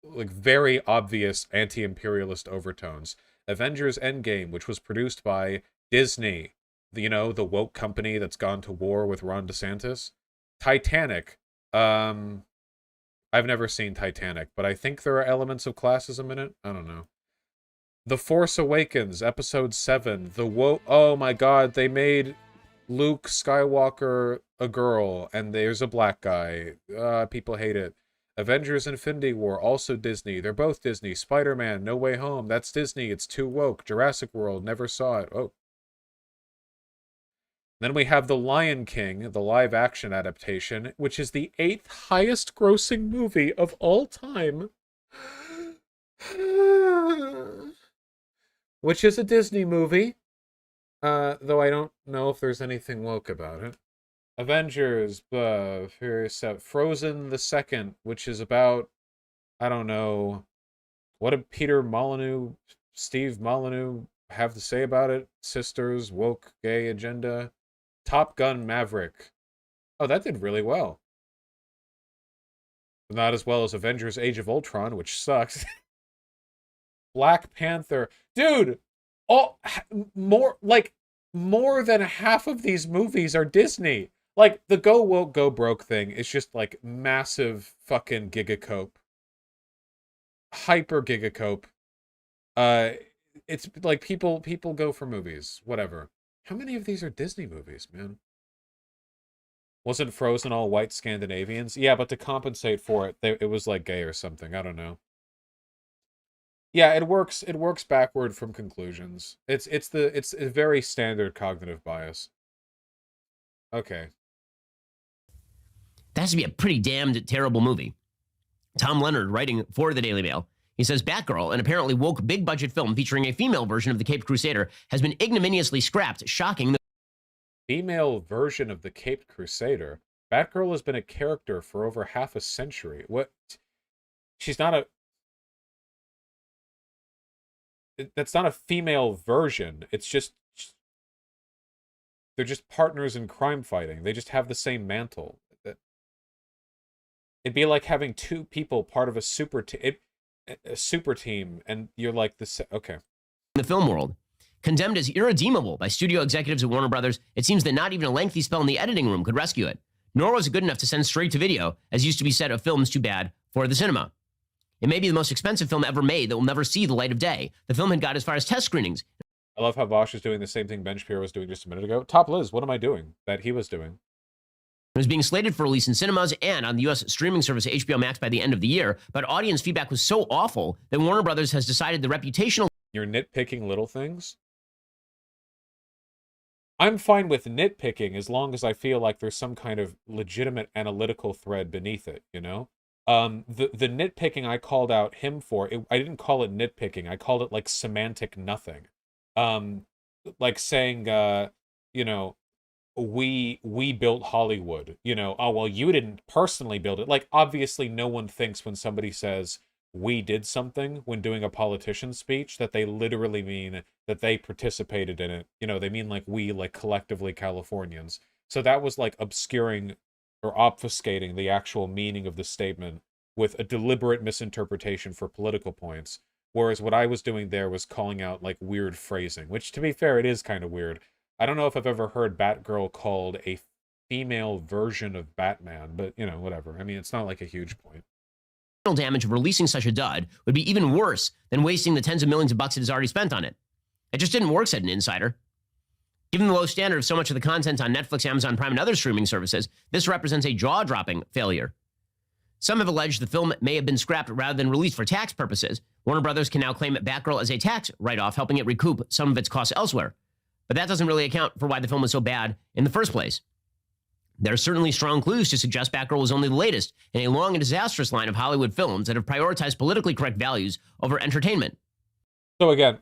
very obvious anti-imperialist overtones. Avengers Endgame, which was produced by Disney. You know, the woke company that's gone to war with Ron DeSantis. Titanic. I've never seen Titanic, but I think there are elements of classism in it. I don't know. The Force Awakens, Episode 7. Oh my god, they made Luke Skywalker a girl, and there's a black guy. People hate it. Avengers Infinity War, also Disney. They're both Disney. Spider-Man, No Way Home, that's Disney. It's too woke. Jurassic World, never saw it. Oh. Then we have The Lion King, the live-action adaptation, which is the 8th highest-grossing movie of all time. Which is a Disney movie. Though I don't know if there's anything woke about it. Avengers, Frozen the Second, which is about, I don't know, what did Steve Molyneux have to say about it? Sisters, woke, gay agenda. Top Gun Maverick. Oh, that did really well. Not as well as Avengers Age of Ultron, which sucks. Black Panther. Dude! More than half of these movies are Disney. Like, the go woke, go broke thing is just, like, massive fucking gigacope. Hyper gigacope. It's like people go for movies. Whatever. How many of these are Disney movies, man? Wasn't Frozen all white Scandinavians? Yeah, but to compensate for it, it was like gay or something. I don't know. Yeah, it works backward from conclusions. It's a very standard cognitive bias. Okay. That has to be a pretty damned terrible movie. Tom Leonard, writing for the Daily Mail, he says, Batgirl, an apparently woke big-budget film featuring a female version of the Caped Crusader, has been ignominiously scrapped, shocking the female version of the Caped Crusader? Batgirl has been a character for over half a century. What? She's not a... That's not a female version. It's just... They're just partners in crime fighting. They just have the same mantle. It'd be like having two people part of a super team, and you're like okay. The film world. Condemned as irredeemable by studio executives at Warner Brothers, it seems that not even a lengthy spell in the editing room could rescue it. Nor was it good enough to send straight to video, as used to be said of films too bad for the cinema. It may be the most expensive film ever made that will never see the light of day. The film had got as far as test screenings. I love how Vaush is doing the same thing Ben Shapiro was doing just a minute ago. Top Liz, what am I doing that he was doing? It was being slated for release in cinemas and on the U.S. streaming service HBO Max by the end of the year, but audience feedback was so awful that Warner Brothers has decided the reputational... You're nitpicking little things? I'm fine with nitpicking as long as I feel like there's some kind of legitimate analytical thread beneath it, you know? The nitpicking I called out him for, I didn't call it nitpicking, I called it like semantic nothing. Like saying, you know, we built Hollywood, you know, oh, well, you didn't personally build it. Like, obviously no one thinks when somebody says we did something when doing a politician's speech that they literally mean that they participated in it. You know, they mean like we, like collectively Californians. So that was like obscuring or obfuscating the actual meaning of the statement with a deliberate misinterpretation for political points. Whereas what I was doing there was calling out like weird phrasing, which to be fair, it is kind of weird. I don't know if I've ever heard Batgirl called a female version of Batman, but, you know, whatever. I mean, it's not like a huge point. Damage of releasing such a dud would be even worse than wasting the tens of millions of bucks it has already spent on it. It just didn't work, said an insider. Given the low standard of so much of the content on Netflix, Amazon Prime, and other streaming services, this represents a jaw-dropping failure. Some have alleged the film may have been scrapped rather than released for tax purposes. Warner Brothers can now claim Batgirl as a tax write-off, helping it recoup some of its costs elsewhere. But that doesn't really account for why the film was so bad in the first place. There are certainly strong clues to suggest Batgirl was only the latest in a long and disastrous line of Hollywood films that have prioritized politically correct values over entertainment. So again,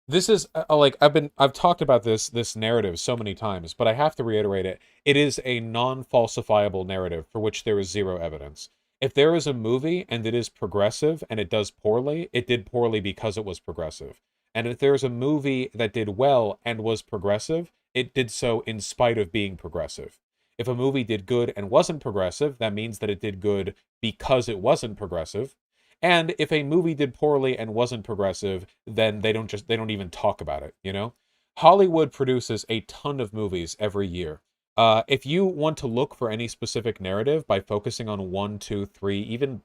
this is like I've talked about this narrative so many times, but I have to reiterate it. It is a non-falsifiable narrative for which there is zero evidence. If there is a movie and it is progressive and it does poorly, it did poorly because it was progressive. And if there is a movie that did well and was progressive, it did so in spite of being progressive. If a movie did good and wasn't progressive, that means that it did good because it wasn't progressive. And if a movie did poorly and wasn't progressive, then they don't even talk about it, you know? Hollywood produces a ton of movies every year. If you want to look for any specific narrative by focusing on 1, 2, 3, even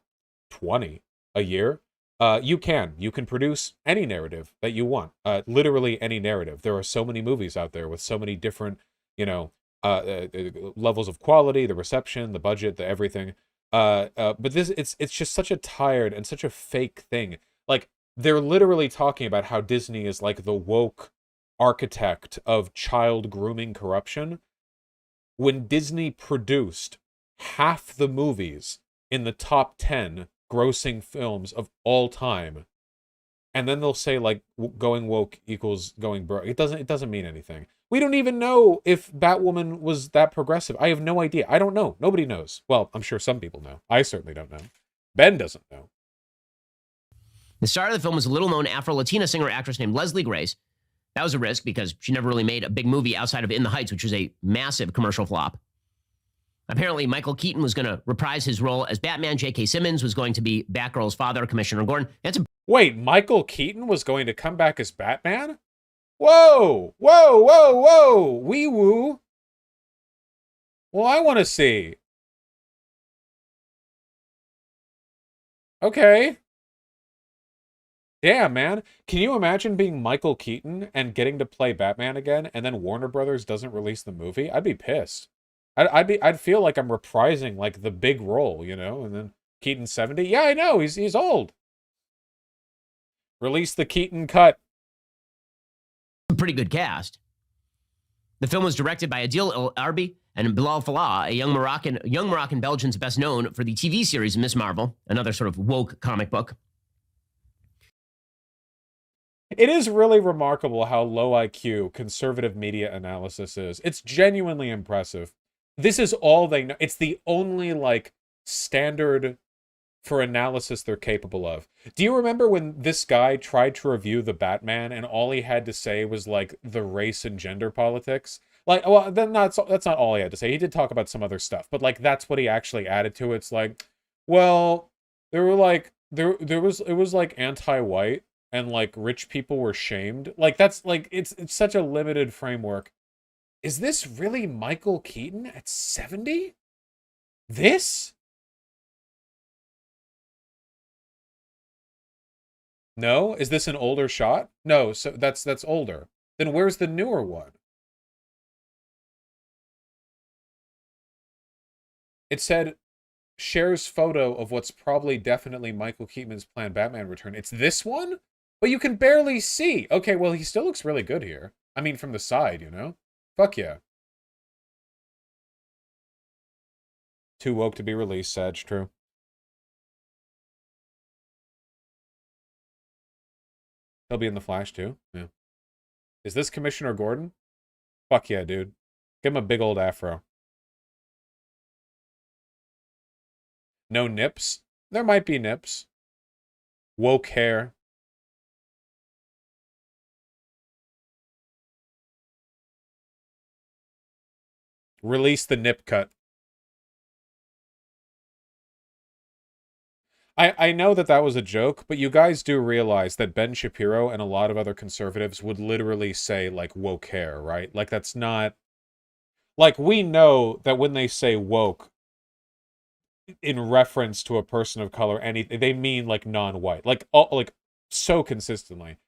20 a year, you can produce any narrative that you want. Literally any narrative. There are so many movies out there with so many different, you know, levels of quality, the reception, the budget, the everything. But it's just such a tired and such a fake thing. Like, they're literally talking about how Disney is like the woke architect of child grooming corruption, when Disney produced half the movies in the top 10 grossing films of all time. And then they'll say like going woke equals going broke. It doesn't mean anything. We don't even know if Batwoman was that progressive. I have no idea. I don't know. Nobody knows. Well, I'm sure some people know. I certainly don't know. Ben doesn't know. The star of the film was a little-known Afro-Latina singer-actress named Leslie Grace. That was a risk because she never really made a big movie outside of In the Heights, which was a massive commercial flop. Apparently, Michael Keaton was going to reprise his role as Batman. J.K. Simmons was going to be Batgirl's father, Commissioner Gordon. Wait, Michael Keaton was going to come back as Batman? Whoa! Whoa, whoa, whoa! Wee woo! Well, I want to see. Okay. Damn, man. Can you imagine being Michael Keaton and getting to play Batman again, and then Warner Brothers doesn't release the movie? I'd be pissed. I'd feel like I'm reprising like the big role, you know, and then Keaton's 70. Yeah, I know, he's old. Release the Keaton cut. A pretty good cast. The film was directed by Adil El-Arbi and Bilal Fallah, a young Moroccan Belgians best known for the TV series Miss Marvel, another sort of woke comic book. It is really remarkable how low IQ conservative media analysis is. It's genuinely impressive. This is all they know. It's the only, like, standard for analysis they're capable of. Do you remember when this guy tried to review the Batman and all he had to say was, like, the race and gender politics? Like, well, then that's not all he had to say. He did talk about some other stuff, but, like, that's what he actually added to it. It's like, well, there were, like, it was, like, anti-white, and, like, rich people were shamed. Like, that's, like, it's such a limited framework. Is this really Michael Keaton at 70? This? No? Is this an older shot? No, so that's older. Then where's the newer one? It said, shares photo of what's probably definitely Michael Keaton's planned Batman return. It's this one? But you can barely see. Okay, well, he still looks really good here. I mean, from the side, you know? Fuck yeah. Too woke to be released, Sag, true. He'll be in The Flash, too. Yeah. Is this Commissioner Gordon? Fuck yeah, dude. Give him a big old afro. No nips? There might be nips. Woke hair. Release the nip cut. I know that was a joke, but you guys do realize that Ben Shapiro and a lot of other conservatives would literally say, like, woke hair, right? Like, that's not... Like, we know that when they say woke, in reference to a person of color, anything, they mean like non-white, like so consistently.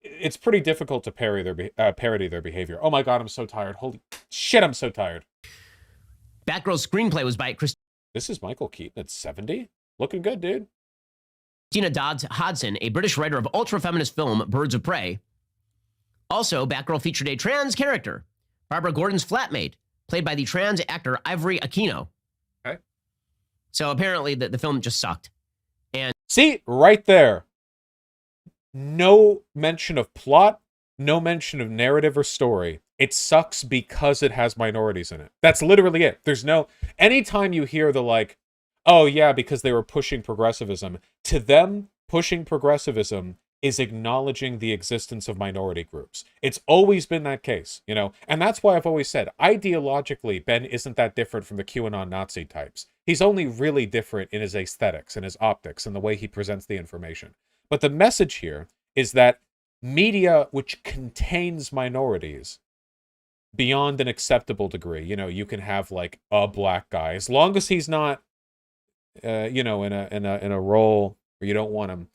It's pretty difficult to parody their behavior. Oh my god, I'm so tired. Holy shit, I'm so tired. Batgirl's screenplay was by This is Michael Keaton at 70? Looking good, dude. Christina Hodson, a British writer of ultra-feminist film Birds of Prey. Also, Batgirl featured a trans character, Barbara Gordon's flatmate, played by the trans actor Ivory Aquino. Okay. So apparently the film just sucked. And see, right there. No mention of plot, no mention of narrative or story. It sucks because it has minorities in it. That's literally it. There's no... Anytime you hear the like, oh yeah, because they were pushing progressivism, to them, pushing progressivism is acknowledging the existence of minority groups. It's always been that case, you know? And that's why I've always said, ideologically, Ben isn't that different from the QAnon Nazi types. He's only really different in his aesthetics and his optics and the way he presents the information. But the message here is that media which contains minorities beyond an acceptable degree, you know, you can have like a black guy, as long as he's not, you know, in a role where you don't want him.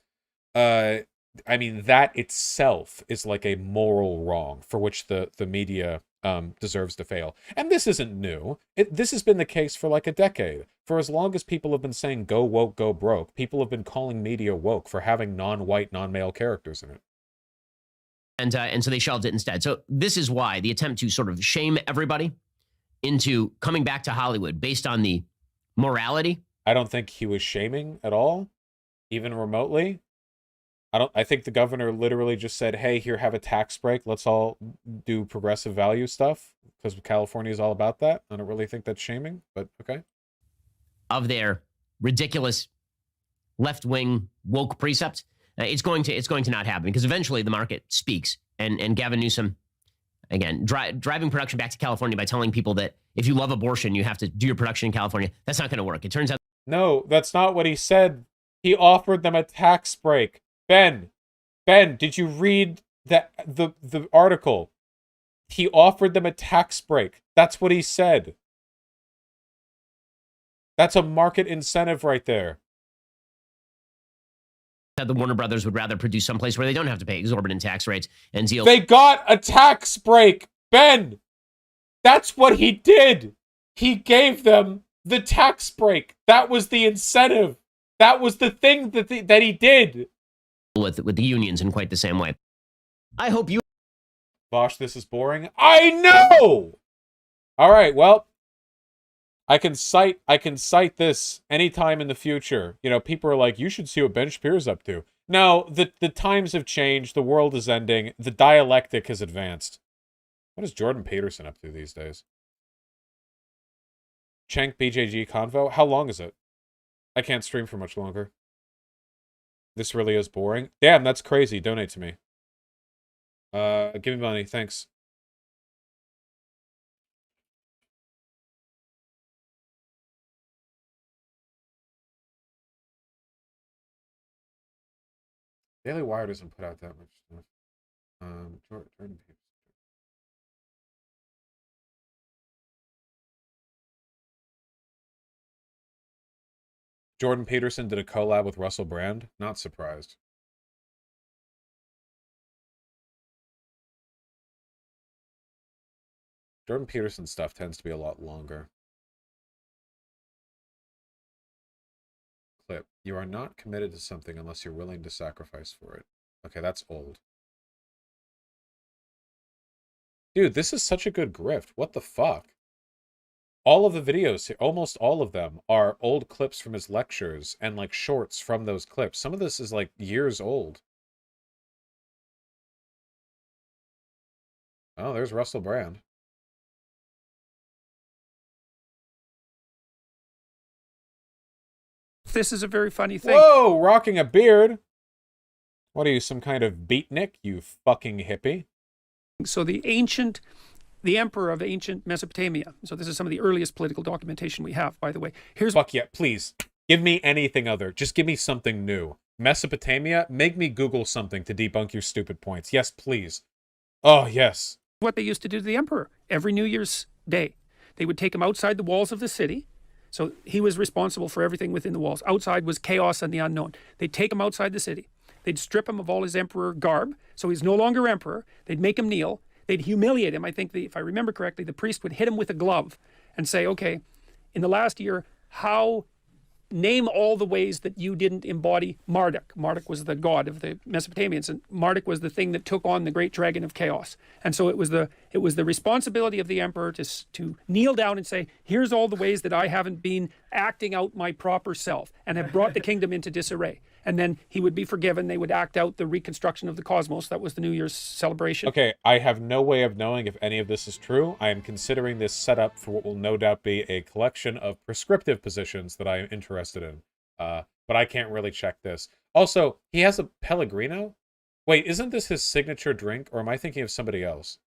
I mean, that itself is like a moral wrong for which the media deserves to fail. And this isn't new. This has been the case for like a decade. For as long as people have been saying go woke, go broke, people have been calling media woke for having non-white, non-male characters in it. And so they shelved it instead. So this is why the attempt to sort of shame everybody into coming back to Hollywood based on the morality. I don't think he was shaming at all, even remotely. I think the governor literally just said, hey, here, have a tax break. Let's all do progressive value stuff because California is all about that. I don't really think that's shaming, but okay. Of their ridiculous left-wing woke precept. It's going to not happen because eventually the market speaks. And Gavin Newsom, again, driving production back to California by telling people that if you love abortion, you have to do your production in California. That's not going to work. It turns out. No, that's not what he said. He offered them a tax break. Ben, did you read the article? He offered them a tax break. That's what he said. That's a market incentive right there. That the Warner Brothers would rather produce someplace where they don't have to pay exorbitant tax rates and deal. They got a tax break, Ben. That's what he did. He gave them the tax break. That was the incentive. That was the thing that he did. With the unions in quite the same way. I hope you. Vaush, this is boring. I know. All right, well, I can cite this anytime in the future. You know, people are like, you should see what Ben Shapiro's up to. No, the times have changed. The world is ending. The dialectic has advanced. What is Jordan Peterson up to these days? Cenk BJG Convo? How long is it? I can't stream for much longer. This really is boring. Damn, that's crazy. Donate to me. Give me money. Thanks. Daily Wire doesn't put out that much stuff. Jordan Peterson. Jordan Peterson did a collab with Russell Brand. Not surprised. Jordan Peterson's stuff tends to be a lot longer. Clip. You are not committed to something unless you're willing to sacrifice for it. Okay, that's old. Dude, this is such a good grift. What the fuck? All of the videos, almost all of them, are old clips from his lectures and like shorts from those clips. Some of this is like years old. Oh, there's Russell Brand. This is a very funny thing. Whoa, rocking a beard. What are you, some kind of beatnik, you fucking hippie? So the emperor of ancient Mesopotamia. So this is some of the earliest political documentation we have, by the way. Here's fuck yeah, please. Give me anything other. Just give me something new. Mesopotamia, make me Google something to debunk your stupid points. Yes, please. Oh, yes. What they used to do to the emperor every New Year's Day. They would take him outside the walls of the city. So he was responsible for everything within the walls. Outside was chaos and the unknown. They'd take him outside the city. They'd strip him of all his emperor garb, so he's no longer emperor. They'd make him kneel. They'd humiliate him. I think, if I remember correctly, the priest would hit him with a glove and say, okay, in the last year, name all the ways that you didn't embody Marduk. Marduk was the god of the Mesopotamians, and Marduk was the thing that took on the great dragon of chaos. And so it was the responsibility of the emperor to kneel down and say, here's all the ways that I haven't been acting out my proper self and have brought the kingdom into disarray. And then he would be forgiven. They would act out the reconstruction of the cosmos. That was the New Year's celebration. Okay, I have no way of knowing if any of this is true. I am considering this setup for what will no doubt be a collection of prescriptive positions that I am interested in. But I can't really check this. Also, he has a Pellegrino? Wait, isn't this his signature drink, or am I thinking of somebody else?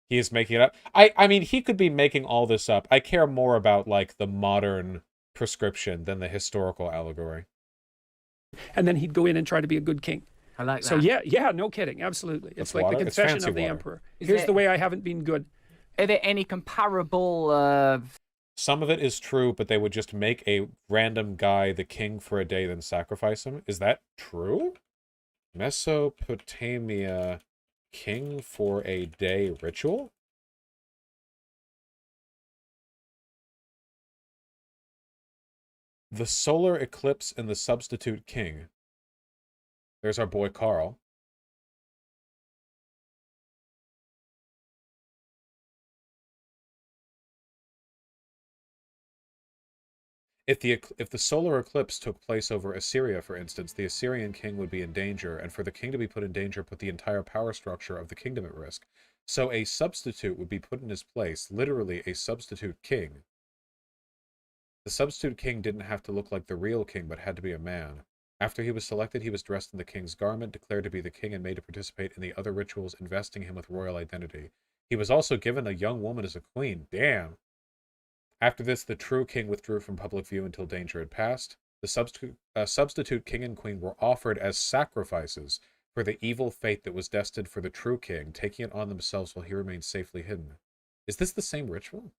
He is making it up. I mean, he could be making all this up. I care more about, like, the modern prescription than the historical allegory. And then he'd go in and try to be a good king. I like that. So yeah, no kidding, absolutely. It's like water? the It's confession fancy of the water. emperor. Is Here's there- the way I haven't been good. Are there any comparable Some of it is true, but they would just make a random guy the king for a day, then sacrifice him. Is that true? Mesopotamia king for a day ritual? The solar eclipse and the substitute king. There's our boy Carl. If the solar eclipse took place over Assyria, for instance, the Assyrian king would be in danger, and for the king to be put in danger put the entire power structure of the kingdom at risk. So a substitute would be put in his place, literally a substitute king. The substitute king didn't have to look like the real king, but had to be a man. After he was selected, he was dressed in the king's garment, declared to be the king, and made to participate in the other rituals, investing him with royal identity. He was also given a young woman as a queen. Damn. After this, the true king withdrew from public view until danger had passed. The substitute king and queen were offered as sacrifices for the evil fate that was destined for the true king, taking it on themselves while he remained safely hidden. Is this the same ritual?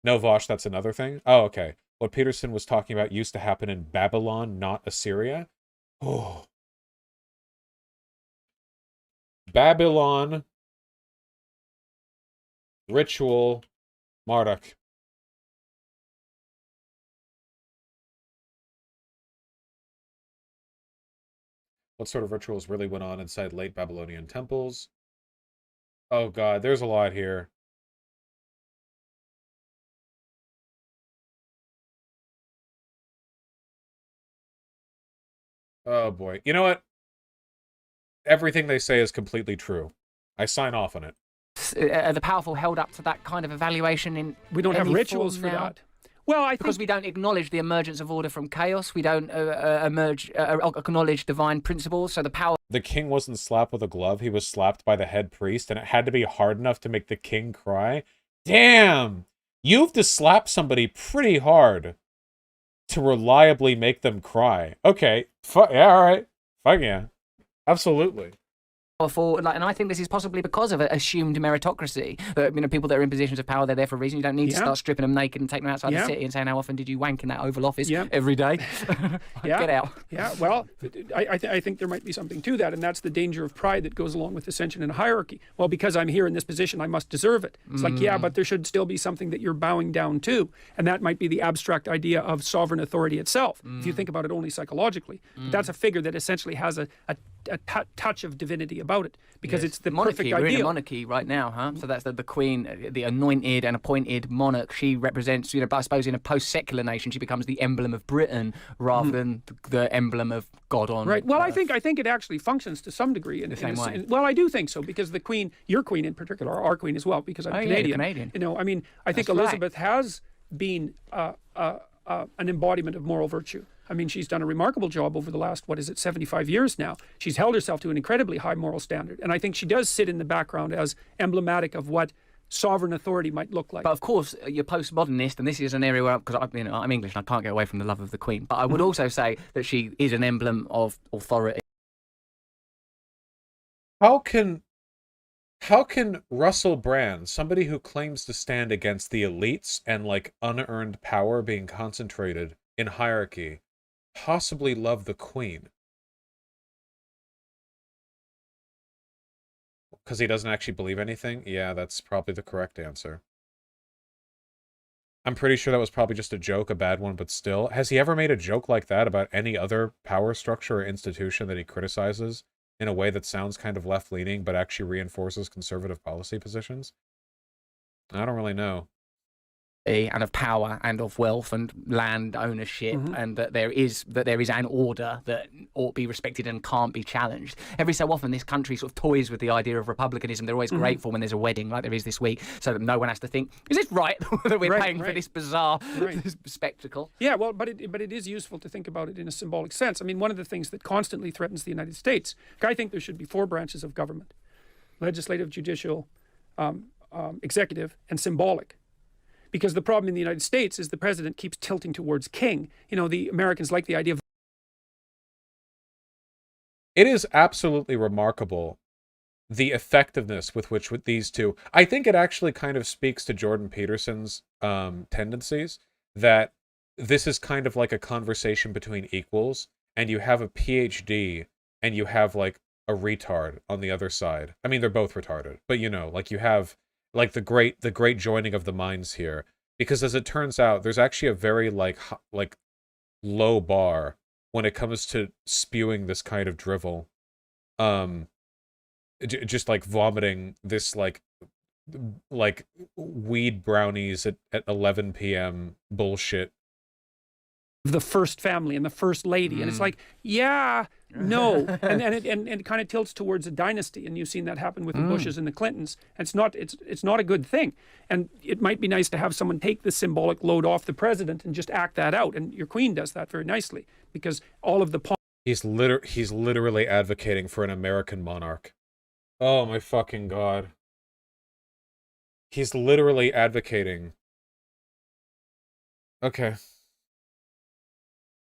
No, Vaush, that's another thing. Oh, okay. What Peterson was talking about used to happen in Babylon, not Assyria. Oh. Babylon ritual Marduk. What sort of rituals really went on inside late Babylonian temples? Oh god, there's a lot here. Oh boy. You know what? Everything they say is completely true. I sign off on it. are the powerful held up to that kind of evaluation in We don't have any rituals form for now? that. Well, I Because think we don't acknowledge the emergence of order from chaos. We don't acknowledge divine principles. So the power The king wasn't slapped with a glove. He was slapped by the head priest, and it had to be hard enough to make the king cry. Damn! You have to slap somebody pretty hard to reliably make them cry. Okay. Yeah, all right. Fuck yeah. Absolutely. powerful, and I think this is possibly because of assumed meritocracy. People that are in positions of power, they're there for a reason. You don't need to start stripping them naked and taking them outside the city and saying, how often did you wank in that Oval Office every day? Get out. Yeah, well, I think there might be something to that, and that's the danger of pride that goes along with ascension in a hierarchy. Well, because I'm here in this position, I must deserve it. It's like, yeah, but there should still be something that you're bowing down to, and that might be the abstract idea of sovereign authority itself, if you think about it only psychologically. But that's a figure that essentially has a touch of divinity about it, because it's the monarchy. perfect We're in a ideal. monarchy right now, huh? So that's the queen, the anointed and appointed monarch. She represents, I suppose, in a post-secular nation, she becomes the emblem of Britain rather than the emblem of God on. Right. Well, earth. I think it actually functions to some degree in The same way. Well, I do think so, because the Queen, your Queen in particular, our Queen as well, because I'm Oh, yeah, Canadian. you're Canadian. I mean, I think That's right. Elizabeth has been an embodiment of moral virtue. I mean, she's done a remarkable job over the last, 75 years now. She's held herself to an incredibly high moral standard. And I think she does sit in the background as emblematic of what sovereign authority might look like. But of course, you're postmodernist, and this is an area where, because I'm English and I can't get away from the love of the Queen. But I would also say that she is an emblem of authority. How can Russell Brand, somebody who claims to stand against the elites and like unearned power being concentrated in hierarchy, possibly love the Queen? Because he doesn't actually believe anything? Yeah, that's probably the correct answer. I'm pretty sure that was probably just a joke, a bad one, but still. Has he ever made a joke like that about any other power structure or institution that he criticizes in a way that sounds kind of left-leaning but actually reinforces conservative policy positions? I don't really know. And of power and of wealth and land ownership, and that there is an order that ought to be respected and can't be challenged. Every so often, this country sort of toys with the idea of republicanism. They're always grateful when there's a wedding, like there is this week, so that no one has to think, "Is this right that we're paying for this bizarre this spectacle?" Yeah, well, but it is useful to think about it in a symbolic sense. I mean, one of the things that constantly threatens the United States, I think there should be 4 branches of government: legislative, judicial, executive, and symbolic. Because the problem in the United States is the president keeps tilting towards king. You know, the Americans like the idea of... It is absolutely remarkable, the effectiveness with which with these two... I think it actually kind of speaks to Jordan Peterson's tendencies, that this is kind of like a conversation between equals, and you have a PhD, and you have, like, a retard on the other side. I mean, they're both retarded, but, you know, like, you have... like the great joining of the minds here, because as it turns out, there's actually a very like low bar when it comes to spewing this kind of drivel, just like vomiting this like weed brownies at 11 p.m. bullshit. The first family and the first lady, and it's like, yeah, no, and it kind of tilts towards a dynasty, and you've seen that happen with the Bushes and the Clintons. And it's not a good thing, and it might be nice to have someone take the symbolic load off the president and just act that out. And your Queen does that very nicely, because all of the he's literally advocating for an American monarch. Oh my fucking god. He's literally advocating. Okay.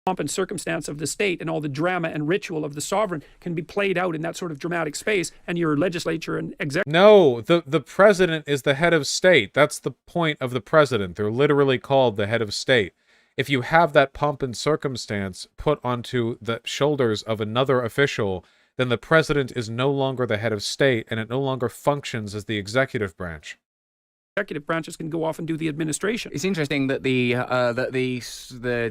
pomp and circumstance of the state and all the drama and ritual of the sovereign can be played out in that sort of dramatic space, and your legislature and executive... No, the president is the head of state. That's the point of the president. They're literally called the head of state. If you have that pomp and circumstance put onto the shoulders of another official, then the president is no longer the head of state, and it no longer functions as the executive branch. Executive branches can go off and do the administration. It's interesting that the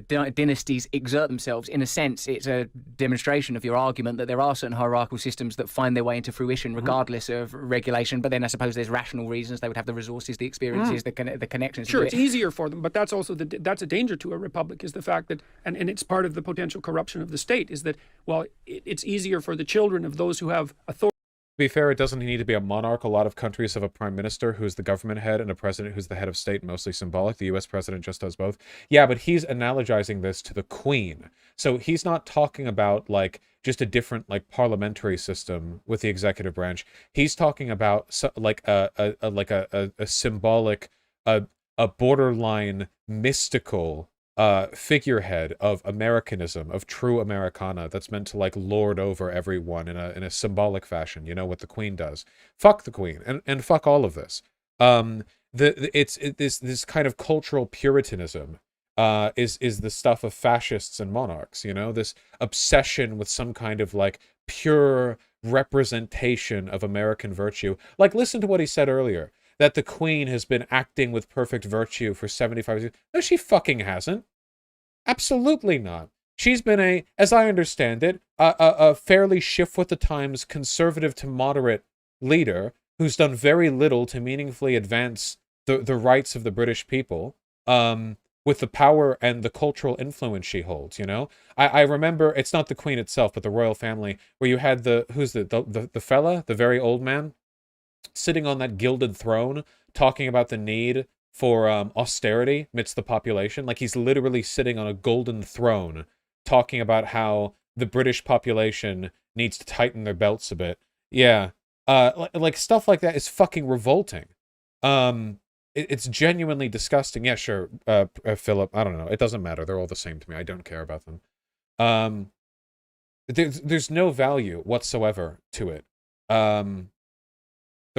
dynasties exert themselves. In a sense, it's a demonstration of your argument that there are certain hierarchical systems that find their way into fruition regardless of regulation. But then I suppose there's rational reasons. They would have the resources, the experiences, the connections. Sure, it's easier for them, but that's also that's a danger to a republic, is the fact that, and it's part of the potential corruption of the state, is that, well, it's easier for the children of those who have authority. To be fair, it doesn't need to be a monarch. A lot of countries have a prime minister who's the government head and a president who's the head of state, mostly symbolic. The US president just does both. Yeah, but he's analogizing this to the Queen. So he's not talking about, like, just a different, like, parliamentary system with the executive branch. He's talking about, like, a symbolic, a borderline mystical figurehead of Americanism, of true Americana, that's meant to like lord over everyone in a symbolic fashion. You know what the Queen does. Fuck the Queen and fuck all of this. This kind of cultural puritanism is the stuff of fascists and monarchs. You know, this obsession with some kind of like pure representation of American virtue. Like, listen to what he said earlier, that the Queen has been acting with perfect virtue for 75 years. No, she fucking hasn't. Absolutely not. She's been as I understand it, a fairly shift with the times, conservative to moderate leader who's done very little to meaningfully advance the rights of the British people, with the power and the cultural influence she holds, you know? I remember, it's not the Queen itself, but the royal family, where you had the fella, the very old man, sitting on that gilded throne, talking about the need for austerity amidst the population. Like, he's literally sitting on a golden throne, talking about how the British population needs to tighten their belts a bit. Yeah. Like, stuff like that is fucking revolting. It's genuinely disgusting. Yeah, sure, Philip, I don't know. It doesn't matter. They're all the same to me. I don't care about them. There's no value whatsoever to it. The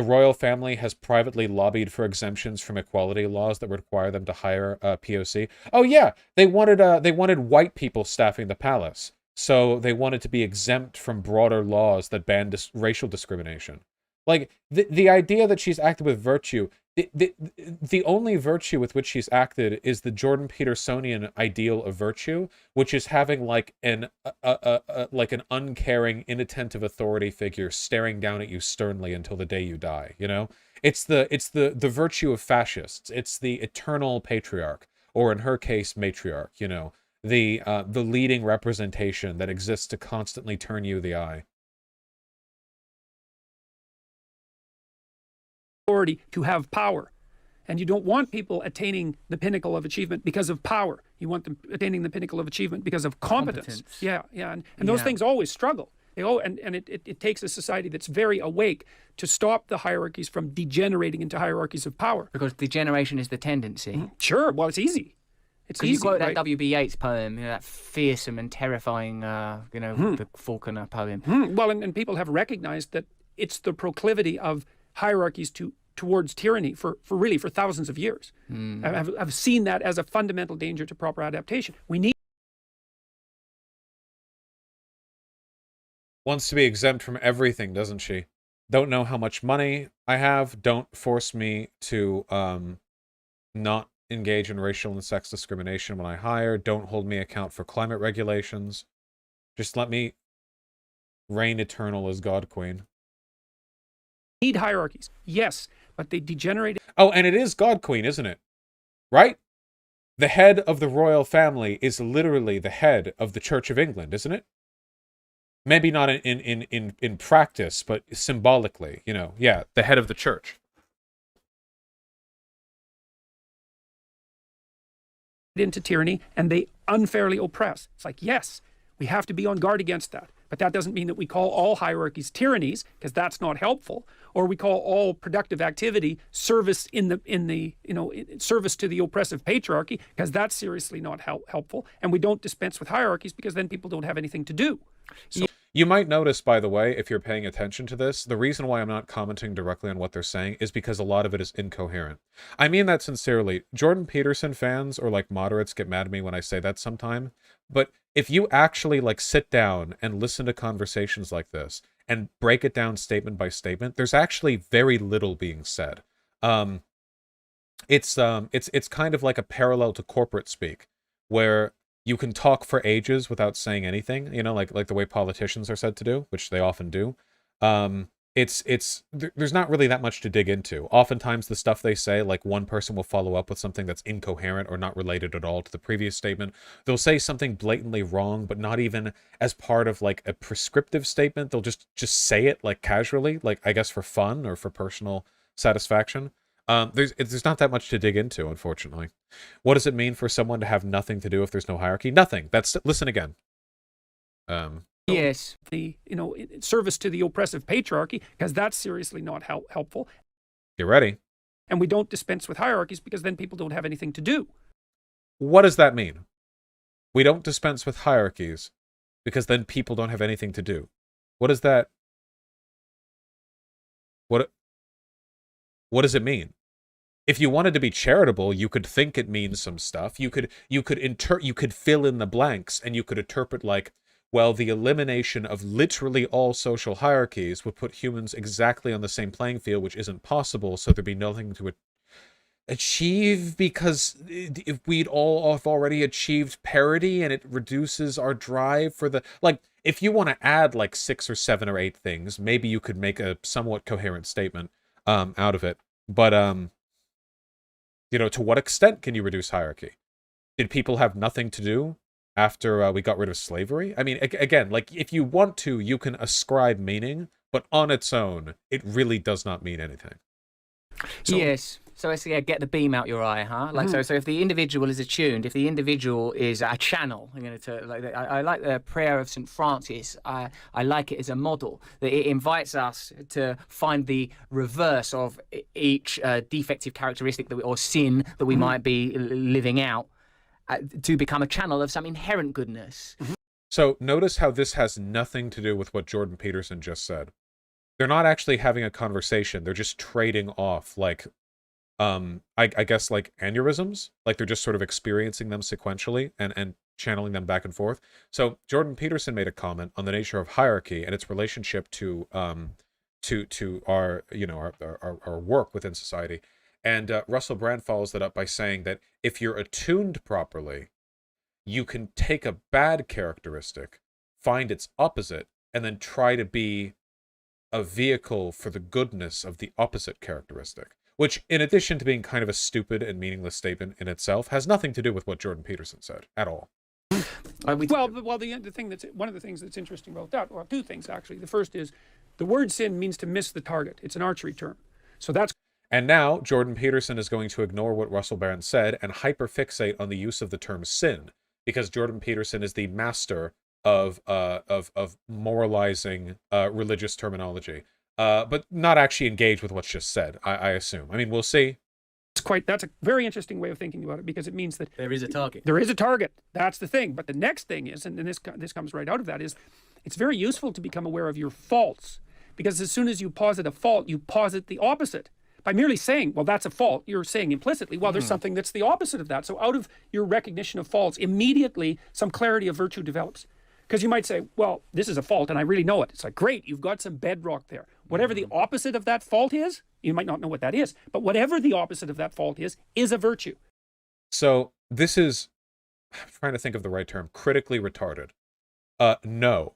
royal family has privately lobbied for exemptions from equality laws that require them to hire POC. Oh yeah, they wanted white people staffing the palace, so they wanted to be exempt from broader laws that ban racial discrimination. Like the idea that she's acted with virtue. The only virtue with which she's acted is the Jordan Petersonian ideal of virtue, which is having like an uncaring, inattentive authority figure staring down at you sternly until the day you die. You know, it's the virtue of fascists. It's the eternal patriarch, or in her case, matriarch. You know, the leading representation that exists to constantly turn you the eye. Authority to have power, and you don't want people attaining the pinnacle of achievement because of power. You want them attaining the pinnacle of achievement because of competence. Yeah, and those things always struggle. It takes a society that's very awake to stop the hierarchies from degenerating into hierarchies of power. Because degeneration is the tendency. Sure, well, it's easy. It's easy. You quote that right? W.B. Yeats poem, you know, that fearsome and terrifying, the Falconer poem. Well, and people have recognized that it's the proclivity of hierarchies towards tyranny for thousands of years. I've seen that as a fundamental danger to proper adaptation. We need Wants to be exempt from everything, doesn't she? Don't know how much money I have. Don't force me to not engage in racial and sex discrimination when I hire. Don't hold me account for climate regulations. Just let me reign eternal as God Queen. Need hierarchies, yes, but they degenerate. Oh, and it is God Queen, isn't it? Right? The head of the royal family is literally the head of the Church of England, isn't it? Maybe not in practice, but symbolically, you know. Yeah, the head of the church. Into tyranny, and they unfairly oppress. It's like, yes, we have to be on guard against that. But that doesn't mean that we call all hierarchies tyrannies, because that's not helpful, or we call all productive activity service service to the oppressive patriarchy, because that's seriously not helpful. And we don't dispense with hierarchies, because then people don't have anything to do. So you might notice, by the way, if you're paying attention to this, the reason why I'm not commenting directly on what they're saying is because a lot of it is incoherent. I mean that sincerely. Jordan Peterson fans or like moderates get mad at me when I say that sometime, but if you actually like sit down and listen to conversations like this and break it down statement by statement, there's actually very little being said. It's kind of like a parallel to corporate speak, where you can talk for ages without saying anything, you know, like the way politicians are said to do, which they often do. There's not really that much to dig into. Oftentimes the stuff they say, like one person will follow up with something that's incoherent or not related at all to the previous statement. They'll say something blatantly wrong, but not even as part of like a prescriptive statement. They'll just say it like casually, like I guess for fun or for personal satisfaction. There's not that much to dig into, unfortunately. What does it mean for someone to have nothing to do if there's no hierarchy? Nothing. Listen again. Yes. The service to the oppressive patriarchy, because that's seriously not helpful. Get ready. And we don't dispense with hierarchies, because then people don't have anything to do. What does that mean? We don't dispense with hierarchies because then people don't have anything to do. What is that? What does it mean? If you wanted to be charitable, you could think it means some stuff. You could fill in the blanks, and you could interpret like, well, the elimination of literally all social hierarchies would put humans exactly on the same playing field, which isn't possible, so there'd be nothing to achieve, because if we'd all have already achieved parity, and it reduces our drive for the, like, if you want to add like 6 or 7 or 8 things, maybe you could make a somewhat coherent statement out of it. But to what extent can you reduce hierarchy? Did people have nothing to do after we got rid of slavery? I mean, again, like, if you want to, you can ascribe meaning, but on its own, it really does not mean anything. Yes. So it's, get the beam out your eye, huh? Like, so if the individual is attuned, if the individual is a channel, I like the prayer of St. Francis. I like it as a model, that it invites us to find the reverse of each defective characteristic or sin that we might be living out, to become a channel of some inherent goodness. So notice how this has nothing to do with what Jordan Peterson just said. they're not actually having a conversation. They're just trading off, like, I guess, like, aneurysms. Like, they're just sort of experiencing them sequentially and channeling them back and forth. So Jordan Peterson made a comment on the nature of hierarchy and its relationship to our, you know, our work within society. And Russell Brand follows that up by saying that if you're attuned properly, you can take a bad characteristic, find its opposite, and then try to be a vehicle for the goodness of the opposite characteristic. Which, in addition to being kind of a stupid and meaningless statement in itself, has nothing to do with what Jordan Peterson said at all. Well, the thing that's one of the things that's interesting about that, well, two things actually. The first is the word sin means to miss the target. It's an archery term, so that's. And now Jordan Peterson is going to ignore what Russell Brand said and hyperfixate on the use of the term sin, because Jordan Peterson is the master of moralizing religious terminology, but not actually engage with what's just said. I assume. I mean, we'll see. That's a very interesting way of thinking about it, because it means that there is a target. There is a target. That's the thing. But the next thing is, and this comes right out of that, is it's very useful to become aware of your faults, because as soon as you posit a fault, you posit the opposite. By merely saying, well, that's a fault, you're saying implicitly, well, there's something that's the opposite of that. So out of your recognition of faults, immediately some clarity of virtue develops. Because you might say, well, this is a fault and I really know it. It's like, great, you've got some bedrock there. Whatever the opposite of that fault is, you might not know what that is, but whatever the opposite of that fault is a virtue. So this is, I'm trying to think of the right term, critically retarded. No.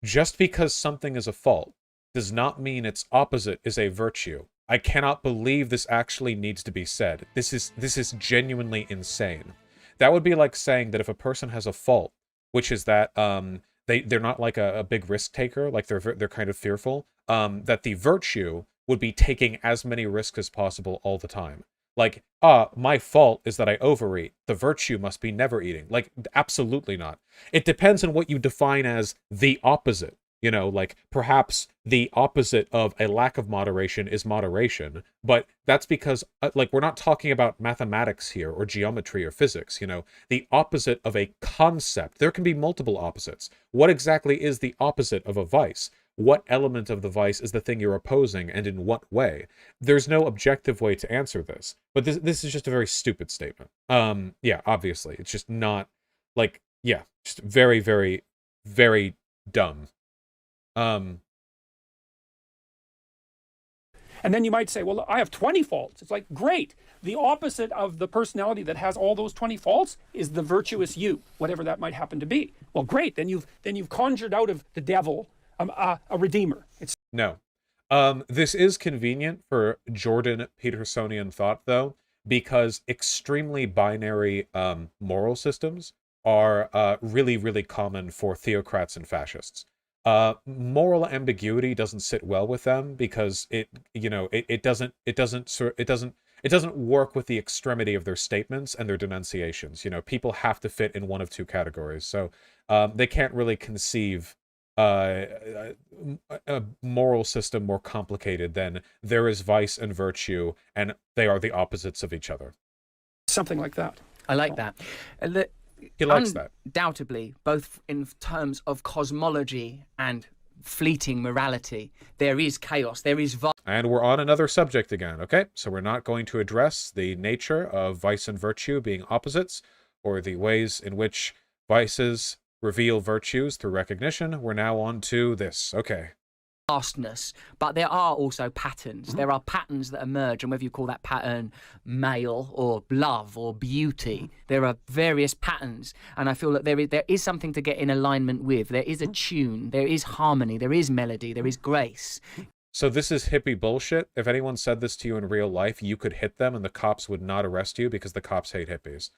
Just because something is a fault does not mean its opposite is a virtue. I cannot believe this actually needs to be said. This is genuinely insane. That would be like saying that if a person has a fault, which is that they're not like a big risk taker, like they're kind of fearful, that the virtue would be taking as many risks as possible all the time. Like, my fault is that I overeat. The virtue must be never eating. Like, absolutely not. It depends on what you define as the opposite. You know, like, perhaps the opposite of a lack of moderation is moderation, but that's because, like, we're not talking about mathematics here, or geometry, or physics, you know. The opposite of a concept. There can be multiple opposites. What exactly is the opposite of a vice? What element of the vice is the thing you're opposing, and in what way? There's no objective way to answer this, but this is just a very stupid statement. Yeah, obviously. It's just not, like, yeah, just very, very, very dumb. And then you might say, well, I have 20 faults. It's like, great. The opposite of the personality that has all those 20 faults is the virtuous you, whatever that might happen to be. Well, great. Then you've conjured out of the devil a redeemer. No. This is convenient for Jordan Petersonian thought, though, because extremely binary moral systems are really, really common for theocrats and fascists. Moral ambiguity doesn't sit well with them because it doesn't work with the extremity of their statements and their denunciations. You know, people have to fit in one of two categories, so they can't really conceive a moral system more complicated than there is vice and virtue, and they are the opposites of each other. Something like that. I like that. He likes that. Undoubtedly, both in terms of cosmology and fleeting morality, there is chaos, there is vice. And we're on another subject again, okay? So we're not going to address the nature of vice and virtue being opposites, or the ways in which vices reveal virtues through recognition. We're now on to this, okay. Vastness, but there are also patterns. There are patterns that emerge, and whether you call that pattern male or love or beauty, there are various patterns, and I feel that there is something to get in alignment with. There is a tune, there is harmony, there is melody, there is grace. So this is hippie bullshit. If anyone said this to you in real life, you could hit them and the cops would not arrest you because the cops hate hippies.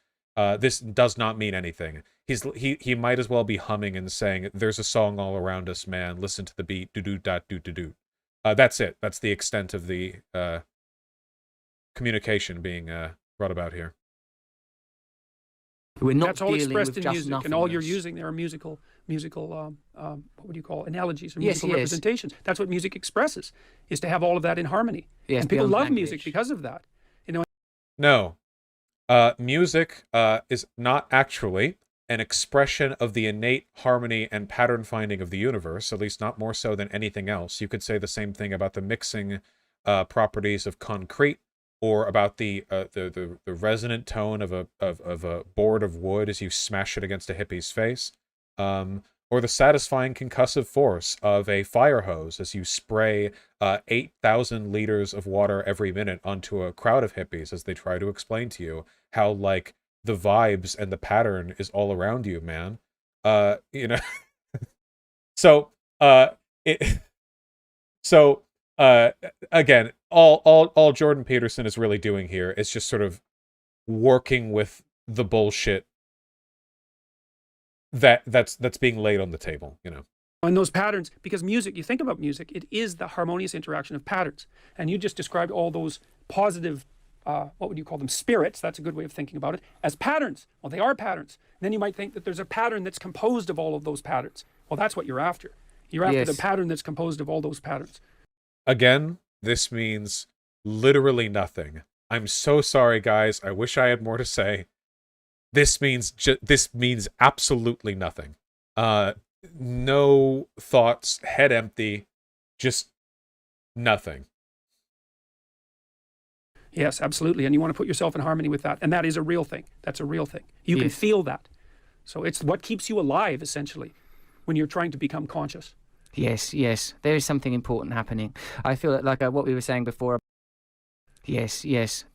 This does not mean anything. He might as well be humming and saying, "There's a song all around us, man. Listen to the beat. Do. That's it. That's the extent of the communication being brought about here. We're not That's all dealing expressed with in just music, and all you're nothingness. using there are musical what would you call analogies or musical representations. That's what music expresses, is to have all of that in harmony. Yes, and people beyond love language. music because of that. You know. No. Music is not actually an expression of the innate harmony and pattern finding of the universe, at least not more so than anything else. You could say the same thing about the mixing properties of concrete, or about the resonant tone of a board of wood as you smash it against a hippie's face, or the satisfying concussive force of a fire hose as you spray 8,000 liters of water every minute onto a crowd of hippies as they try to explain to you how, like, the vibes and the pattern is all around you, man. You know. So again, all Jordan Peterson is really doing here is just sort of working with the bullshit that's being laid on the table, you know. And those patterns, because music, you think about music, it is the harmonious interaction of patterns. And you just described all those positive, what would you call them, spirits, that's a good way of thinking about it, as patterns. Well, they are patterns. And then you might think that there's a pattern that's composed of all of those patterns. Well, that's what you're after. You're after the pattern that's composed of all those patterns. Again, this means literally nothing. I'm so sorry, guys. I wish I had more to say. This means absolutely nothing. No thoughts, head empty, just nothing. Yes, absolutely. And you want to put yourself in harmony with that. And that is a real thing. That's a real thing. You can feel that. So it's what keeps you alive, essentially, when you're trying to become conscious. Yes, yes. There is something important happening. I feel like what we were saying before. Yes, yes.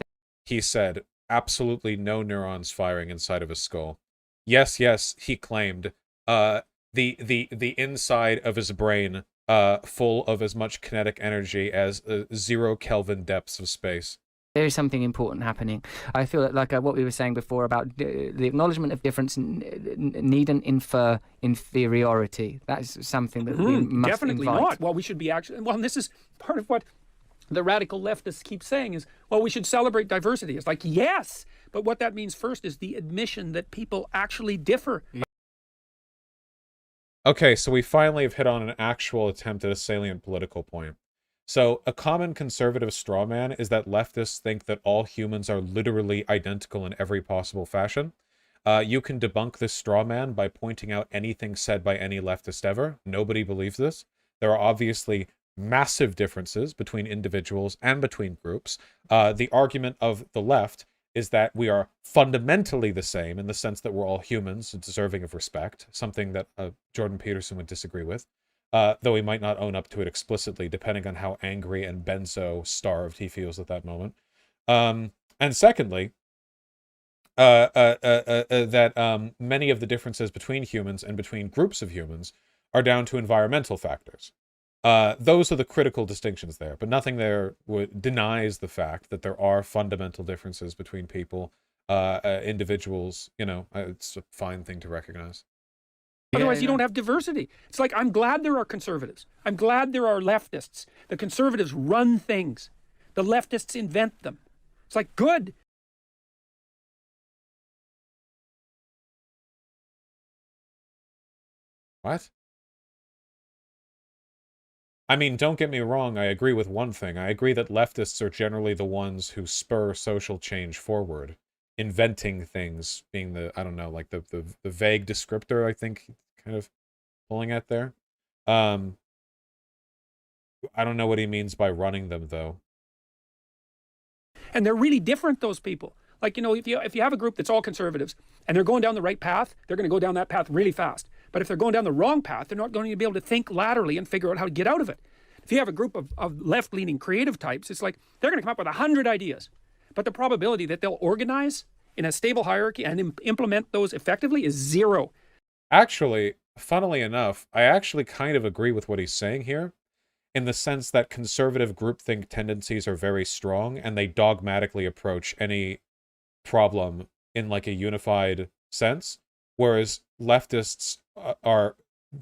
He said, absolutely no neurons firing inside of his skull. Yes, yes, he claimed. The inside of his brain full of as much kinetic energy as 0 Kelvin depths of space. There is something important happening. I feel like what we were saying before about the acknowledgement of difference needn't infer inferiority. That's something that we must definitely invite. not. Well, we should be actually. Well, this is part of what the radical leftists keep saying is, well, we should celebrate diversity. It's like, yes, but what that means first is the admission that people actually differ. Okay, so we finally have hit on an actual attempt at a salient political point. So, a common conservative straw man is that leftists think that all humans are literally identical in every possible fashion. You can debunk this straw man by pointing out anything said by any leftist ever. Nobody believes this. There are obviously massive differences between individuals and between groups. The argument of the left is that we are fundamentally the same in the sense that we're all humans deserving of respect, something that Jordan Peterson would disagree with. Though he might not own up to it explicitly, depending on how angry and benzo-starved he feels at that moment. And secondly, that many of the differences between humans and between groups of humans are down to environmental factors. Those are the critical distinctions there, but nothing there denies the fact that there are fundamental differences between people, individuals. You know, it's a fine thing to recognize. Otherwise, you don't have diversity. It's like, I'm glad there are conservatives. I'm glad there are leftists. The conservatives run things. The leftists invent them. It's like, good. What? I mean, don't get me wrong, I agree with one thing. I agree that leftists are generally the ones who spur social change forward. Inventing things being the, I don't know, like the vague descriptor, I think, kind of pulling at there. I don't know what he means by running them, though. And they're really different, those people. Like, you know, if you have a group that's all conservatives and they're going down the right path, they're going to go down that path really fast. But if they're going down the wrong path, they're not going to be able to think laterally and figure out how to get out of it. If you have a group of left-leaning creative types, it's like they're going to come up with 100 ideas. But the probability that they'll organize in a stable hierarchy and implement those effectively is 0. Actually, funnily enough, I actually kind of agree with what he's saying here, in the sense that conservative groupthink tendencies are very strong and they dogmatically approach any problem in like a unified sense, whereas leftists are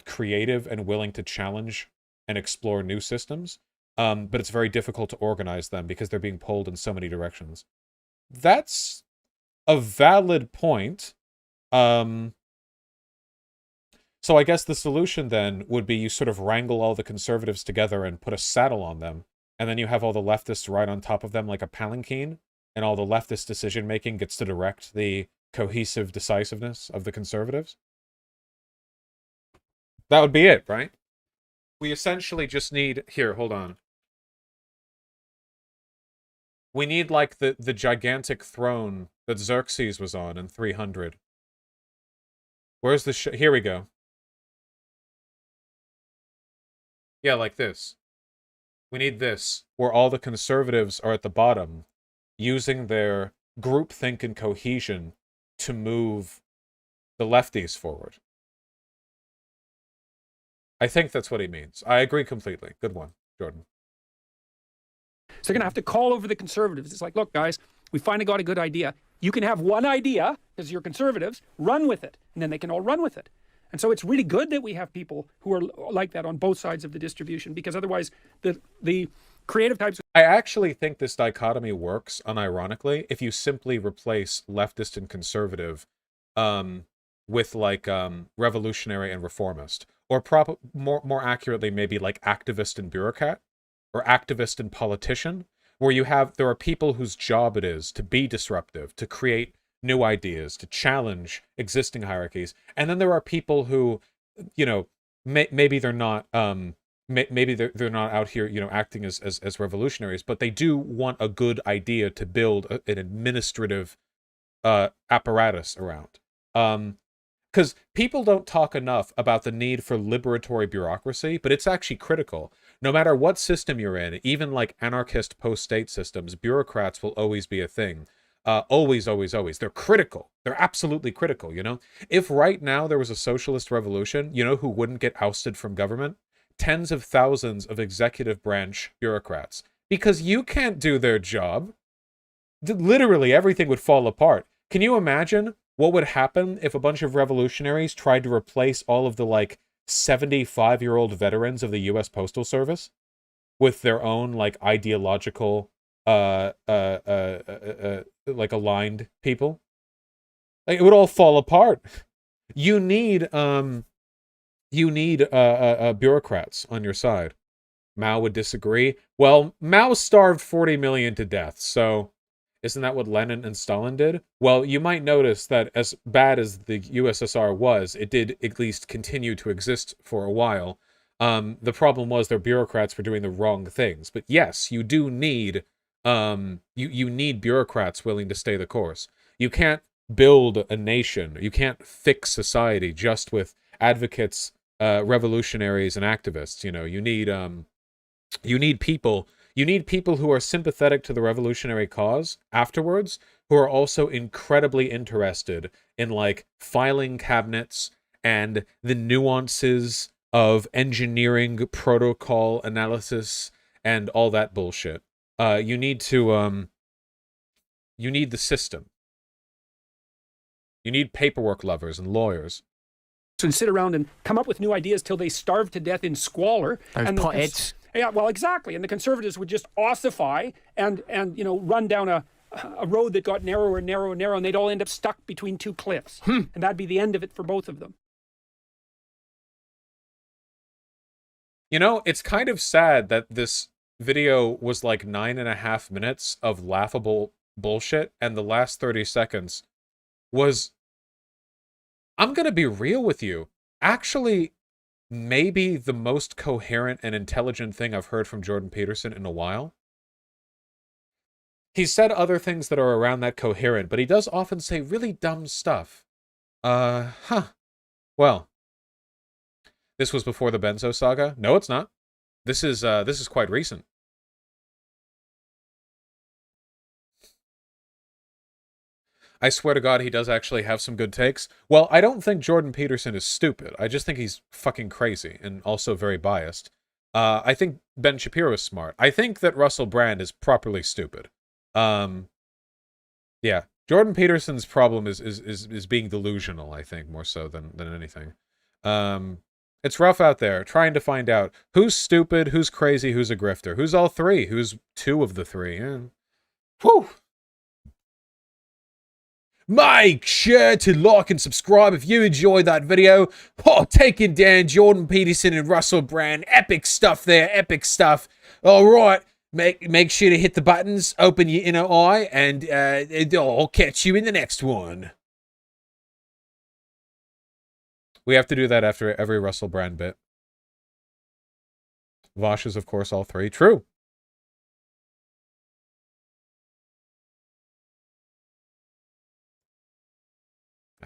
creative and willing to challenge and explore new systems, but it's very difficult to organize them because they're being pulled in so many directions. That's a valid point. So I guess the solution then would be you sort of wrangle all the conservatives together and put a saddle on them, and then you have all the leftists right on top of them like a palanquin, and all the leftist decision-making gets to direct the cohesive decisiveness of the conservatives. That would be it, right? We essentially just need... Here, hold on. We need, like, the gigantic throne that Xerxes was on in 300. Where's the Here we go. Yeah, like this. We need this, where all the conservatives are at the bottom, using their groupthink and cohesion to move the lefties forward. I think that's what he means. I agree completely. Good one, Jordan. So they're going to have to call over the conservatives. It's like, look, guys, we finally got a good idea. You can have one idea, because you're conservatives, run with it. And then they can all run with it. And so it's really good that we have people who are like that on both sides of the distribution, because otherwise the creative types... I actually think this dichotomy works, unironically, if you simply replace leftist and conservative with, like, revolutionary and reformist. Or more accurately, maybe like activist and bureaucrat, or activist and politician, where there are people whose job it is to be disruptive, to create new ideas, to challenge existing hierarchies, and then there are people who, you know, maybe they're not, maybe they're not out here, you know, acting as revolutionaries, but they do want a good idea to build an administrative apparatus around. Because people don't talk enough about the need for liberatory bureaucracy, but it's actually critical. No matter what system you're in, even like anarchist post-state systems, bureaucrats will always be a thing. Always, always, always. They're critical. They're absolutely critical, you know? If right now there was a socialist revolution, you know who wouldn't get ousted from government? Tens of thousands of executive branch bureaucrats. Because you can't do their job. Literally everything would fall apart. Can you imagine what would happen if a bunch of revolutionaries tried to replace all of the, like, 75-year-old veterans of the U.S. Postal Service with their own, like, ideological, like, aligned people? Like, it would all fall apart. You need bureaucrats on your side. Mao would disagree. Well, Mao starved 40 million to death, so isn't that what Lenin and Stalin did? Well, you might notice that as bad as the USSR was, it did at least continue to exist for a while. The problem was their bureaucrats were doing the wrong things. But yes, you do need you need bureaucrats willing to stay the course. You can't build a nation. You can't fix society just with advocates, revolutionaries, and activists. You know, you need people. You need people who are sympathetic to the revolutionary cause afterwards, who are also incredibly interested in, like, filing cabinets and the nuances of engineering protocol analysis and all that bullshit. You need the system. You need paperwork lovers and lawyers. And sit around and come up with new ideas till they starve to death in squalor. Those potheads. Yeah, well, exactly. And the conservatives would just ossify and you know, run down a road that got narrower and narrower and narrower, and they'd all end up stuck between two cliffs. And that'd be the end of it for both of them. You know, it's kind of sad that this video was like 9.5 minutes of laughable bullshit, and the last 30 seconds was, I'm gonna be real with you, actually maybe the most coherent and intelligent thing I've heard from Jordan Peterson in a while. He's said other things that are around that coherent, but he does often say really dumb stuff. Well, this was before the Benzo saga? No, it's not. This is quite recent. I swear to God, he does actually have some good takes. Well, I don't think Jordan Peterson is stupid. I just think he's fucking crazy and also very biased. I think Ben Shapiro is smart. I think that Russell Brand is properly stupid. Yeah. Jordan Peterson's problem is being delusional, I think, more so than anything. It's rough out there, trying to find out who's stupid, who's crazy, who's a grifter, who's all three, who's two of the three. Yeah. Whew! Make sure to like and subscribe if you enjoyed that video. Oh, taking down Jordan Peterson and Russell Brand. Epic stuff there, epic stuff. All right, make sure to hit the buttons, open your inner eye, and I'll catch you in the next one. We have to do that after every Russell Brand bit. Vaush is, of course, all three. True.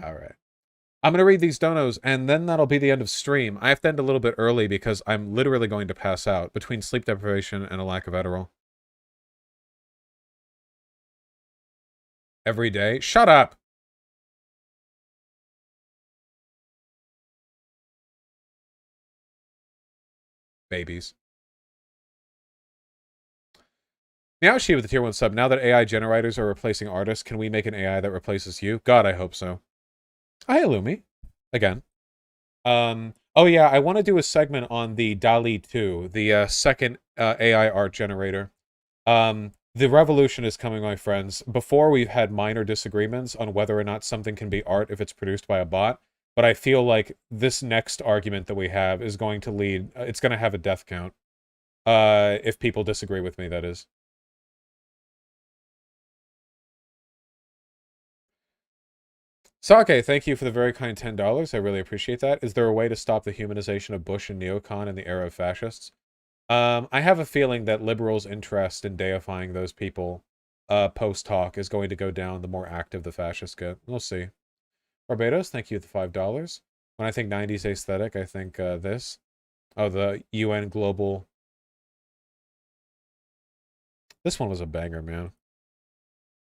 All right. I'm going to read these donos, and then that'll be the end of stream. I have to end a little bit early because I'm literally going to pass out between sleep deprivation and a lack of Adderall. Every day? Shut up! Babies. Meowshi with the tier 1 sub. Now that AI generators are replacing artists, can we make an AI that replaces you? God, I hope so. Hi, Illumi. Again. Oh yeah, I want to do a segment on the DALL-E 2, the second AI art generator. The revolution is coming, my friends. Before, we've had minor disagreements on whether or not something can be art if it's produced by a bot, but I feel like this next argument that we have is going to lead... it's going to have a death count. If people disagree with me, that is. Sake, thank you for the very kind $10. I really appreciate that. Is there a way to stop the humanization of Bush and neocon in the era of fascists? I have a feeling that liberals' interest in deifying those people post-talk is going to go down the more active the fascists get. We'll see. Barbados, thank you for the $5. When I think 90s aesthetic, I think this. Oh, the UN Global... This one was a banger, man.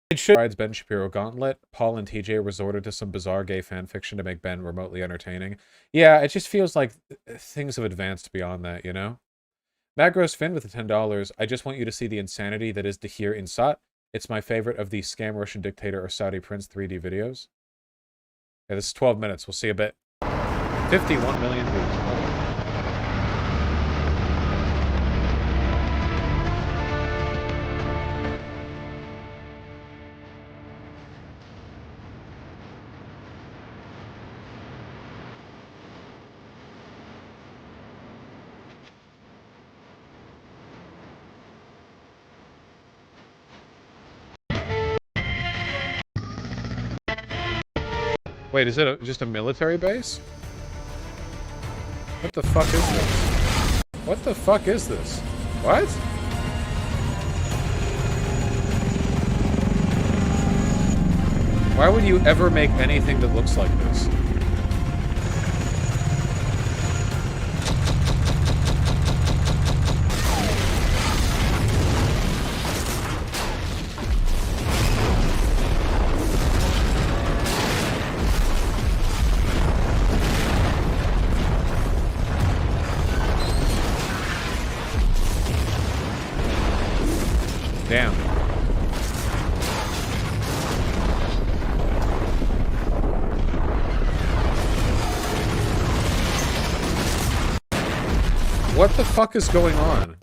It should rides Ben Shapiro Gauntlet. Paul and TJ resorted to some bizarre gay fanfiction to make Ben remotely entertaining. Yeah, it just feels like things have advanced beyond that, you know? Magros Finn with the $10. I just want you to see the insanity that is Tahir Insat. It's my favorite of the Scam Russian Dictator or Saudi Prince 3D videos. Yeah, this is 12 minutes. We'll see a bit. 51 million views. Wait, is it just a military base? What the fuck is this? What the fuck is this? What? Why would you ever make anything that looks like this? Damn. What the fuck is going on?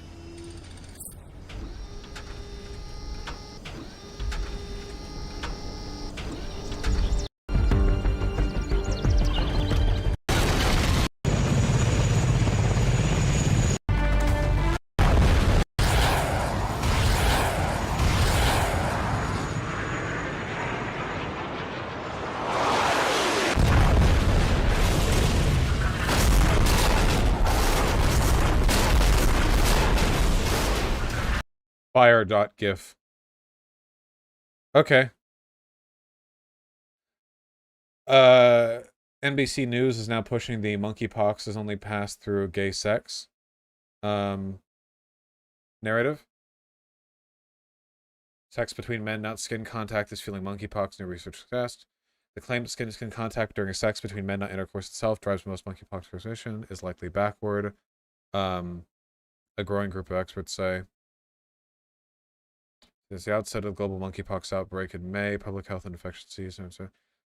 Fire.gif. Okay. NBC News is now pushing the monkeypox is only passed through gay sex. Narrative. Sex between men, not skin contact, is fueling monkeypox, new research suggests. The claim that skin-to-skin contact during sex between men, not intercourse itself, drives most monkeypox transmission, is likely backward. A growing group of experts say. Since the outset of the global monkeypox outbreak in May, public health and infectious disease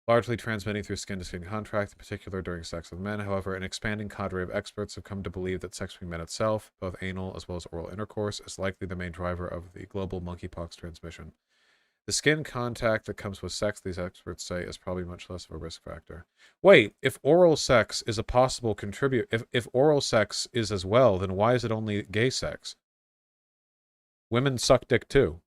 largely transmitting through skin-to-skin contact, in particular during sex with men. However, an expanding cadre of experts have come to believe that sex between men itself, both anal as well as oral intercourse, is likely the main driver of the global monkeypox transmission. The skin contact that comes with sex, these experts say, is probably much less of a risk factor. Wait, if oral sex is a possible if oral sex is as well, then why is it only gay sex? Women suck dick too.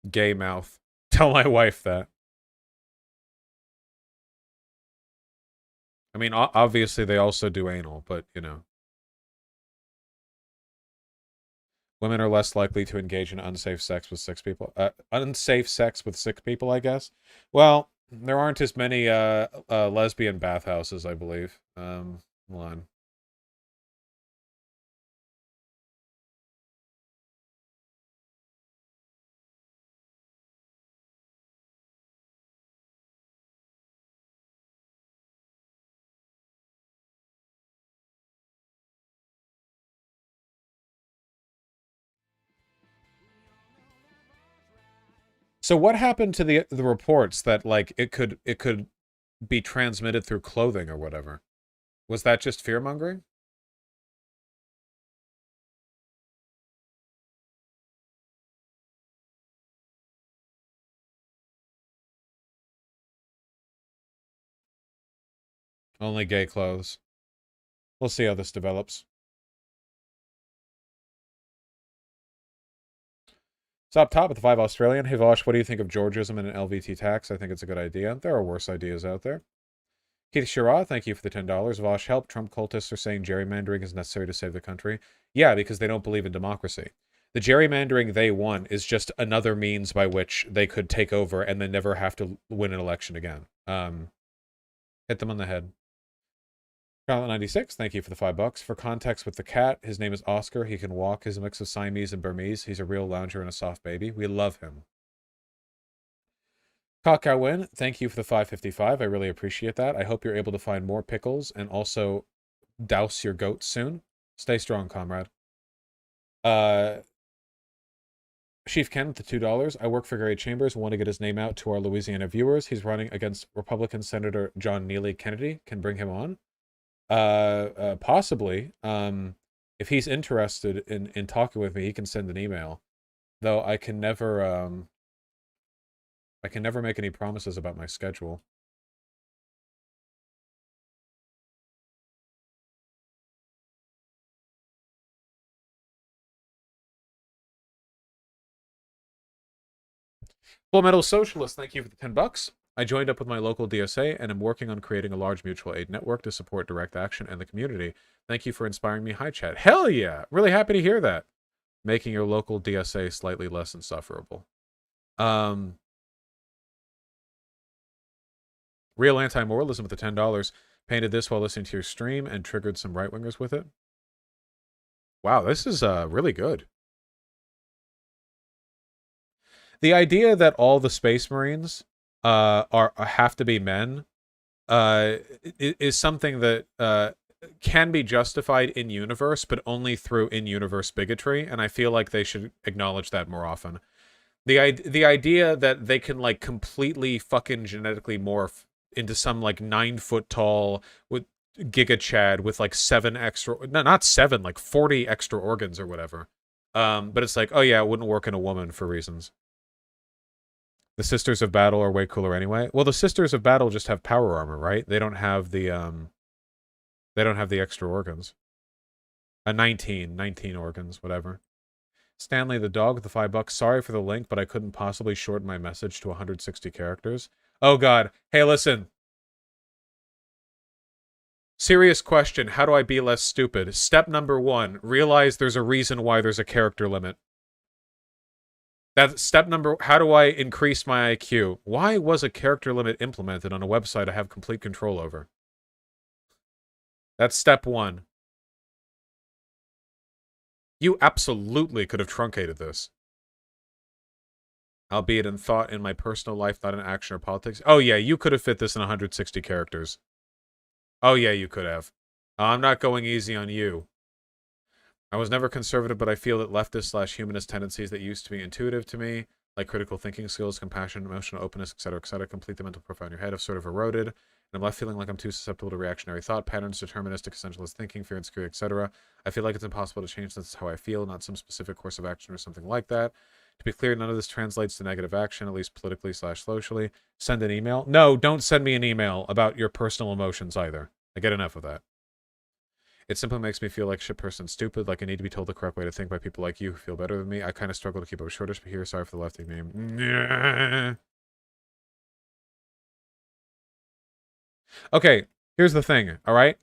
Gay mouth. Tell my wife that. I mean, obviously they also do anal, but, you know. Women are less likely to engage in unsafe sex with six people. Unsafe sex with sick people, I guess. Well, there aren't as many lesbian bathhouses, I believe. Hold on. So what happened to the reports that like it could be transmitted through clothing or whatever? Was that just fear-mongering? Only gay clothes. We'll see how this develops. So up top at the 5 Australian. Hey Vaush, what do you think of Georgism and an LVT tax? I think it's a good idea. There are worse ideas out there. Keith Shira, thank you for the $10. Vaush, help. Trump cultists are saying gerrymandering is necessary to save the country. Yeah, because they don't believe in democracy. The gerrymandering they want is just another means by which they could take over and then never have to win an election again. Hit them on the head. Charlotte 96, thank you for the $5. For context with the cat, his name is Oscar. He can walk. He's a mix of Siamese and Burmese. He's a real lounger and a soft baby. We love him. Cockcowin, thank you for the 555. I really appreciate that. I hope you're able to find more pickles and also douse your goats soon. Stay strong, comrade. Chief Ken with the $2. I work for Gary Chambers. Want to get his name out to our Louisiana viewers. He's running against Republican Senator John Neely Kennedy. Can bring him on. Possibly. If he's interested in talking with me, he can send an email. Though I can never make any promises about my schedule. Full Metal Socialist, thank you for the $10. I joined up with my local DSA and am working on creating a large mutual aid network to support direct action and the community. Thank you for inspiring me. Hi, chat. Hell yeah! Really happy to hear that. Making your local DSA slightly less insufferable. Real Anti-Moralism with the $10. Painted this while listening to your stream and triggered some right-wingers with it. Wow, this is really good. The idea that all the Space Marines have to be men is something that can be justified in universe, but only through in-universe bigotry, and I feel like they should acknowledge that more often. The idea that they can like completely fucking genetically morph into some like 9-foot tall with Giga Chad with like 7 extra, no, not 7, like 40 extra organs or whatever. But it's like, oh yeah, it wouldn't work in a woman for reasons. The Sisters of Battle are way cooler anyway. Well, the Sisters of Battle just have power armor, right? They don't have the extra organs. 19 organs, whatever. Stanley the dog with the $5. Sorry for the link, but I couldn't possibly shorten my message to 160 characters. Oh god. Hey, listen. Serious question. How do I be less stupid? Step number 1. Realize there's a reason why there's a character limit. That's step number. How do I increase my IQ? Why was a character limit implemented on a website I have complete control over? That's step 1. You absolutely could have truncated this. Albeit in thought, in my personal life, not in action or politics. Oh yeah, you could have fit this in 160 characters. Oh yeah, you could have. I'm not going easy on you. I was never conservative, but I feel that leftist/humanist tendencies that used to be intuitive to me, like critical thinking skills, compassion, emotional openness, etc., complete the mental profile in your head, have sort of eroded. And I'm left feeling like I'm too susceptible to reactionary thought patterns, deterministic, essentialist thinking, fear, insecurity, etc. I feel like it's impossible to change. That's how I feel, not some specific course of action or something like that. To be clear, none of this translates to negative action, at least politically/socially. Send an email. No, don't send me an email about your personal emotions either. I get enough of that. It simply makes me feel like shit person stupid, like I need to be told the correct way to think by people like you who feel better than me. I kind of struggle to keep up shortish, but here, sorry for the lefty name. Okay, here's the thing, all right?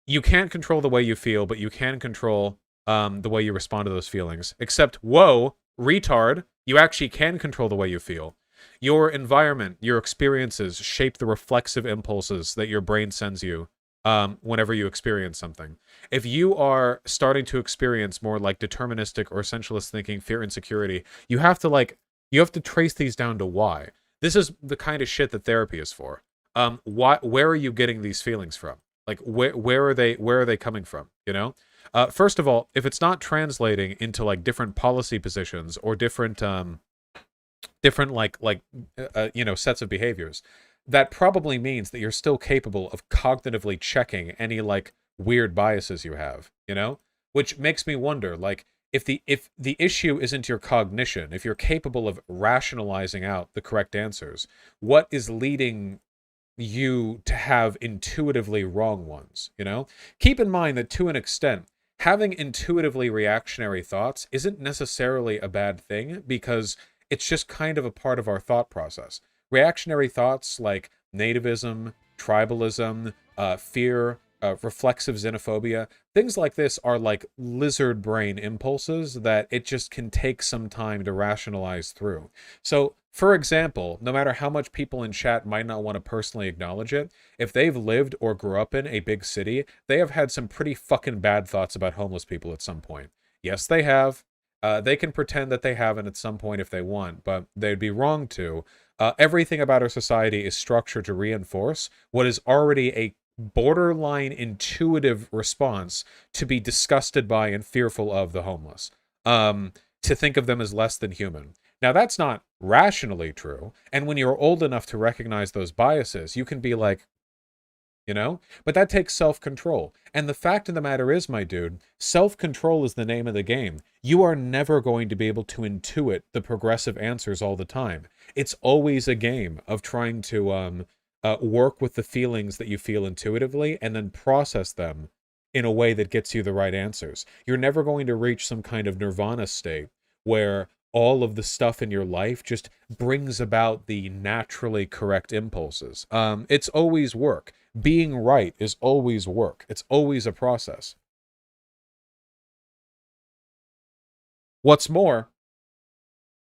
You can't control the way you feel, but you can control the way you respond to those feelings. Except, whoa, retard, you actually can control the way you feel. Your environment, your experiences shape the reflexive impulses that your brain sends you whenever you experience something. If you are starting to experience more like deterministic or essentialist thinking, fear, insecurity, you have to trace these down to why. This is the kind of shit that therapy is for. Where are you getting these feelings from? Like, where are they coming from? You know? First of all, if it's not translating into like different policy positions or different sets of behaviors, that probably means that you're still capable of cognitively checking any like weird biases you have, you know? Which makes me wonder, like, if the issue isn't your cognition, if you're capable of rationalizing out the correct answers, what is leading you to have intuitively wrong ones, you know? Keep in mind that to an extent, having intuitively reactionary thoughts isn't necessarily a bad thing, because it's just kind of a part of our thought process. Reactionary thoughts like nativism, tribalism, fear, reflexive xenophobia, things like this are like lizard brain impulses that it just can take some time to rationalize through. So, for example, no matter how much people in chat might not want to personally acknowledge it, if they've lived or grew up in a big city, they have had some pretty fucking bad thoughts about homeless people at some point. Yes, they have. They can pretend that they haven't at some point if they want, but they'd be wrong to. Everything about our society is structured to reinforce what is already a borderline intuitive response to be disgusted by and fearful of the homeless. To think of them as less than human. Now, that's not rationally true, and when you're old enough to recognize those biases, you can be like, you know? But that takes self-control. And the fact of the matter is, my dude, self-control is the name of the game. You are never going to be able to intuit the progressive answers all the time. It's always a game of trying to work with the feelings that you feel intuitively and then process them in a way that gets you the right answers. You're never going to reach some kind of nirvana state where all of the stuff in your life just brings about the naturally correct impulses. It's always work. Being right is always work. It's always a process. What's more,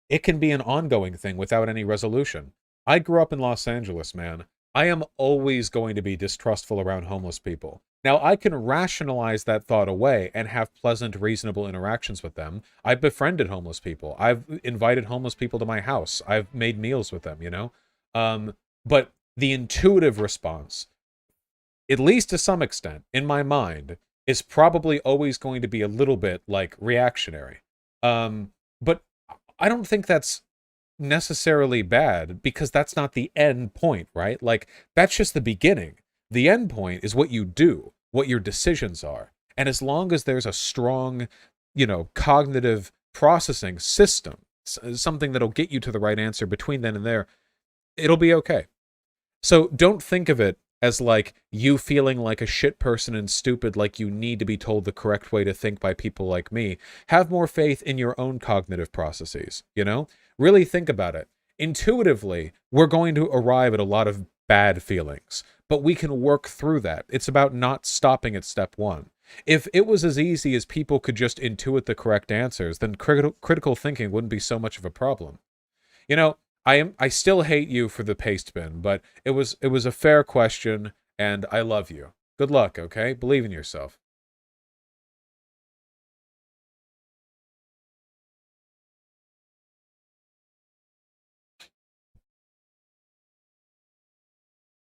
it can be an ongoing thing without any resolution. I grew up in Los Angeles, man. I am always going to be distrustful around homeless people. Now, I can rationalize that thought away and have pleasant, reasonable interactions with them. I've befriended homeless people. I've invited homeless people to my house. I've made meals with them, you know? But the intuitive response, at least to some extent, in my mind, is probably always going to be a little bit, like, reactionary. But I don't think that's necessarily bad, because that's not the end point, right? Like, that's just the beginning. The end point is what you do, what your decisions are. And as long as there's a strong, cognitive processing system, something that'll get you to the right answer between then and there, it'll be okay. So don't think of it as like you feeling like a shit person and stupid, like you need to be told the correct way to think by people like me. Have more faith in your own cognitive processes, Really think about it. Intuitively, we're going to arrive at a lot of bad feelings, but we can work through that. It's about not stopping at step one. If it was as easy as people could just intuit the correct answers, then critical thinking wouldn't be so much of a problem. I still hate you for the paste bin, but it was a fair question, and I love you. Good luck, okay? Believe in yourself.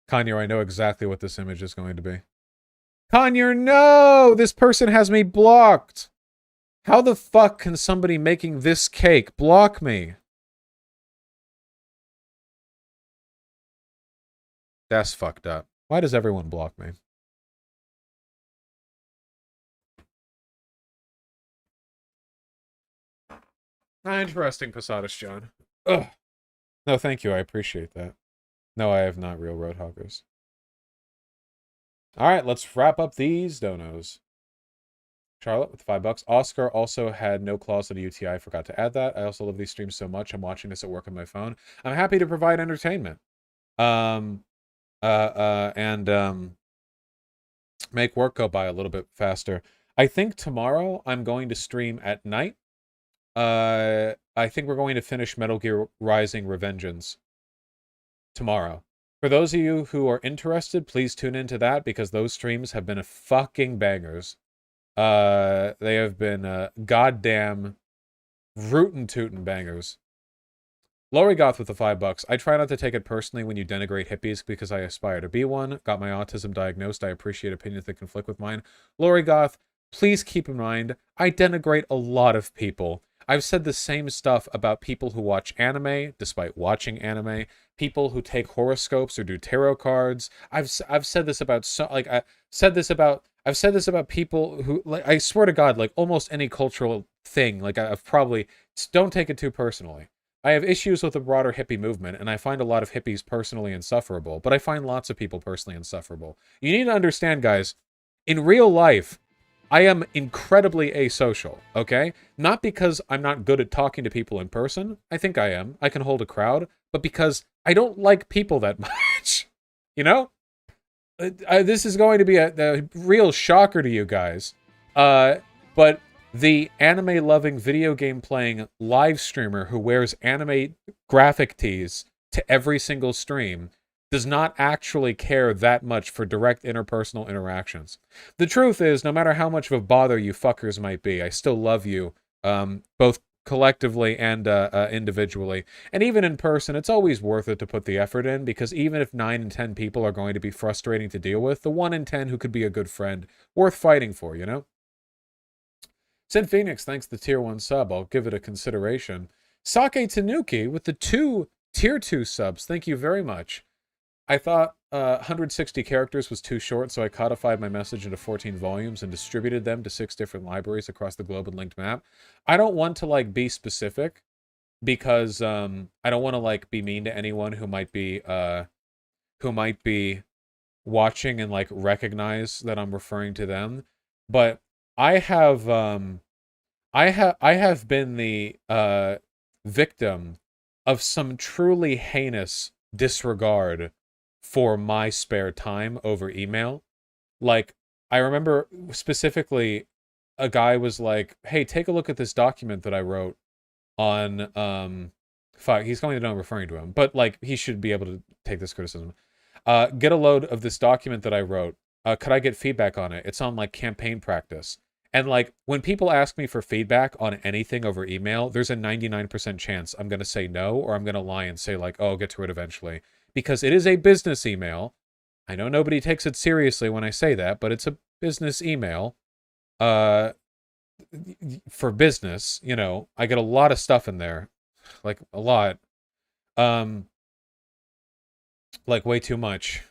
Kanye, I know exactly what this image is going to be. Kanye, no! This person has me blocked! How the fuck can somebody making this cake block me? That's fucked up. Why does everyone block me? Interesting, Posadas John. Ugh. No, thank you. I appreciate that. No, I have not real roadhoggers. All right, let's wrap up these donos. Charlotte with $5. Oscar also had no clause at a UTI. I forgot to add that. I also love these streams so much. I'm watching this at work on my phone. I'm happy to provide entertainment. And make work go by a little bit faster. I think tomorrow I'm going to stream at night. I think we're going to finish Metal Gear Rising Revengeance tomorrow. For those of you who are interested, please tune into that because those streams have been fucking bangers. They have been goddamn rootin' tootin' bangers. Lori Goth with the $5. I try not to take it personally when you denigrate hippies because I aspire to be one. Got my autism diagnosed. I appreciate opinions that conflict with mine. Lori Goth, please keep in mind, I denigrate a lot of people. I've said the same stuff about people who watch anime, despite watching anime. People who take horoscopes or do tarot cards. I've said this about I've said this about people who, like, I swear to God, like almost any cultural thing. Like I've probably, don't take it too personally. I have issues with the broader hippie movement, and I find a lot of hippies personally insufferable, but I find lots of people personally insufferable. You need to understand, guys, in real life, I am incredibly asocial, okay? Not because I'm not good at talking to people in person. I think I am. I can hold a crowd. But because I don't like people that much. You know? This is going to be a real shocker to you guys. But the anime-loving, video game-playing live streamer who wears anime graphic tees to every single stream does not actually care that much for direct interpersonal interactions. The truth is, no matter how much of a bother you fuckers might be, I still love you, both collectively and individually. And even in person, it's always worth it to put the effort in, because even if 9 in 10 people are going to be frustrating to deal with, the 1 in 10 who could be a good friend, worth fighting for, you know? Sid Phoenix, thanks the tier 1 sub. I'll give it a consideration. Sake Tanuki with the 2 tier 2 subs. Thank you very much. I thought 160 characters was too short, so I codified my message into 14 volumes and distributed them to 6 different libraries across the globe and linked map. I don't want to, like, be specific because I don't want to, like, be mean to anyone who might be watching and, like, recognize that I'm referring to them. But I have been the victim of some truly heinous disregard for my spare time over email. Like, I remember specifically a guy was like, hey, take a look at this document that I wrote on, fuck, he's going to know I'm referring to him, but, like, he should be able to take this criticism. Get a load of this document that I wrote. Could I get feedback on it? It's on, like, campaign practice. And, like, when people ask me for feedback on anything over email, there's a 99% chance I'm going to say no, or I'm going to lie and say, like, oh, I'll get to it eventually. Because it is a business email. I know nobody takes it seriously when I say that, but it's a business email. For business, you know, I get a lot of stuff in there. Like, a lot. Like, way too much.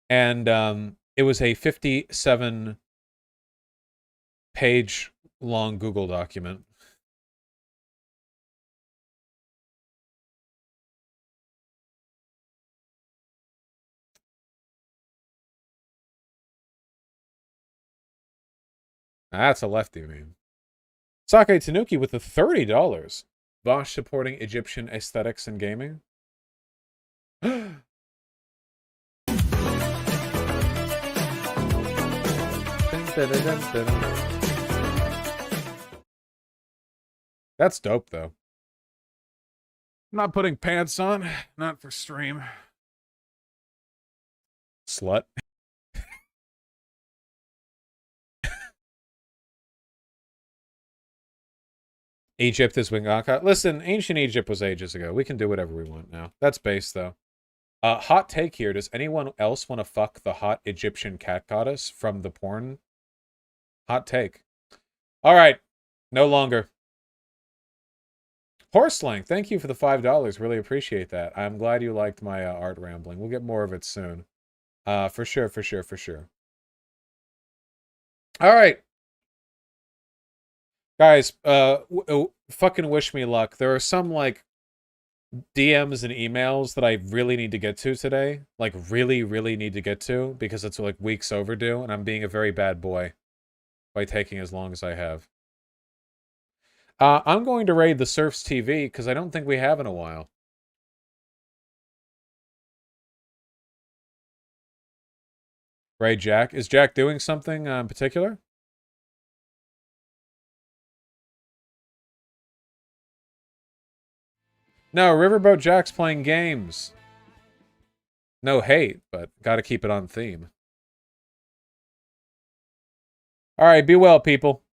And it was a 57-page long Google document. That's a lefty meme. Sake Tanuki with the $30. Vaush supporting Egyptian aesthetics and gaming. That's dope, though. I'm not putting pants on. Not for stream. Slut. Egypt is Wingaka. Listen, ancient Egypt was ages ago. We can do whatever we want now. That's base, though. Hot take here. Does anyone else want to fuck the hot Egyptian cat goddess from the porn? Hot take. All right. No longer. Horselang, thank you for the $5. Really appreciate that. I'm glad you liked my art rambling. We'll get more of it soon. For sure, for sure, for sure. All right. Guys, fucking wish me luck. There are some, like, DMs and emails that I really need to get to today. Like, really, really need to get to, because it's, like, weeks overdue, and I'm being a very bad boy. by taking as long as I have. I'm going to raid the Surfs TV because I don't think we have in a while. Raid Jack. Is Jack doing something in particular? No, Riverboat Jack's playing games. No hate, but gotta keep it on theme. Alright, be well, people.